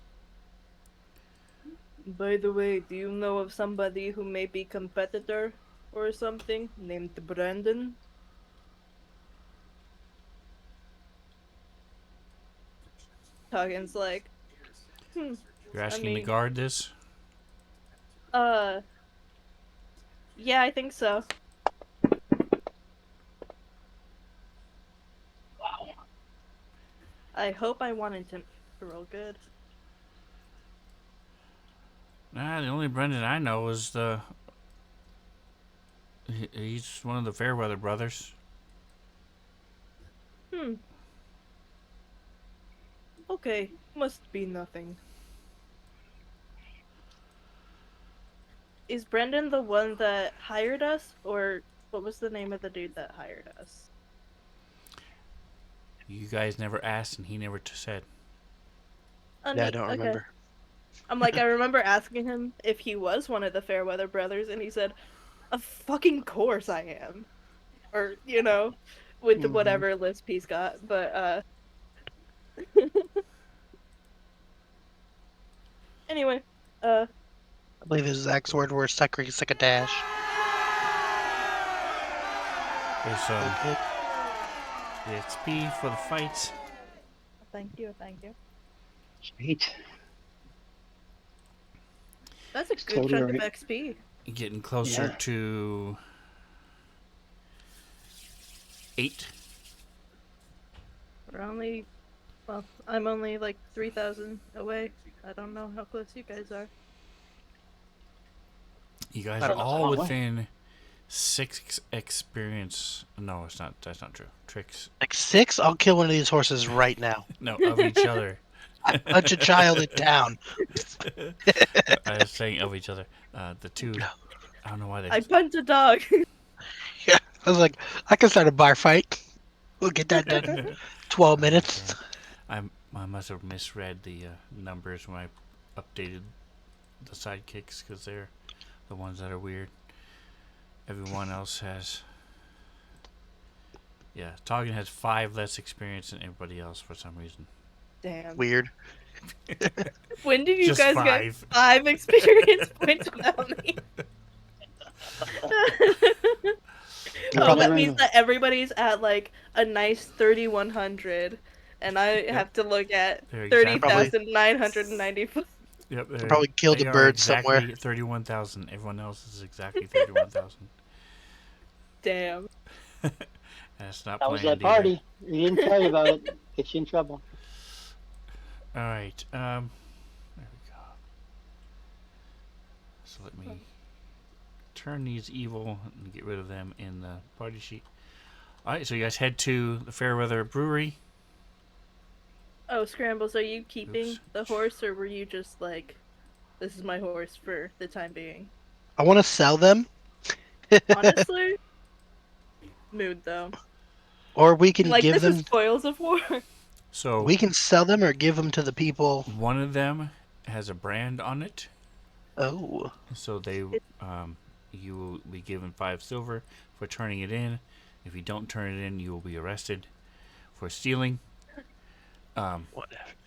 By the way, do you know of somebody who may be competitor or something named Brandon? Toggen's like, hmm, You're I asking the mean, guard this? uh, yeah, I think so. Wow. I hope I wanted him to roll good. Nah, the only Brendan I know is he's one of the Fairweather brothers. Hmm. Okay, must be nothing. Is Brendan the one that hired us, or what was the name of the dude that hired us? You guys never asked, and he never said. Oh, Yeah, I neat. don't Okay. remember. I'm like, I remember asking him if he was one of the Fairweather brothers, and he said, "Of fucking course I am," or with whatever lisp he's got. But anyway, uh, I believe his exact word were sucker-dash. There's Okay. the XP for the fights. thank you, thank you. Sweet. That's a It's good totally chunk of right. XP. Getting closer Yeah. to 8. We're only, well, I'm only like 3,000 away. I don't know how close you guys are. You guys I are don't know. all Oh, wow. within 6 experience. No, it's not. That's not true. Tricks. Like 6? I'll kill one of these horses right now. No, of each other. I punch a child it down. I was saying of each other. The two. No. I don't know why they. I punched a dog. Yeah, I was like, I can start a bar fight. We'll get that done in 12 minutes. I must have misread the numbers when I updated the sidekicks because they're the ones that are weird. Everyone else has. Yeah, Toggin has 5 less experience than everybody else for some reason. Damn. Weird. When did you Just guys 5. get 5 experience points without me? Oh, Probably that means random. that everybody's at like a nice 3,100, and I have to look at They're exactly. 30,995. Yep, Probably killed they a are bird exactly somewhere. 31,000. Everyone else is exactly 31,000. Damn. That's not That was planned that either. party. He didn't tell you about it. Gets you in trouble. All right. There we go. So let me turn these evil and get rid of them in the party sheet. All right. So you guys head to the Fairweather Brewery. Oh, Scrambles, are you keeping Oops. the horse, or were you just like, this is my horse for the time being? I want to sell them. Honestly, mood though. Or we can Like, give this is them. spoils of war. So We can sell them or give them to the people. one of them has a brand on it. Oh. So you will be given 5 silver for turning it in. If you don't turn it in, you will be arrested for stealing. Whatever.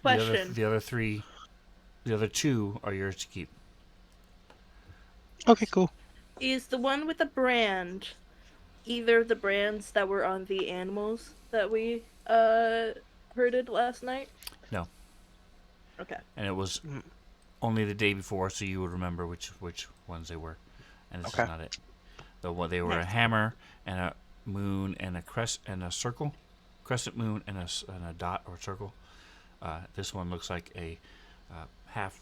Question. The other 2 are yours to keep. Okay, cool. Is the one with the brand either of the brands that were on the animals that we herded last night? No. Okay. And it was Mm. only the day before, so you would remember which ones they were. And this Okay. is not it. They were a Nice. hammer and a moon and a crest and a circle, crescent moon and a dot or circle. This one looks like a half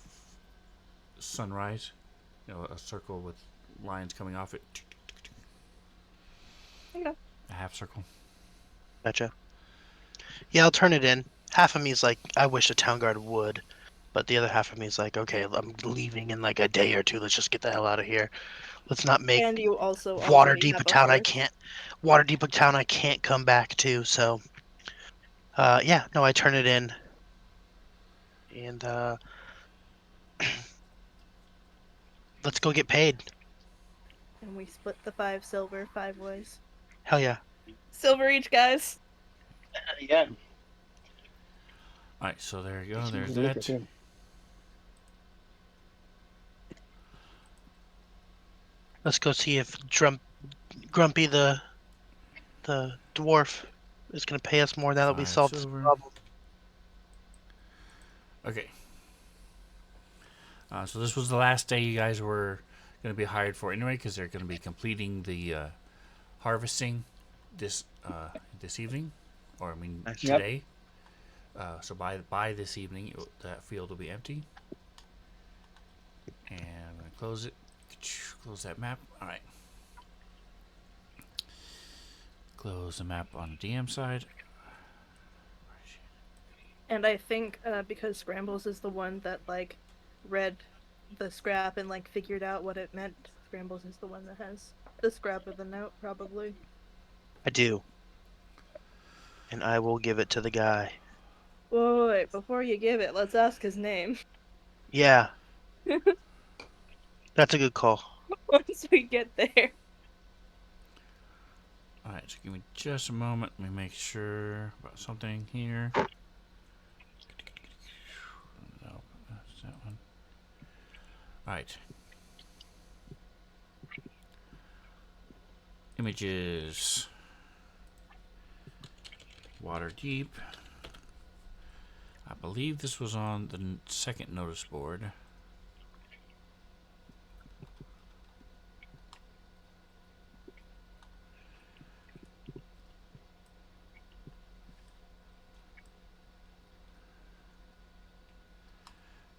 sunrise, a circle with lines coming off it. Okay. A half circle. Gotcha. Yeah, I'll turn it in. Half of me is like, I wish the town guard would. But the other half of me is like, okay, I'm leaving in like a day or two. Let's just get the hell out of here. Let's not make And you also already Waterdeep have a a town I horse. can't come back to. So, yeah, no, I turn it in, and let's go get paid. And we split the 5 silver 5 ways. Hell yeah. Silver each, guys. Yeah. Alright, so there you go. Get some There's good liquor, that. too. Let's go see if Grumpy the dwarf is gonna pay us more now that we 5 solved this silver. problem. Okay. So this was the last day you guys were going to be hired for anyway, because they're going to be completing the harvesting this this evening, or I mean Yep. today. So by this evening, that field will be empty. And I'm going to close it. Close that map. All right. Close the map on the DM side. And I think because Scrambles is the one that like read the scrap and like figured out what it meant, Scrambles is the one that has the scrap of the note, probably. I do. And I will give it to the guy. Wait, before you give it, let's ask his name. Yeah. That's a good call. Once we get there. Alright, so give me just a moment. Let me make sure about something here. No, that's that one. Alright. Images. Water deep. I believe this was on the second notice board.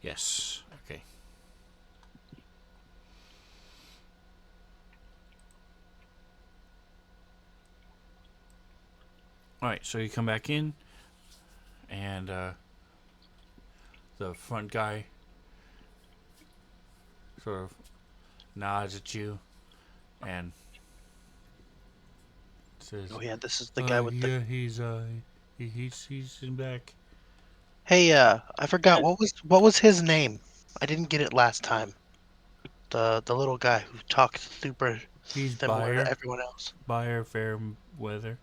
Yes. Okay. Alright, so you come back in, and the front guy sort of nods at you and says, Oh yeah, this is the guy with the. yeah, he's in back. Hey, I forgot what was his name. I didn't get it last time. The little guy who talked super He's similar Buyer. to everyone else. Buyer fair weather.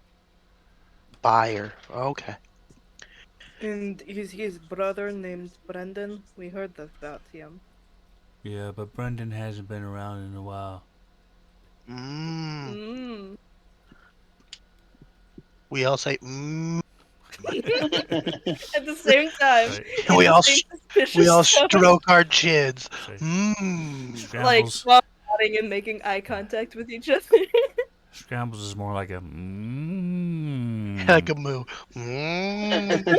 Buyer. Okay. And his brother named Brendan. We heard about him. Yeah, but Brendan hasn't been around in a while. Mmm. We all say mmm. At the same time. Right. In We the all same we all suspicious tone. stroke our chins. Sorry. Mmm. Like Scrambles. while nodding and making eye contact with each other. Scrambles is more like a Like a moo. Mmm.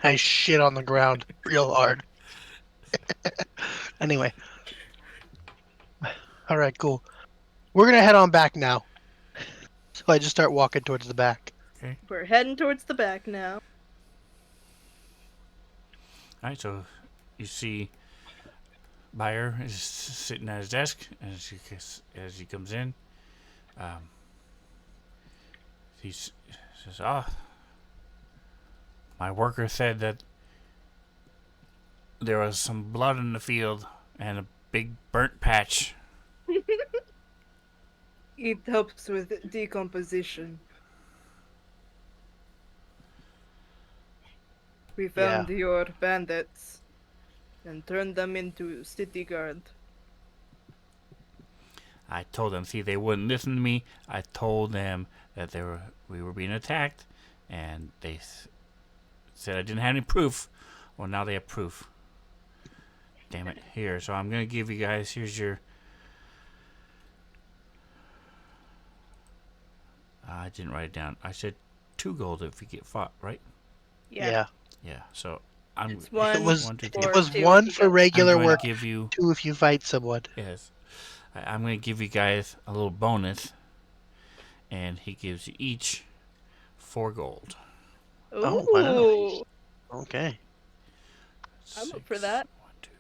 I shit on the ground real hard. Anyway. All right, cool. We're gonna head on back now. So I just start walking towards the back. Okay. We're heading towards the back now. Alright, so you see Buyer is sitting at his desk as he comes in. He says, my worker said that there was some blood in the field and a big burnt patch. It helps with decomposition. We found your bandits and turned them into city guard. I told them, see, they wouldn't listen to me. I told them that we were being attacked, and they said I didn't have any proof. Well, now they have proof. Damn it. Here, so I'm going to give you guys, here's your... I didn't write it down. I said 2 gold if you get fought, right? Yeah. Yeah, so I'm... It's one. It was One, two, it three. was Two one if for you regular I'm going work, to give you... 2 if you fight someone. Yes. I'm going to give you guys a little bonus, and he gives you each 4 gold. Ooh. Oh, wow. Okay. I'm up for that. 1, 2,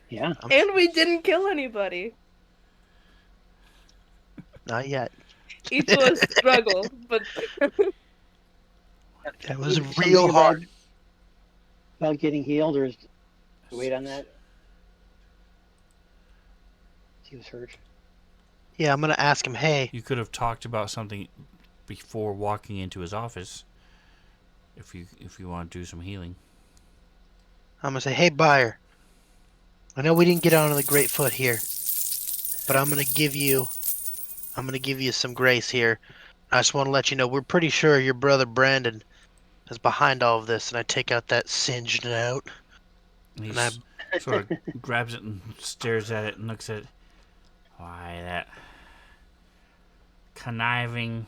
Yeah. And we didn't kill anybody. Not yet. It was a struggle, but That was Something real hard. About getting healed, or is wait on that? He was hurt. Yeah, I'm gonna ask him. Hey, You could have talked about something before walking into his office. if you want to do some healing. I'm gonna say, hey, buyer. I know we didn't get on the great foot here, but I'm gonna give you some grace here. I just want to let you know we're pretty sure your brother Brandon is behind all of this, and I take out that singed note, And he and I sort of grabs it and stares at it and looks at it. Why, that conniving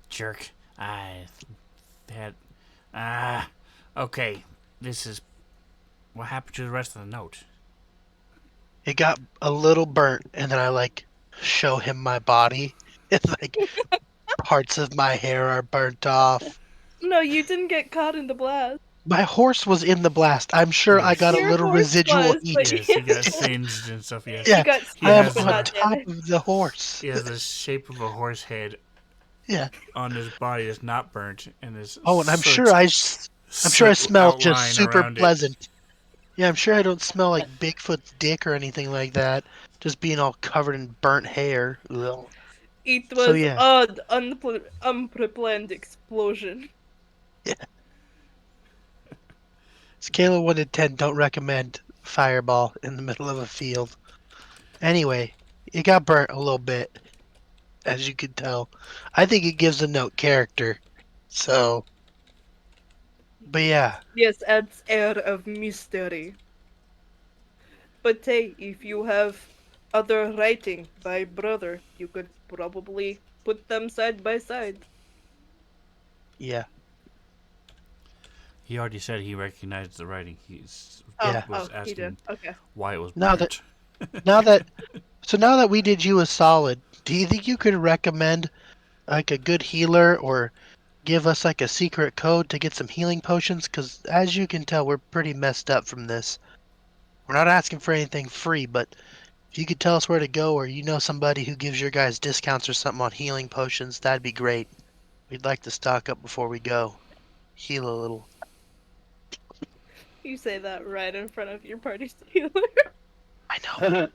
jerk. I had. Okay. This is. What happened to the rest of the note? it got a little burnt, and then I like show him my body, and like parts of my hair are burnt off. No, you didn't get caught in the blast. My horse was in the blast. I'm sure I got a Yes. Your little horse residual was, but heat. Yes, he got singed and stuff. Yes. he Yeah, got He I am singed has but on not top damaged. of the horse. he has the shape of a horse head Yeah. on his body that's not burnt, and this Oh, and soot, I'm sure I soot smell just outline super around it. pleasant. Yeah, I'm sure I don't smell like Bigfoot's dick or anything like that. Just being all covered in burnt hair. Ugh. It So was yeah, odd, unpreplanned explosion. yeah. Scale of 1 to 10, don't recommend fireball in the middle of a field. Anyway, it got burnt a little bit, as you could tell. I think it gives the note character. So, but yeah, Yes, adds air of mystery. But hey, if you have other writing by brother, you could probably put them side by side. yeah, He already said he recognized the writing. He Oh, yeah. was he did. asking Okay. why it was Now that burnt. now that now that we did you a solid, do you think you could recommend like a good healer or give us like a secret code to get some healing potions? Because as you can tell, we're pretty messed up from this. We're not asking for anything free, but if you could tell us where to go or you know somebody who gives your guys discounts or something on healing potions, that'd be great. We'd like to stock up before we go. Heal a little. You say that right in front of your party healer. I know.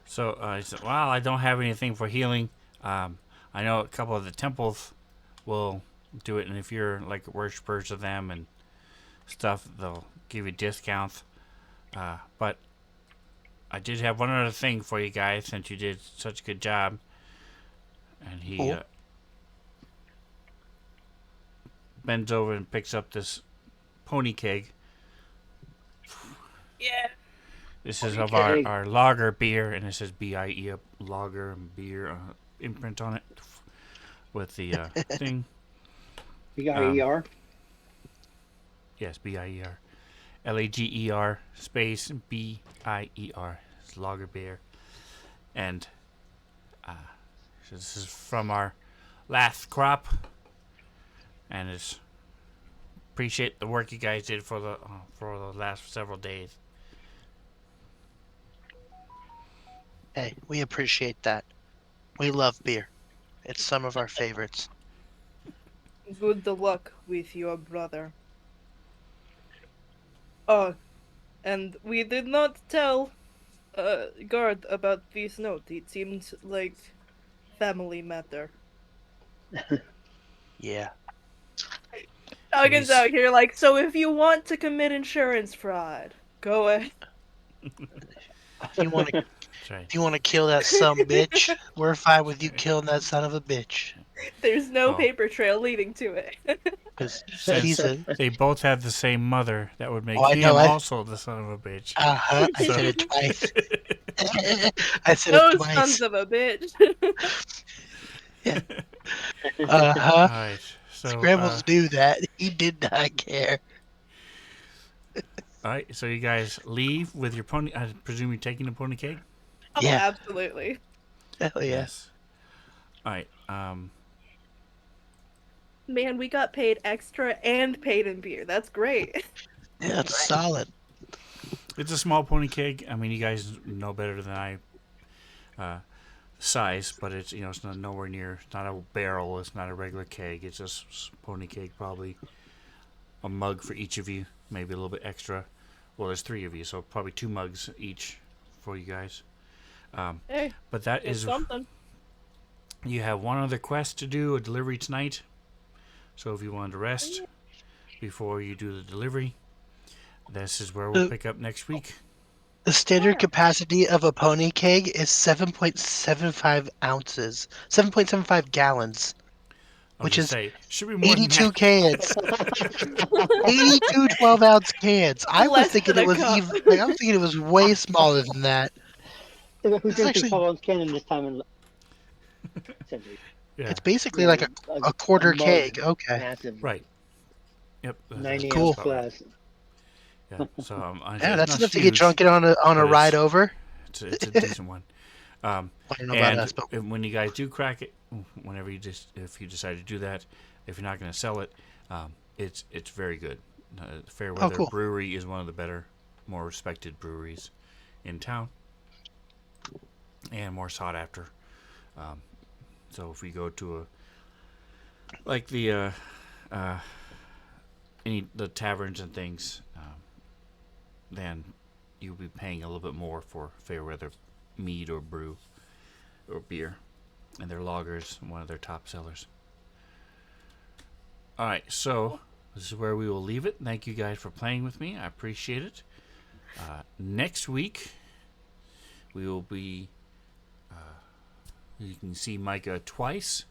So he said, "Well, I don't have anything for healing. Um, I know a couple of the temples will do it, and if you're like worshippers of them and stuff, they'll give you discounts. But I did have one other thing for you guys, since you did such a good job." And he Cool. bends over and picks up this pony keg. Yeah. This is Pony of keg. our lager beer, and it says BIE lager and beer imprint on it with the thing. You got ER? Yes, BIER. LAGER space BIER. It's lager beer. And so this is from our last crop. And it's appreciate the work you guys did for the last several days. Hey, we appreciate that. We love beer. It's some of our favorites. Good luck with your brother. Oh, and we did not tell guard about this note. It seemed like family matter. Yeah. Doggin's He's- out here like, so if you want to commit insurance fraud, go ahead. If you want to That's right. if you want to kill that some bitch, we're fine with you killing that son of a bitch. There's no Oh. paper trail leading to it. Because Since he's a they both have the same mother, that would make Oh, I know, him I- also the son of a bitch. uh-huh. I So- said it twice. I said it Those twice. sons of a bitch. Uh-huh. Alright, so Scrambles knew that. He did not care. alright, so you guys leave with your pony. I presume you're taking the pony cake? Oh, Yeah. absolutely. Hell yeah. Yes. Alright, Man, we got paid extra and paid in beer. That's great. Yeah, it's solid. it's a small pony cake. I mean, you guys know better than I. Size, but it's it's not nowhere near. It's not a barrel. It's not a regular keg. It's just pony cake. Probably a mug for each of you. Maybe a little bit extra. Well, there's 3 of you, so probably 2 mugs each for you guys. Hey, But that it's is something. you have one other quest to do. A delivery tonight. So if you want to rest before you do the delivery, this is where we'll The, pick up next week. the standard Yeah. capacity of a pony keg is 7.75 ounces, 7.75 gallons, I was which gonna is say should be more than 82 that. cans. 82 12-ounce cans. I was Less thinking than it a was cup. even like I was thinking it was way smaller than that. Who It's drinks a actually 12-ounce can in this time in century? Yeah. it's basically Yeah, like a a quarter mug, keg. Okay. massive, Right. Yep. That's 90 Cool. ounce about right. glass. Yeah. So I say Yeah, it's that's not enough to get huge, drunk on a but ride over. it's a decent one. I don't know about And us, but when you guys do crack it, whenever if you decide to do that, if you're not going to sell it, it's very good. Fairweather cool. Brewery is one of the better, more respected breweries in town, and more sought after. Um, so if we go to a like the taverns and things, then you'll be paying a little bit more for Fairweather mead or brew or beer, and their lagers, one of their top sellers. All right, so this is where we will leave it. Thank you guys for playing with me. I appreciate it. Next week, we will be. You can see Micah twice,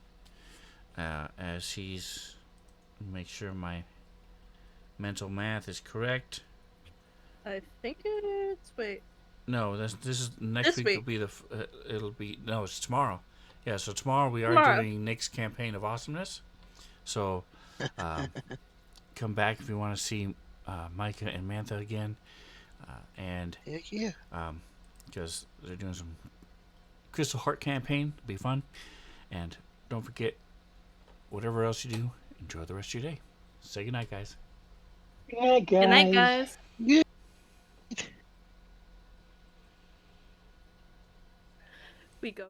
as he's. Make sure my mental math is correct. I think it's wait. No, this is next This week. week. Will be the. It'll be no. It's tomorrow. Yeah, so tomorrow we are Tomorrow. doing Nick's campaign of awesomeness. So, come back if you want to see Micah and Mantha again, and heck yeah. because they're doing some Crystal Heart campaign. It'll be fun, and don't forget, whatever else you do, enjoy the rest of your day. Say goodnight, guys. Yeah, guys. Good night, guys. Yeah. We go.